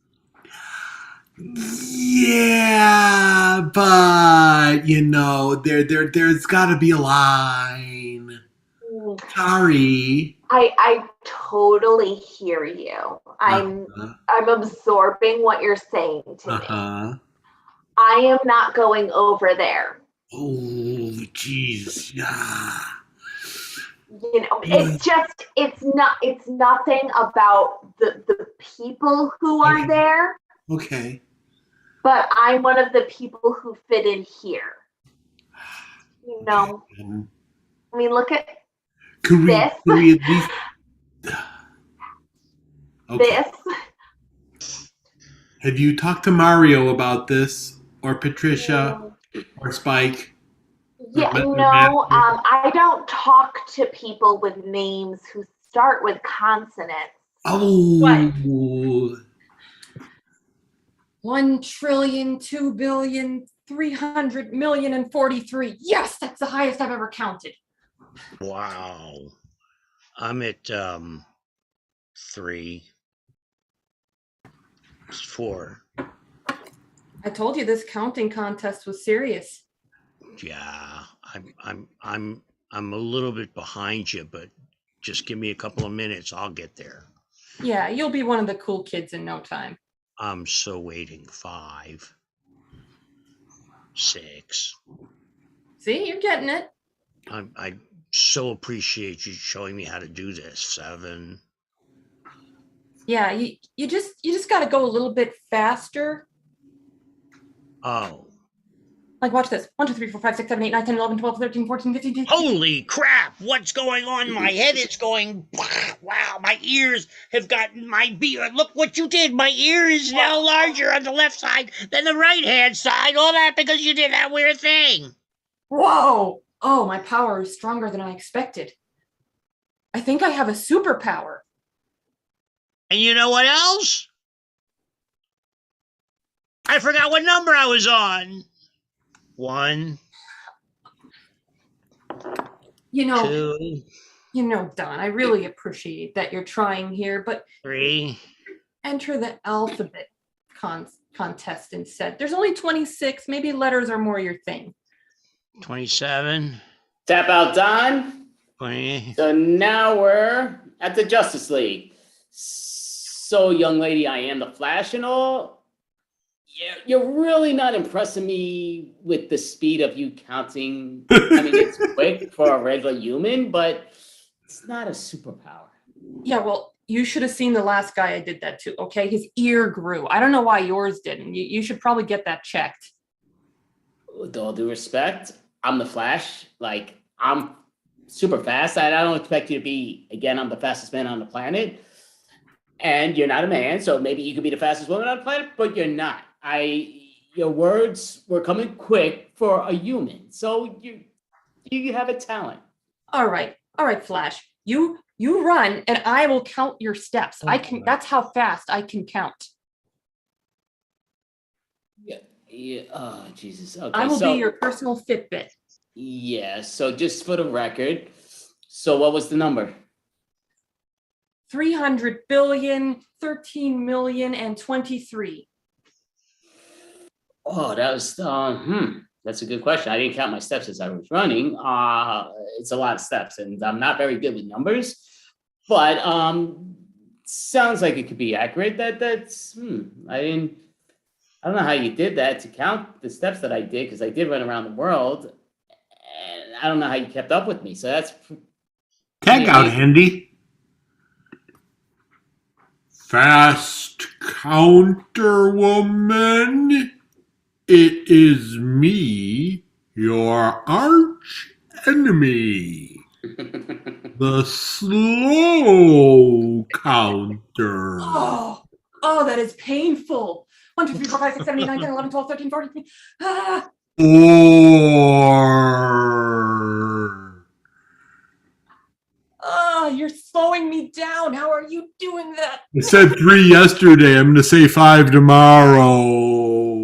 Yeah, but there's got to be a line. Sorry. I totally hear you. I'm absorbing what you're saying to me. I am not going over there. Oh, jeez. Yeah. It's nothing about the people who are there. Okay. But I'm one of the people who fit in here. I mean, look at this. Can we at least... Okay. This. Have you talked to Mario about this, or Patricia, or Spike? Yeah, no, I don't talk to people with names who start with consonants. Oh. 1 trillion, 2 billion, 300 million, and 43. Yes, that's the highest I've ever counted. Wow. I'm at 3. It's 4. I told you this counting contest was serious. Yeah, I'm a little bit behind you, but just give me a couple of minutes. I'll get there. Yeah, you'll be one of the cool kids in no time. I'm so waiting. 5, 6. See, you're getting it. I so appreciate you showing me how to do this. 7. Yeah, you just got to go a little bit faster. Oh. Like, watch this. 1, 2, 3, 4, 5, 6, 7, 8, 9, 10, 11, 12, 13, 14, 15, 16. Holy crap! What's going on? My head is going. Wow! My ears have gotten my beard. Look what you did. My ear is now larger on the left side than the right hand side. All that because you did that weird thing. Whoa! Oh, my power is stronger than I expected. I think I have a superpower. And you know what else? I forgot what number I was on. 1. You know, 2. Don, I really appreciate that you're trying here, but 3. enter the alphabet contest instead. There's only 26. Maybe letters are more your thing. 27. Tap out, Don. 20. So now we're at the Justice League. So, young lady, I am the Flash and all. Yeah, you're really not impressing me with the speed of you counting. I mean, it's quick for a regular human, but it's not a superpower. Yeah, well, you should have seen the last guy I did that to, okay? His ear grew. I don't know why yours didn't. You should probably get that checked. With all due respect, I'm the Flash. Like, I'm super fast. I don't expect you to be, again, I'm the fastest man on the planet. And you're not a man, so maybe you could be the fastest woman on the planet, but you're not. Your words were coming quick for a human, so you have a talent. All right, Flash. You run, and I will count your steps. That's how fast I can count. Yeah. Oh, Jesus. Okay. I will be your personal Fitbit. Yeah. So just for the record, so what was the number? 300 billion, 13 million, and 23. Oh, that was that's a good question. I didn't count my steps as I was running. It's a lot of steps, and I'm not very good with numbers, but sounds like it could be accurate. That's I don't know how you did that to count the steps that I did, because I did run around the world, and I don't know how you kept up with me. So that's tag out, Andy. Fast counter woman. It is me, your arch enemy, the slow counter. Oh, that is painful. 1, 2, 3, 4, 5, 6, 7, 8, 9, 10, 11, 12, 13, 14. Ah. You're slowing me down. How are you doing that? I said 3 yesterday. I'm going to say 5 tomorrow.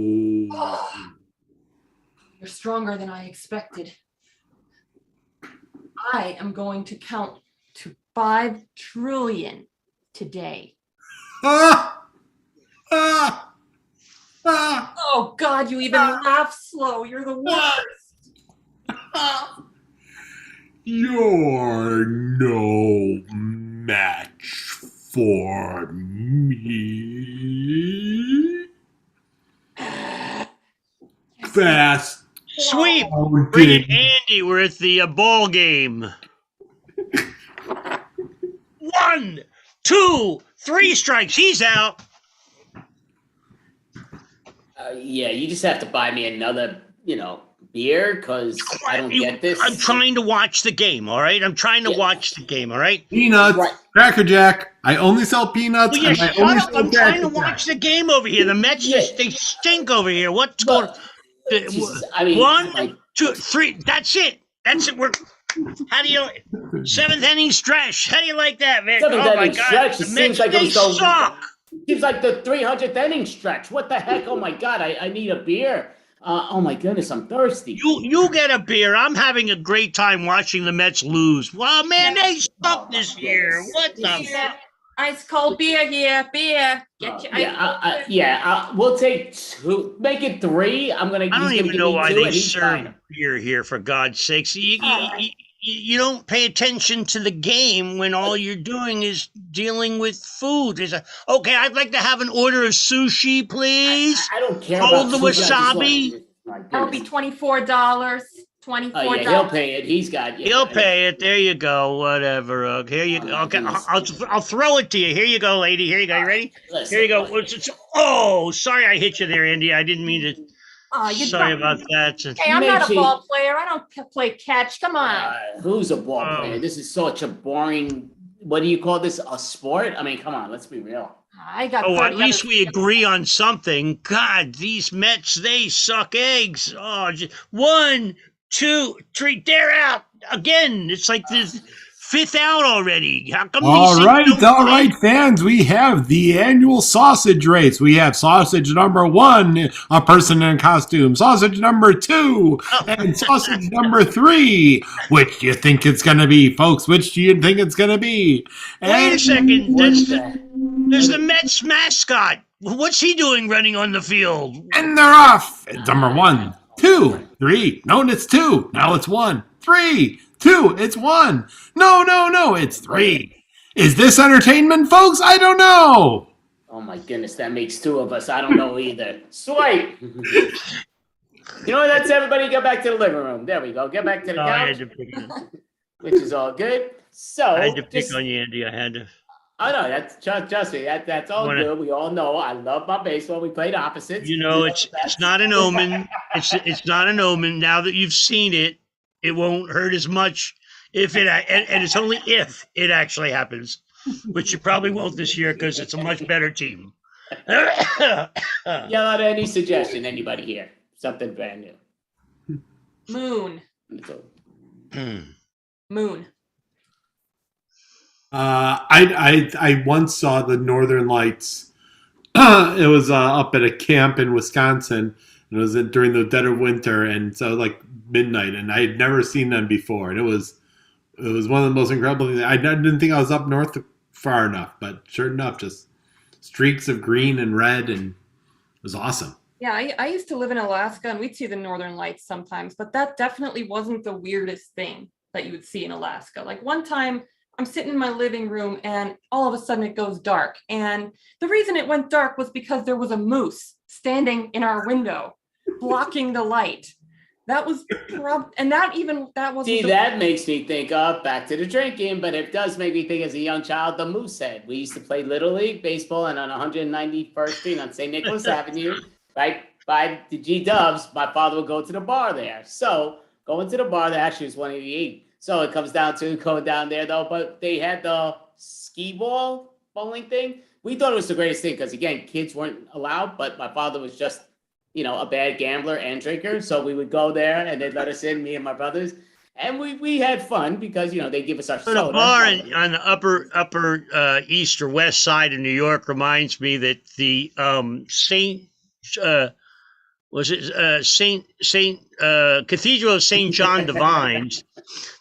You're stronger than I expected. I am going to count to 5 trillion today. Oh, God, you even laugh slow. You're the worst. You're no match for me. Fast. Sweep. Bring it, Andy. We're at the ball game. 1, 2, 3 strikes. He's out. Yeah, you just have to buy me another, beer, because I don't get this. I'm trying to watch the game, all right? I'm trying to watch the game, all right? Peanuts, Cracker Jack. I only sell peanuts. Will you shut up? I'm trying to watch the game over here. The Mets they stink over here. What's going on? 1, 2, 3. That's it. How do you 7th inning stretch? How do you like that, man? 7th Oh my inning God, stretch. the It Mets seems like they I'm so suck. Seems like the 300th inning stretch. What the heck? Oh my God, I need a beer. Oh my goodness, I'm thirsty. You get a beer. I'm having a great time watching the Mets lose. Well, man, they suck this year. What the? Ice cold beer here, beer. Get your ice cold We'll take two. Make it three. I don't even know why they serve beer here, for God's sakes. You don't pay attention to the game when all you're doing is dealing with food. Okay, I'd like to have an order of sushi, please. I don't care Hold about the sushi. wasabi. That'll be $24. $24. Oh yeah, he'll pay it. He's got. He'll pay it. There you go. Whatever. Here you go. Okay, I'll throw it to you. Here you go, lady. Here you go. You ready? Here you go. Oh, sorry, I hit you there, Andy. I didn't mean to. Sorry about that. Hey, I'm not a ball player. I don't play catch. Come on. Who's a ball player? This is such a boring. What do you call this? A sport? I mean, come on. Let's be real. I got. At least we agree on something. God, these Mets, they suck eggs. Oh, just 1, 2, 3, they're out again. It's like this fifth out already. How come? All right, fans. We have the annual sausage race. We have sausage number 1, a person in a costume. Sausage number 2, and sausage number 3. Which do you think it's going to be, folks? Which do you think it's going to be? Wait a second. There's the Mets mascot. What's he doing running on the field? And they're off. It's number 1, 2, 3. No, it's 2. Now it's 1, 3, 2. It's 1. No. It's 3. Is this entertainment, folks? I don't know. Oh my goodness, that makes 2 of us. I don't know either. Swipe. You know what? That's everybody. Go back to the living room. There we go. Get back to the couch, which is all good. So I had to pick on you, Andy. I had to. Oh no, that's trust me. That's all good. We all know. I love my baseball. We played opposites. You know, it's not an omen. It's not an omen. Now that you've seen it, it won't hurt as much if it and it's only if it actually happens, which you probably won't this year because it's a much better team. Yell out any suggestion, anybody here? Something brand new. Moon. Moon. I once saw the Northern Lights. It was up at a camp in Wisconsin. It was during the dead of winter, and so like midnight, and I had never seen them before, and it was one of the most incredible things. I didn't think I was up north far enough, but sure enough, just streaks of green and red, and it was awesome. Yeah, I used to live in Alaska, and we'd see the Northern Lights sometimes, but that definitely wasn't the weirdest thing that you would see in Alaska. Like one time, I'm sitting in my living room and all of a sudden it goes dark. And the reason it went dark was because there was a moose standing in our window, blocking the light. That was, that wasn't. See, that makes me think of back to the drinking, but it does make me think as a young child, the Moosehead. We used to play Little League baseball, and on 191st Street on St. Nicholas Avenue, right by the G Dubs, my father would go to the bar there. So going to the bar, that actually was 188. So it comes down to going down there though, but they had the skee ball bowling thing. We thought it was the greatest thing because again, kids weren't allowed, but my father was just, a bad gambler and drinker. So we would go there and they'd let us in, me and my brothers. And we had fun because, they give us our soda. The bar on the upper east or west side of New York reminds me that the Cathedral of St. John Divines,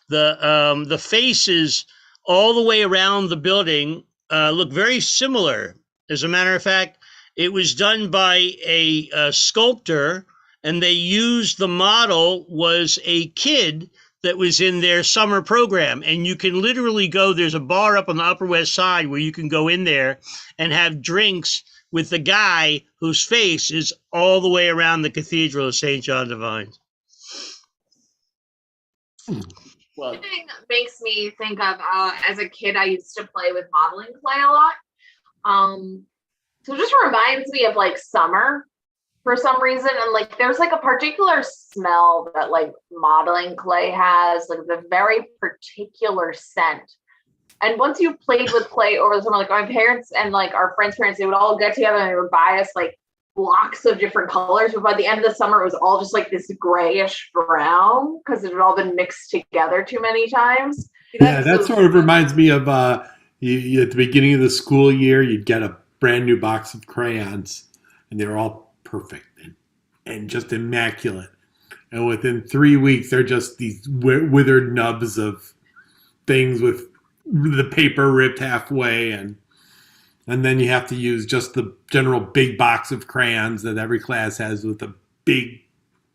the faces all the way around the building look very similar. As a matter of fact, it was done by a sculptor, and they used the model was a kid that was in their summer program. And you can literally go, there's a bar up on the Upper West Side where you can go in there and have drinks with the guy whose face is all the way around the Cathedral of St. John Divines. Well, the thing that makes me think of as a kid, I used to play with modeling clay a lot. So it just reminds me of like summer for some reason. And like there's like a particular smell that like modeling clay has, like the very particular scent. And once you played with clay over the summer, like my parents and like our friends' parents, they would all get together and they would buy us like blocks of different colors. But by the end of the summer, it was all just like this grayish brown because it had all been mixed together too many times. Yeah, that sort of reminds me of you at the beginning of the school year, you'd get a brand new box of crayons, and they were all perfect and just immaculate. And within 3 weeks, they're just these withered nubs of things with the paper ripped halfway, and then you have to use just the general big box of crayons that every class has with a big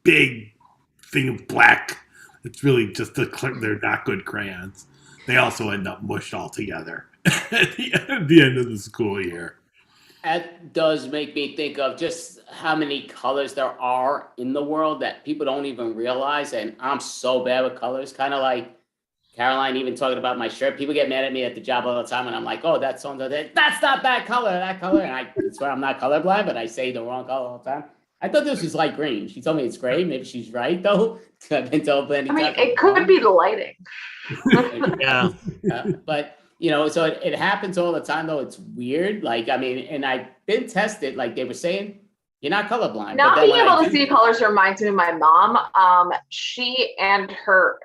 thing of black. It's really just they're not good crayons. They also end up mushed all together at the end of the school year. That does make me think of just how many colors there are in the world that people don't even realize. And I'm so bad with colors, kind of like Caroline even talking about my shirt. People get mad at me at the job all the time, and I'm like, oh, that's so that's not that color. And I swear I'm not colorblind, but I say the wrong color all the time. I thought this was light green. She told me it's gray. Maybe she's right, though. I've been told plenty I mean, it could be the lighting. Yeah. But, so it happens all the time, though. It's weird. Like, I mean, and I've been tested, like they were saying, you're not colorblind. Not being able to see colors reminds me of my mom. She and her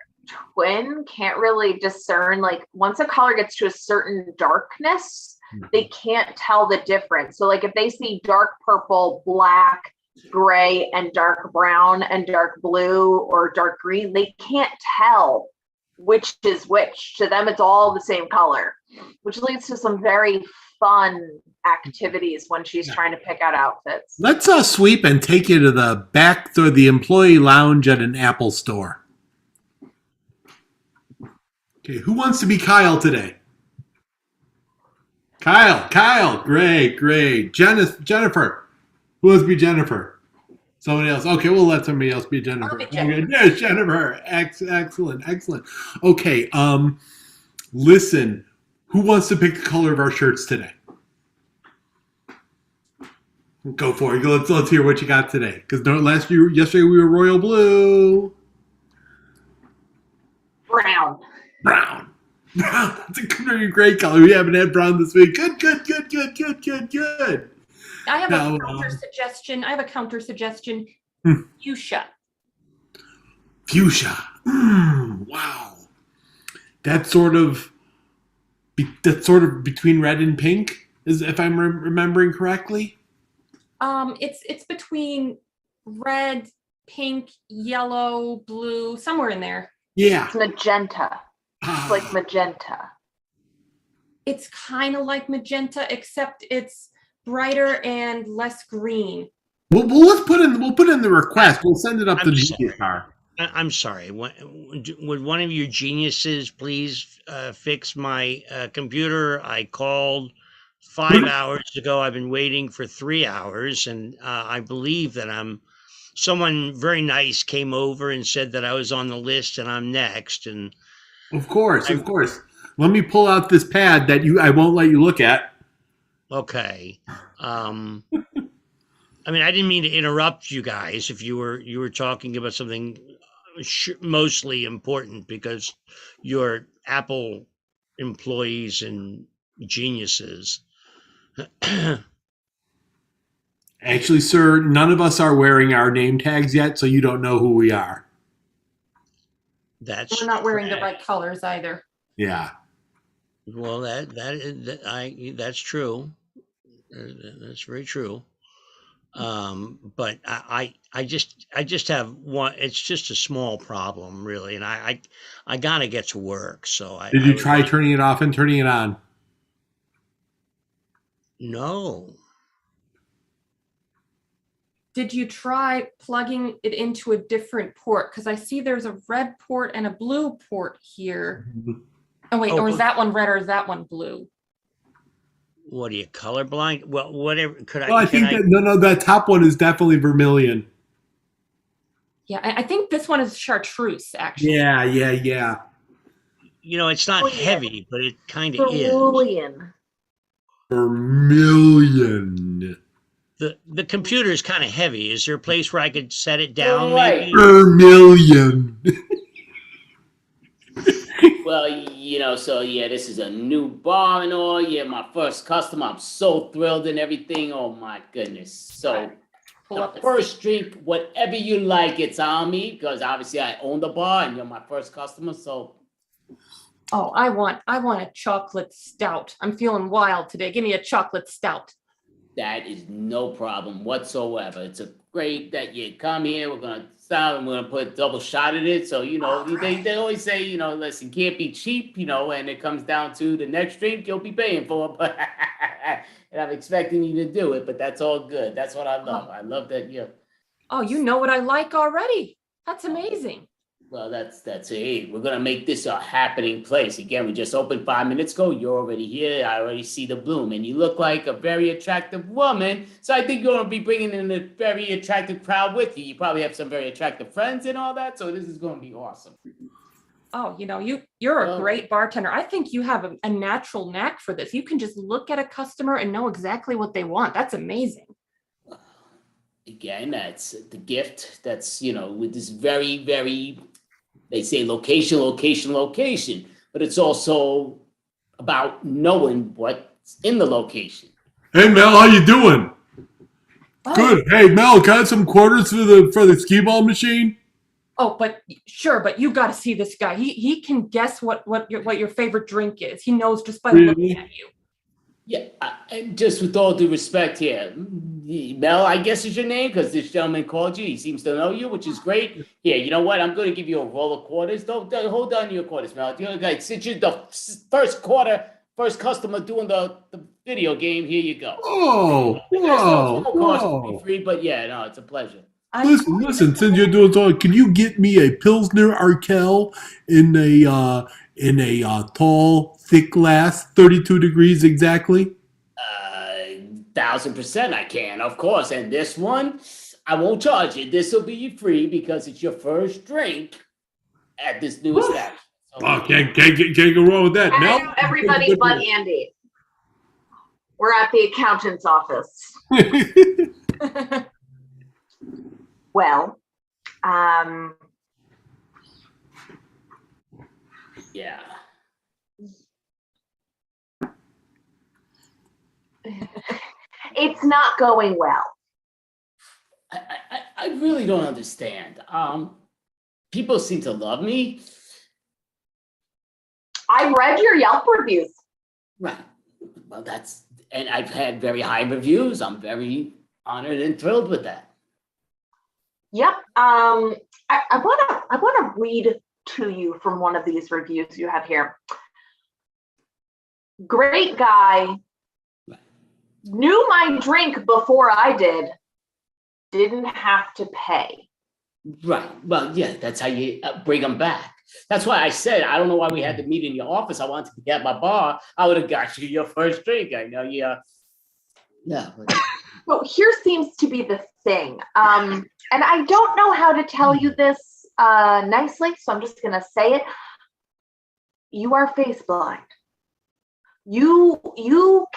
twin can't really discern, like once a color gets to a certain darkness, they can't tell the difference. So like if they see dark purple, black, gray, and dark brown and dark blue or dark green, they can't tell which is which. To them, it's all the same color, which leads to some very fun activities when she's trying to pick out outfits. Let's sweep and take you to the back or the employee lounge at an Apple store. Okay, who wants to be Kyle today? Kyle, great. Jennifer, who wants to be Jennifer? Somebody else. Okay, we'll let somebody else be Jennifer. I'll be Jennifer. Yes, Jennifer. Excellent. Okay, listen. Who wants to pick the color of our shirts today? Go for it. Let's hear what you got today. Because yesterday we were royal blue. Brown. That's a great color. We haven't had brown this week. Good. I have a counter suggestion. Fuchsia. Wow. That's sort of between red and pink, if I'm remembering correctly. It's between red, pink, yellow, blue, somewhere in there. Yeah. It's magenta. It's like magenta. It's kind of like magenta, except it's brighter and less green. We'll put in the request. We'll send it up to the car. I'm sorry. Would one of you geniuses please fix my computer? I called 5 hours ago. I've been waiting for 3 hours, and I believe that someone very nice came over and said that I was on the list and I'm next. And Of course. Let me pull out this pad that I won't let you look at. Okay. I mean, I didn't mean to interrupt you guys if you were talking about something mostly important, because you're Apple employees and geniuses. Actually, sir, none of us are wearing our name tags yet, so you don't know who we are. We're not wearing the right colors either. Yeah. Well, that's true. That's very true. But I just have one. It's just a small problem, really, and I gotta get to work. So Did you try turning it off and turning it on? No. Did you try plugging it into a different port? Because I see there's a red port and a blue port here. Oh wait, or is that one red or is that one blue? What are you, colorblind? Well, whatever. That top one is definitely vermilion. Yeah, I think this one is chartreuse, actually. Yeah. It's not heavy, but it kind of is. Vermilion. The computer is kind of heavy. Is there a place where I could set it down? Right. Maybe? Vermilion. Well, this is a new bar and all. Yeah, my first customer. I'm so thrilled and everything. Oh my goodness. So the first drink, whatever you like, it's on me, because obviously I own the bar and you're my first customer. So. Oh, I want a chocolate stout. I'm feeling wild today. Give me a chocolate stout. That is no problem whatsoever. It's a great that you come here. We're gonna stop and we're gonna put a double shot at it. So they always say, listen, can't be cheap, and it comes down to the next drink you'll be paying for. But and I'm expecting you to do it, but that's all good. That's what I love. I love that you. Oh, you know what I like already. That's amazing. Well, that's it. We're gonna make this a happening place. Again, we just opened 5 minutes ago. You're already here. I already see the bloom, and you look like a very attractive woman. So I think you're gonna be bringing in a very attractive crowd with you. You probably have some very attractive friends and all that. So this is gonna be awesome. Oh, you're a great bartender. I think you have a natural knack for this. You can just look at a customer and know exactly what they want. That's amazing. Again, that's the gift. That's with this very, very. They say location, but it's also about knowing what's in the location. Hey Mel, how you doing? Oh. Good. Hey Mel, got some quarters for the skee ball machine? Oh, but you got to see this guy. He can guess what your favorite drink is. He knows just by looking at you. Yeah, and just with all due respect here, Mel, I guess is your name because this gentleman called you. He seems to know you, which is great. Here, you know what? I'm going to give you a roll of quarters. Don't hold on to your quarters, Mel. Since you're the first customer doing the video game, here you go. Oh, whoa. Free, but yeah, no, it's a pleasure. Listen. Since you're doing so, can you get me a Pilsner Urquell in a tall, thick glass, 32 degrees exactly? 1,000% I can, of course. And this one, I won't charge you. This will be free because it's your first drink at this new establishment. So can't go wrong with that. I know everybody but Andy. We're at the accountant's office. Well, yeah. It's not going well. I really don't understand. People seem to love me. I read your Yelp reviews. Right. Well, and I've had very high reviews. I'm very honored and thrilled with that. Yep. I want to read to you from one of these reviews you have here. Great guy. Knew my drink before I did. Didn't have to pay. Right. Well, yeah, that's how you bring them back. That's why I said, I don't know why we had to meet in your office. I wanted to get my bar. I would have got you your first drink. I know you. Yeah. So here seems to be the thing. And I don't know how to tell you this nicely, so I'm just going to say it. You are face blind. You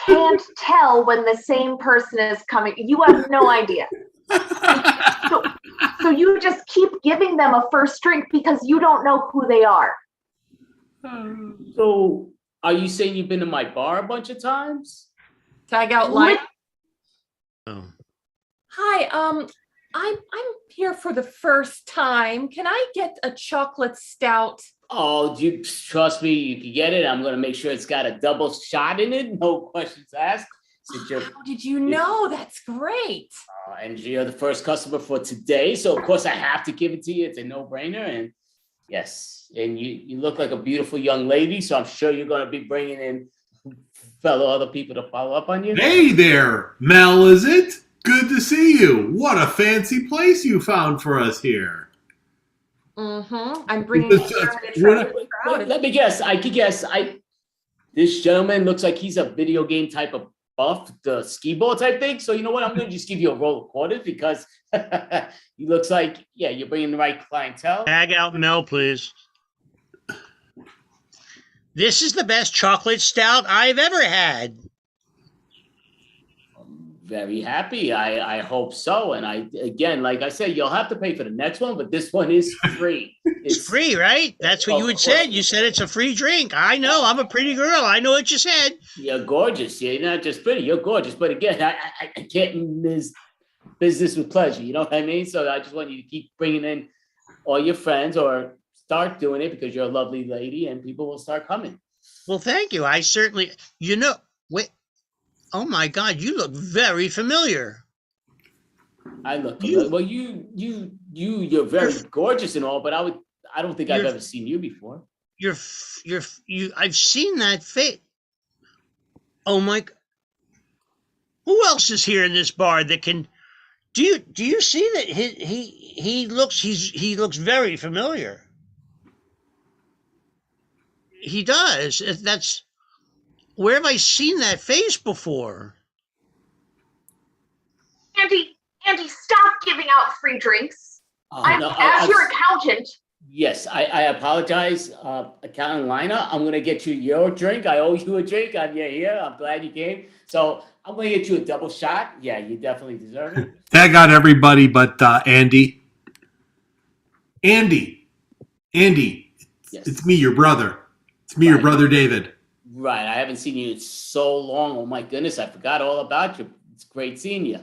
can't tell when the same person is coming. You have no idea. So you just keep giving them a first drink because you don't know who they are. So are you saying you've been to my bar a bunch of times? Tag out live. Oh. Hi, I'm here for the first time. Can I get a chocolate stout? Oh, do you trust me? You can get it. I'm going to make sure it's got a double shot in it. No questions asked. How did you know? That's great. And you're the first customer for today. So, of course, I have to give it to you. It's a no-brainer. And yes, and you look like a beautiful young lady. So I'm sure you're going to be bringing in fellow other people to follow up on you. Hey there, Mel, is it? Good to see you. What a fancy place you found for us here. Mm-hmm. I'm bringing Let me guess. I could guess. This gentleman looks like he's a video game type of buff, the skee ball type thing. So you know what? I'm going to just give you a roll of quarters because he looks like, yeah, you're bringing the right clientele. Tag out Mel, please. This is the best chocolate stout I've ever had. Very happy. I hope so. And again, like I said, you'll have to pay for the next one, but this one is free. It's free, right? That's what you had said. You said it's a free drink. I know. I'm a pretty girl. I know what you said. You're gorgeous. You're not just pretty. You're gorgeous. But again, I can't miss business with pleasure. You know what I mean? So I just want you to keep bringing in all your friends or start doing it because you're a lovely lady and people will start coming. Well, thank you. I certainly, wait. Oh my God, you look very familiar. I look well. You're very gorgeous and all, but I don't think I've You're- ever seen you before. I've seen that face. Oh my. Who else is here in this bar that can? Do you see that he looks very familiar. He does. That's where have I seen that face before? Andy, stop giving out free drinks. As your accountant. Yes, I apologize, accountant Lina. I'm gonna get you your drink. I owe you a drink. You're here. I'm glad you came. So I'm gonna get you a double shot. Yeah, you definitely deserve it. That got everybody but Andy. Andy, Yes. it's me, your brother. It's me, your brother David. Right. I haven't seen you in so long. Oh my goodness, I forgot all about you. It's great seeing you.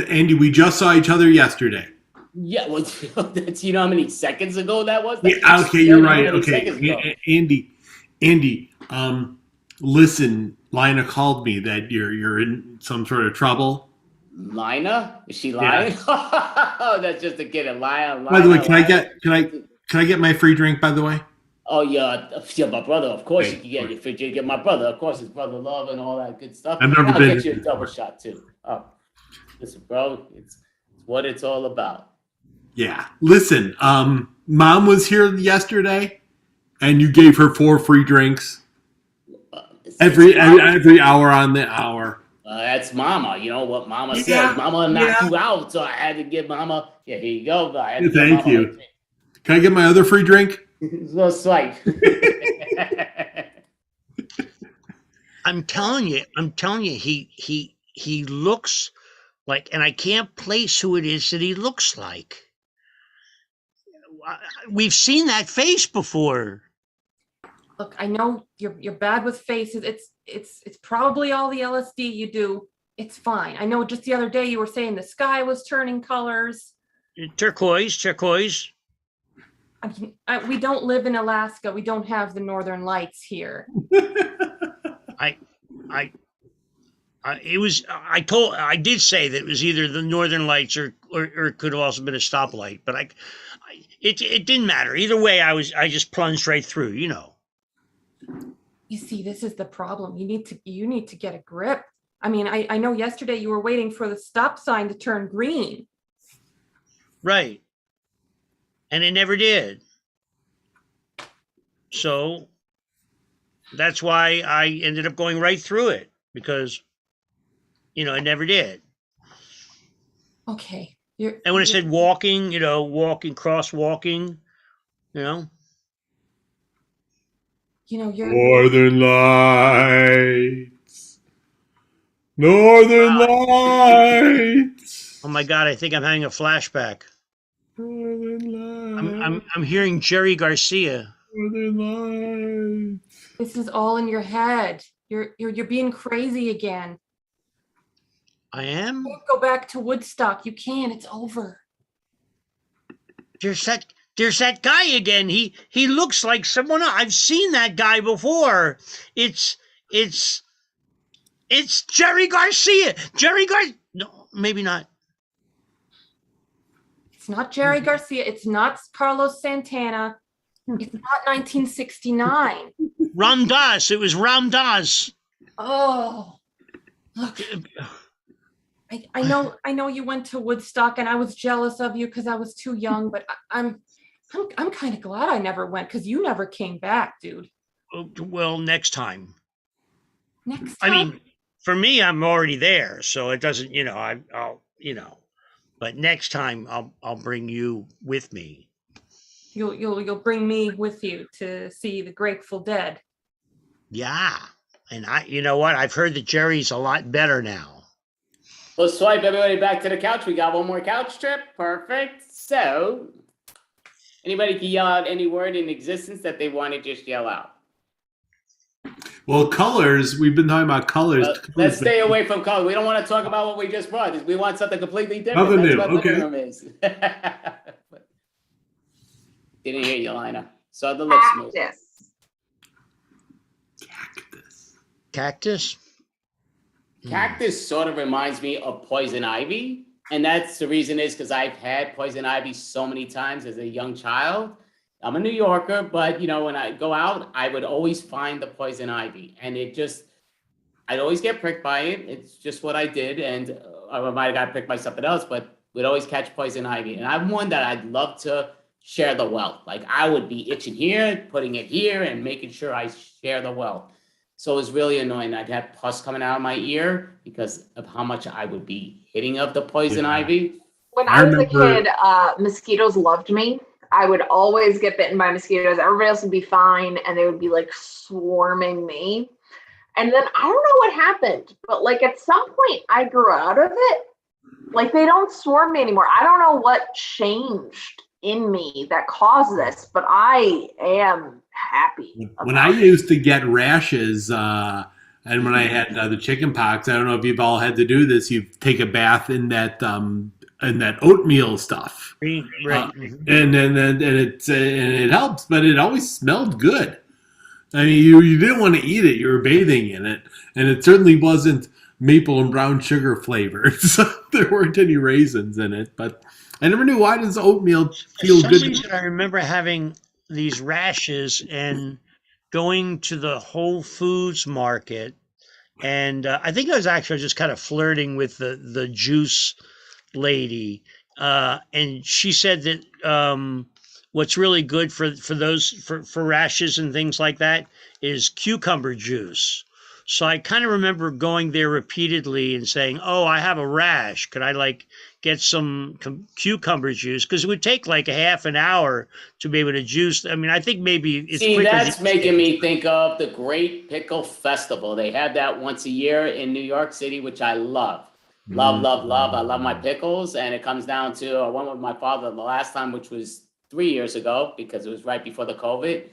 Andy, we just saw each other yesterday. Yeah, well, that's how many seconds ago that was? Yeah, okay, you're right. Okay, Andy, listen, Lina called me that you're in some sort of trouble. Lina? Is she lying? Yeah. That's just a kid. A liar. By the way, can I get my free drink? By the way. Oh yeah, my brother. Of course you can get your free drink. Get my brother. Of course, his brother love and all that good stuff. I'll get you a double shot too. Oh, listen, bro, it's what it's all about. Yeah. Listen, Mom was here yesterday, and you gave her 4 free drinks every hour on the hour. That's Mama. You know what Mama says. Mama knocked you out, so I had to give Mama. Yeah, here you go. Thank you. Can I get my other free drink? It's a little slight. I'm telling you, he looks like, and I can't place who it is that he looks like. We've seen that face before. Look, I know you're bad with faces. It's probably all the LSD you do. It's fine. I know just the other day you were saying the sky was turning colors. Turquoise. I mean, we don't live in Alaska. We don't have the northern lights here. I did say that it was either the northern lights or it could have also been a stoplight, but it didn't matter. Either way, I just plunged right through, you know. You see, this is the problem. You need to get a grip. I mean, I know yesterday you were waiting for the stop sign to turn green. Right. And it never did. So that's why I ended up going right through it, because, you know, it never did. Okay. And when it said walking, crosswalking, you're Northern Lights. Oh my God, I think I'm having a flashback. I'm hearing Jerry Garcia. This is all in your head. You're being crazy again. I am? Don't go back to Woodstock. You can't. It's over. There's that guy again. He looks like someone else. I've seen that guy before. It's Jerry Garcia. No, maybe not. It's not Jerry Garcia. It's not Carlos Santana. It's not 1969. Ram Dass. It was Ram Dass. Oh, look. I know you went to Woodstock, and I was jealous of you because I was too young. But I'm kind of glad I never went, because you never came back, dude. Well, next time. Next time. I mean, for me, I'm already there, so it doesn't. I'll. But next time, I'll bring you with me. You'll bring me with you to see the Grateful Dead. Yeah, and you know what? I've heard that Jerry's a lot better now. Let's swipe everybody back to the couch. We got one more couch trip. Perfect. So, anybody can yell out any word in existence that they want to just yell out. Well, colors. We've been talking about colors. Let's stay away from color. We don't want to talk about what we just brought. We want something completely different. Nothing That's new. what Okay. living room is. Didn't hear you, Lina. Saw the lips move. Cactus. Cactus? Cactus sort of reminds me of poison ivy. And that's the reason is because I've had poison ivy so many times as a young child. I'm a New Yorker, but you know, when I go out, I would always find the poison ivy, and I'd always get pricked by it. It's just what I did, and I might have got pricked by something else, but we'd always catch poison ivy. And I'm one that I'd love to share the wealth. Like I would be itching here, putting it here, and making sure I share the wealth. So it was really annoying. I'd have pus coming out of my ear because of how much I would be hitting of the poison ivy. When I was a kid, mosquitoes loved me. I would always get bitten by mosquitoes. Everybody else would be fine, and they would be like swarming me. And then I don't know what happened, but like at some point I grew out of it. Like they don't swarm me anymore. I don't know what changed in me that caused this, but I am happy. When I used to get rashes, and when I had the chicken pox, I don't know if you've all had to do this. You take a bath in that oatmeal stuff, right? And it helps, but it always smelled good. I mean, you didn't want to eat it; you were bathing in it, and it certainly wasn't maple and brown sugar flavored. So there weren't any raisins in it, but I never knew why does oatmeal feel For good. some reason, I remember having these rashes and going to the Whole Foods market, and I think I was actually just kind of flirting with the juice lady, and she said that what's really good for rashes and things like that is cucumber juice. So I kind of remember going there repeatedly and saying, "Oh, I have a rash. Could I get some cucumber juice?" Because it would take like a half an hour to be able to juice. I mean, I think maybe it's See, that's making me think of the Great Pickle Festival. They have that once a year in New York City, which I love. Love. I love my pickles. And it comes down to, I went with my father the last time, which was 3 years ago, because it was right before the COVID.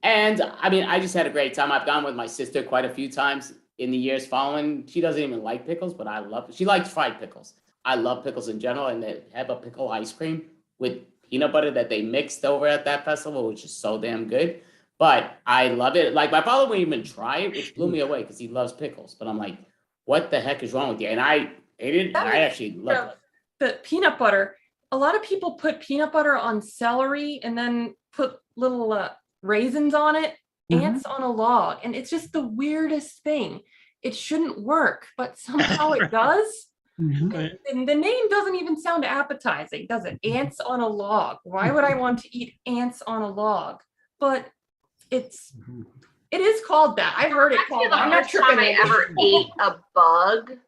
And I mean, I just had a great time. I've gone with my sister quite a few times in the years following. She doesn't even like pickles, but I love it. She likes fried pickles. I love pickles in general, and they have a pickle ice cream with peanut butter that they mixed over at that festival, which is so damn good. But I love it. Like my father wouldn't even try it, which blew me away because he loves pickles. But I'm like, what the heck is wrong with you? And I ate it. And I actually love it. The peanut butter. A lot of people put peanut butter on celery and then put little raisins on it, ants on a log. And it's just the weirdest thing. It shouldn't work, but somehow it does. And the name doesn't even sound appetizing, does it? Ants on a log. Why would I want to eat ants on a log? But it is called that. I've heard it called that. I'm not tripping. I ever ate a bug.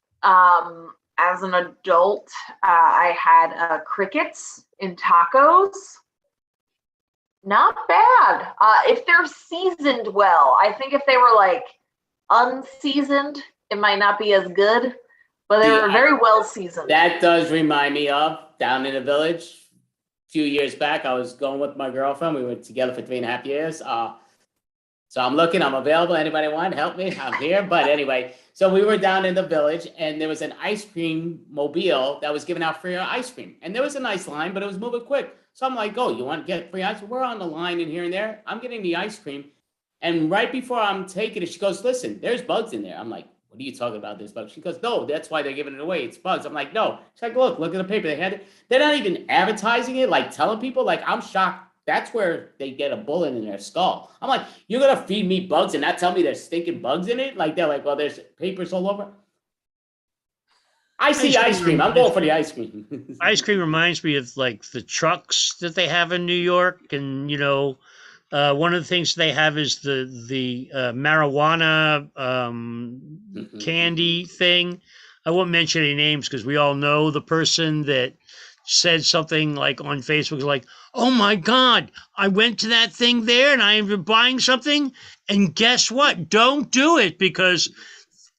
As an adult, I had crickets in tacos. Not bad. If they're seasoned well. I think if they were like unseasoned, it might not be as good, but they were very well seasoned. That does remind me of down in the village. A few years back, I was going with my girlfriend. We were together for 3.5 years. So I'm looking, I'm available. Anybody want to help me? I'm here. But anyway, so we were down in the village, and there was an ice cream mobile that was giving out free ice cream. And there was a nice line, but it was moving quick. So I'm like, "Oh, you want to get free ice cream?" We're on the line in here and there. I'm getting the ice cream. And right before I'm taking it, she goes, "Listen, there's bugs in there." I'm like, "What are you talking about, this bug?" She goes, "No, that's why they're giving it away. It's bugs." I'm like, "No." She's like, look at the paper. They had it. They're not even advertising it, like telling people. Like, I'm shocked. That's where they get a bullet in their skull. I'm like, "You're going to feed me bugs and not tell me there's stinking bugs in it?" Like, they're like, "Well, there's papers all over." I see ice cream. I'm going for the ice cream. Ice cream reminds me of like the trucks that they have in New York. And, one of the things they have is the marijuana candy thing. I won't mention any names because we all know the person that said something like on Facebook, like, "Oh my God, I went to that thing there and I ended up buying something. And guess what? Don't do it because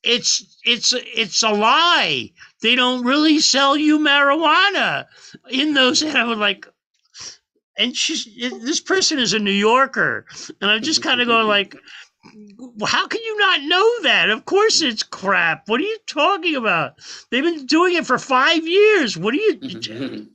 it's a lie. They don't really sell you marijuana in those." And I was like, and this person is a New Yorker. And I'm just kind of going like, how can you not know that? Of course it's crap. What are you talking about? They've been doing it for 5 years. What are you...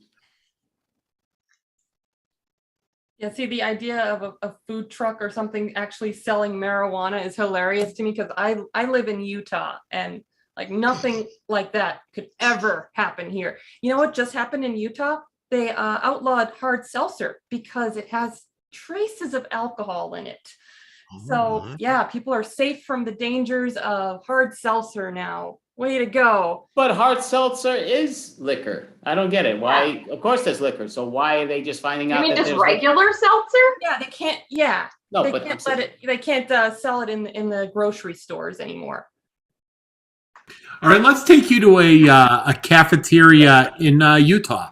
Yeah, see, the idea of a food truck or something actually selling marijuana is hilarious to me because I live in Utah, and Like nothing like that could ever happen here. You know what just happened in Utah? They outlawed hard seltzer because it has traces of alcohol in it. So yeah, people are safe from the dangers of hard seltzer now. Way to go. But hard seltzer is liquor. I don't get it. Why? Of course there's liquor. So why are they just finding You out mean that just there's regular seltzer? Yeah, they can't. Yeah, No, they but can't let it. They can't sell it in the grocery stores anymore. All right, let's take you to a cafeteria in Utah.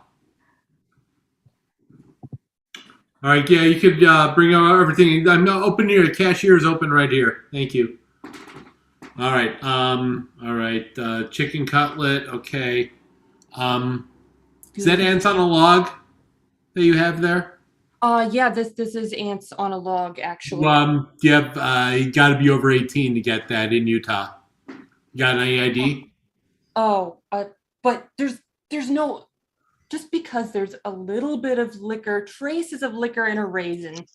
All right, yeah, you could bring out everything. I'm not open here. The cashier is open right here. Thank you. All right, chicken cutlet. Okay. Is that ants on a log that you have there? Yeah, this is ants on a log actually. You got to be over 18 to get that in Utah. You got any ID? But there's no. Just because there's a little bit of liquor, traces of liquor in a raisin.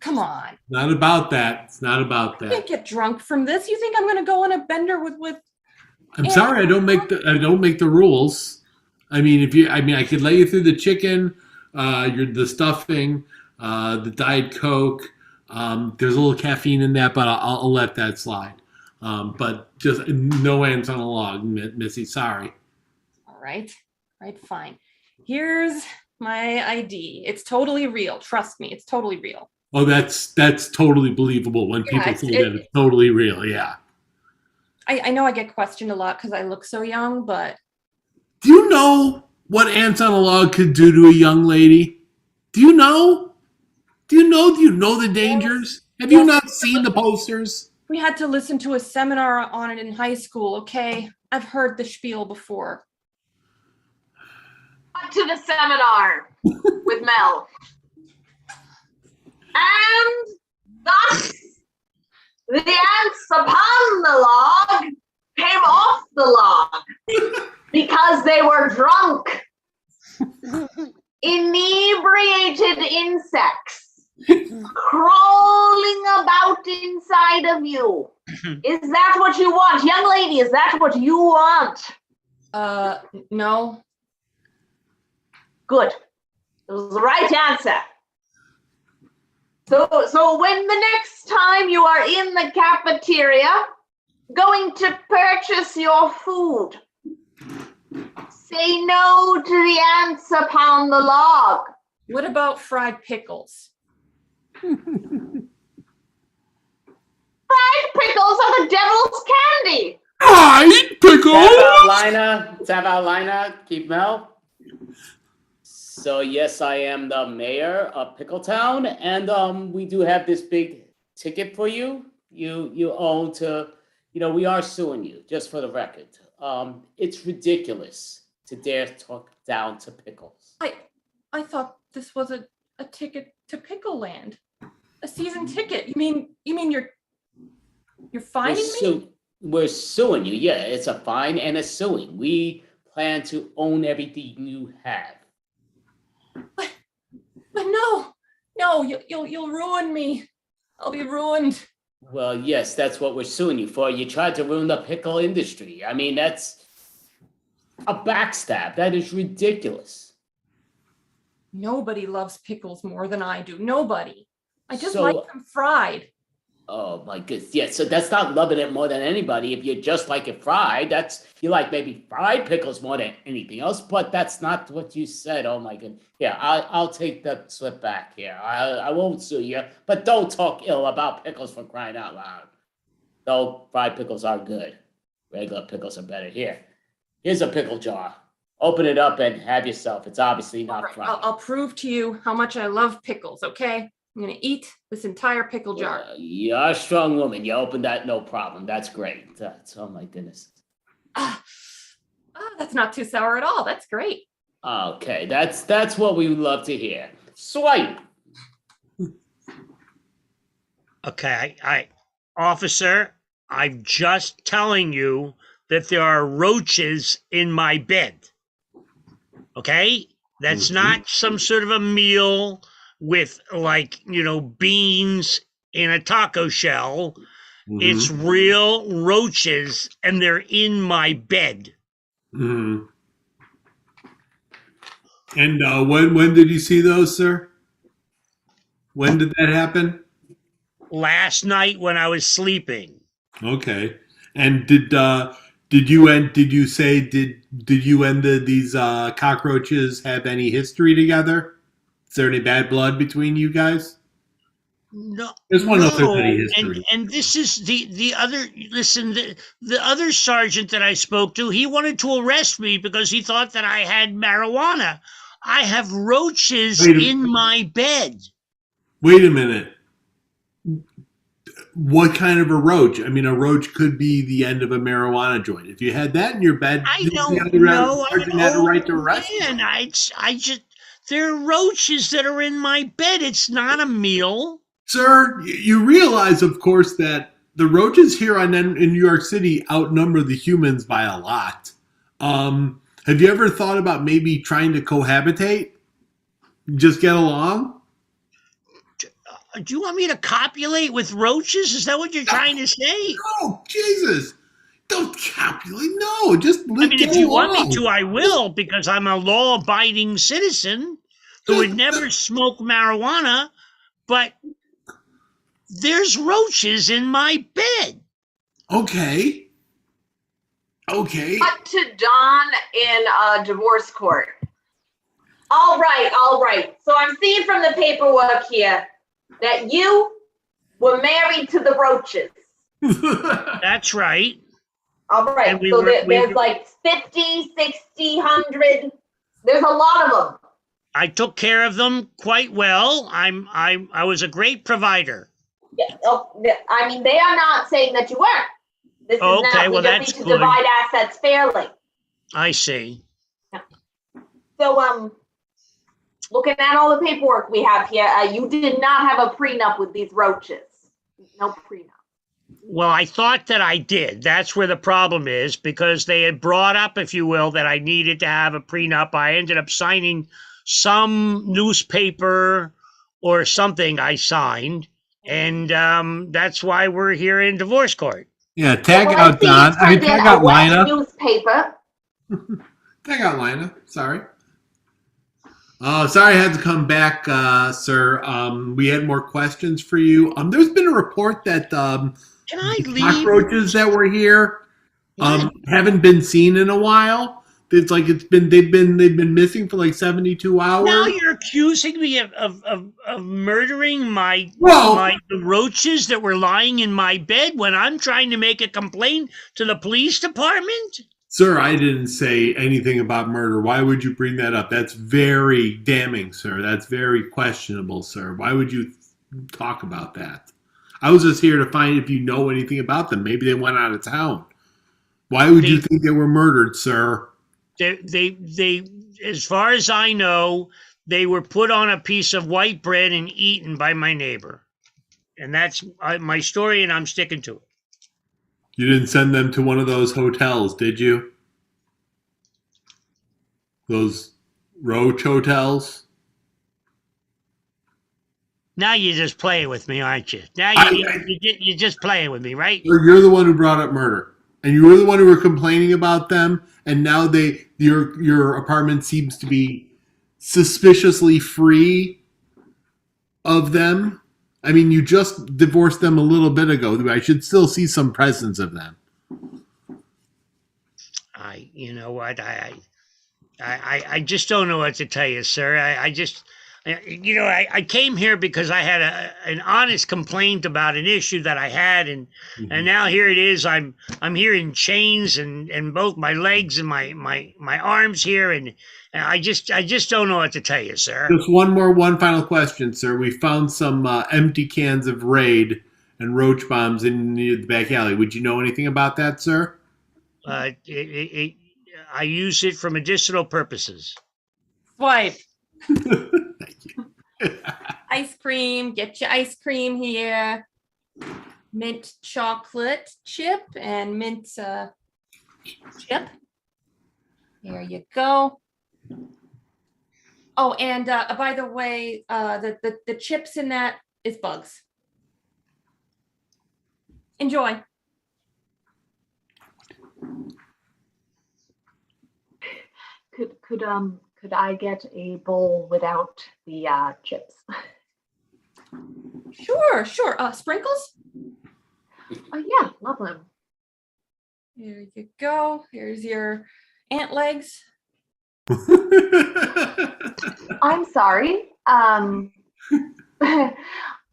Come on. Not about that. It's not about I that. can't get drunk from this. You think I'm gonna go on a bender with I'm sorry, I don't make the rules. I could let you through the chicken, the stuffing, the Diet Coke. There's a little caffeine in that, but I'll let that slide. But just no ants on a log, Missy. Sorry. All right, fine. Here's my ID. It's totally real. Trust me, it's totally real. Oh, that's totally believable when people say that it's totally real. Yeah. I know I get questioned a lot because I look so young, but do you know what ants on a log could do to a young lady? Do you know? Do you know the dangers? Have you not seen the posters? we had to listen to a seminar on it in high school. Okay, I've heard the spiel before. To the seminar with Mel. And thus the ants upon the log came off the log because they were drunk. Inebriated insects crawling about inside of you. Is that what you want? Young lady, is that what you want? No. Good. It was the right answer. So when the next time you are in the cafeteria, going to purchase your food, say no to the ants upon the log. What about fried pickles? Fried pickles are the devil's candy. Fried pickles? Tab out liner, keep Mel. So yes, I am the mayor of Pickletown, and we do have this big ticket for you. You own to, we are suing you, just for the record. It's ridiculous to dare talk down to pickles. I thought this was a ticket to Pickle Land, a season ticket. You mean you're fining me? We're suing you. Yeah, it's a fine and a suing. We plan to own everything you have. But no, you'll ruin me. I'll be ruined. Well, yes, that's what we're suing you for. You tried to ruin the pickle industry. I mean, that's a backstab. That is ridiculous. Nobody loves pickles more than I do. Nobody. I just like them fried. Oh my goodness. Yeah, so that's not loving it more than anybody. If you just like it fried, you like maybe fried pickles more than anything else, but that's not what you said. Oh my goodness. Yeah, I'll take the slip back here. I won't sue you, but don't talk ill about pickles for crying out loud. Though fried pickles are good. Regular pickles are better. Here's a pickle jar. Open it up and have yourself. It's obviously not fried. I'll prove to you how much I love pickles, okay? I'm gonna eat this entire pickle jar. You're a strong woman. You opened that, no problem. That's great. Oh my goodness. That's not too sour at all. That's great. Okay, that's what we would love to hear. Swipe. Okay, officer, I'm just telling you that there are roaches in my bed. Okay? That's not some sort of a meal with beans in a taco shell. It's real roaches, and they're in my bed. Mm-hmm. And when did you see those, sir? When did that happen? Last night when I was sleeping. Okay. And did you and these cockroaches have any history together? Is there any bad blood between you guys? No, Just want to know if there's no. any history. And this is the other. Listen, the other sergeant that I spoke to, he wanted to arrest me because he thought that I had marijuana. I have roaches in my bed. Wait a minute. What kind of a roach? I mean, a roach could be the end of a marijuana joint. If you had that in your bed, I don't know. sergeant had a right to arrest you. Man, I just there are roaches that are in my bed. It's not a meal. Sir, you realize, of course, that the roaches here in New York City outnumber the humans by a lot. Have you ever thought about maybe trying to cohabitate? Just get along? Do you want me to copulate with roaches? Is that what you're trying to say? No, Jesus. Don't copulate. No, just I mean, if you want me to, I will, because I'm a law-abiding citizen who would never smoke marijuana, but there's roaches in my bed. Okay. Okay. Cut to Dawn in a divorce court. All right. So I'm seeing from the paperwork here that you were married to the roaches. That's right. All right. So there's like 50, 60, 100. There's a lot of them. I took care of them quite well. I was a great provider. Yeah, I mean, they are not saying that you weren't. This is Okay, not, well, we just that's need to good. divide assets fairly. I see. So, looking at all the paperwork we have here, you did not have a prenup with these roaches. No prenup. Well, I thought that I did. That's where the problem is, because they had brought up, if you will, that I needed to have a prenup. I ended up signing some newspaper or something I signed, and that's why we're here in divorce court. Yeah, tag out Don. I mean, tag out Lina. Newspaper. Tag out Lina. Sorry. Sorry I had to come back, sir. We had more questions for you. There's been a report that Can I leave? cockroaches that were here haven't been seen in a while. It's like they've been missing for like 72 hours. Now you're accusing me of murdering the roaches that were lying in my bed when I'm trying to make a complaint to the police department? Sir, I didn't say anything about murder. Why would you bring that up? That's very damning, sir. That's very questionable, sir. Why would you talk about that? I was just here to find if you know anything about them. Maybe they went out of town. Why would you think they were murdered, sir? They, as far as I know, they were put on a piece of white bread and eaten by my neighbor. And that's my story, and I'm sticking to it. You didn't send them to one of those hotels, did you? Those roach hotels? Now you're just playing with me, aren't you? Now you're just playing with me, right? You're the one who brought up murder. And you were the one who were complaining about them, and now your apartment seems to be suspiciously free of them. I mean, you just divorced them a little bit ago. I should still see some presence of them. You know what? I just don't know what to tell you, sir. I came here because I had an honest complaint about an issue that I had, and now here it is. I'm here in chains and both my legs and my arms here, and I just don't know what to tell you, sir. Just one final question, sir. We found some empty cans of Raid and roach bombs in the back alley. Would you know anything about that, sir? I use it for medicinal purposes. Swipe. Ice cream. Get your ice cream here. Mint chocolate chip and mint chip. There you go. Oh, and by the way, the chips in that is bugs. Enjoy. Could I get a bowl without the chips? Sure. Sprinkles? Oh yeah, love them. Here you go. Here's your ant legs. I'm sorry. I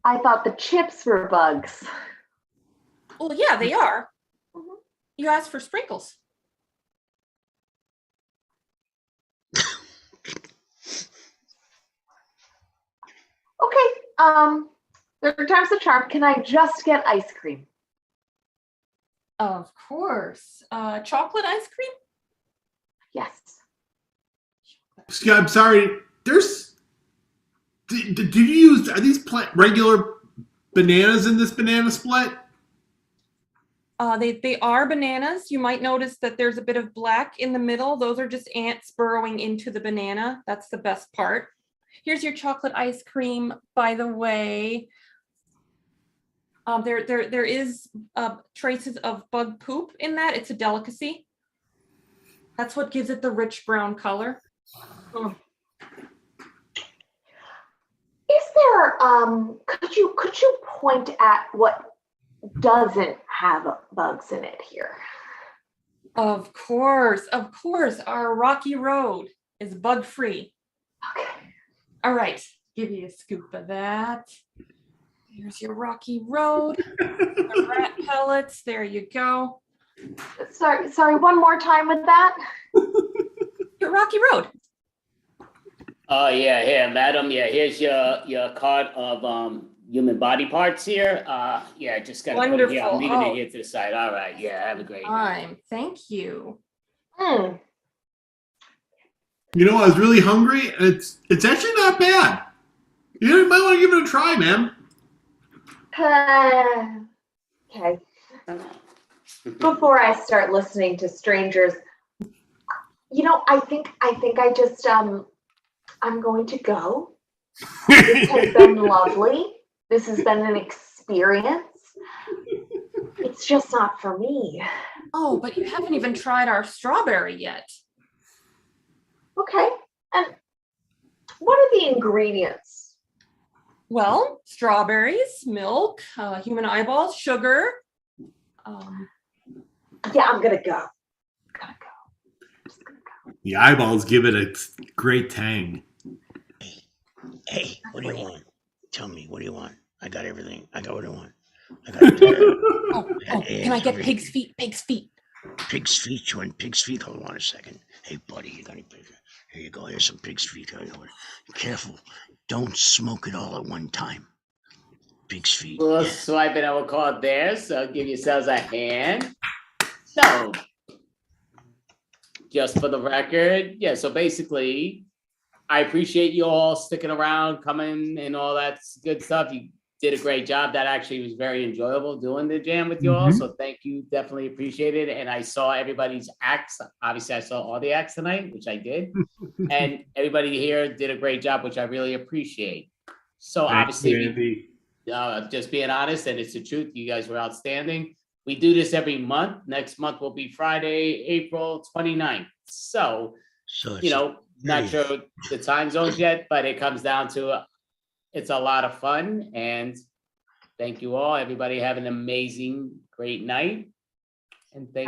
thought the chips were bugs. Well, yeah, they are. You asked for sprinkles. Okay. Third time's the charm. Can I just get ice cream? Of course. Chocolate ice cream? Yes. Scott, I'm sorry. Did you use, are these regular bananas in this banana split? They are bananas. You might notice that there's a bit of black in the middle. Those are just ants burrowing into the banana. That's the best part. Here's your chocolate ice cream, by the way. There is traces of bug poop in that. It's a delicacy. That's what gives it the rich brown color. Is there could you point at what doesn't have bugs in it here? Of course. Our rocky road is bug free. Okay. All right, give you a scoop of that. Here's your rocky road. The rat pellets. There you go. Sorry. One more time with that. Your rocky road. Oh yeah, here, madam. Yeah, here's your card of human body parts here. Yeah, just gotta put it here. I'm leaving it here to the side. All right. Yeah, have a great night. Thank you. You know, I was really hungry, and it's actually not bad. You might want to give it a try, man. Okay. Before I start listening to strangers, I think I just I'm going to go. This has been lovely. This has been an experience. It's just not for me. Oh, but you haven't even tried our strawberry yet. Okay. And what are the ingredients? Well, strawberries, milk, human eyeballs, sugar. Yeah, I'm gonna go. The eyeballs give it a great tang. Hey, what do you want? Tell me, what do you want? I got everything. I got what I want. Can I get pig's feet? Pig's feet. Pig's feet? You want pig's feet? Hold on a second. Hey, buddy, you got any pig? Here you go. Here's some pig's feet. Careful. Don't smoke it all at one time. Pig's feet. Well, swiping our card there, so give yourselves a hand. So, just for the record, yeah, so basically, I appreciate you all sticking around, coming, and all that good stuff. You did a great job. That actually was very enjoyable doing the jam with you all. So thank you. Definitely appreciate it. And I saw everybody's acts. Obviously, I saw all the acts tonight, which I did. And everybody here did a great job, which I really appreciate. So obviously, just being honest, and it's the truth, you guys were outstanding. We do this every month. Next month will be Friday, April 29th. So not sure the time zones yet, but it comes down to it's a lot of fun. And thank you all. Everybody have an amazing, great night. And thank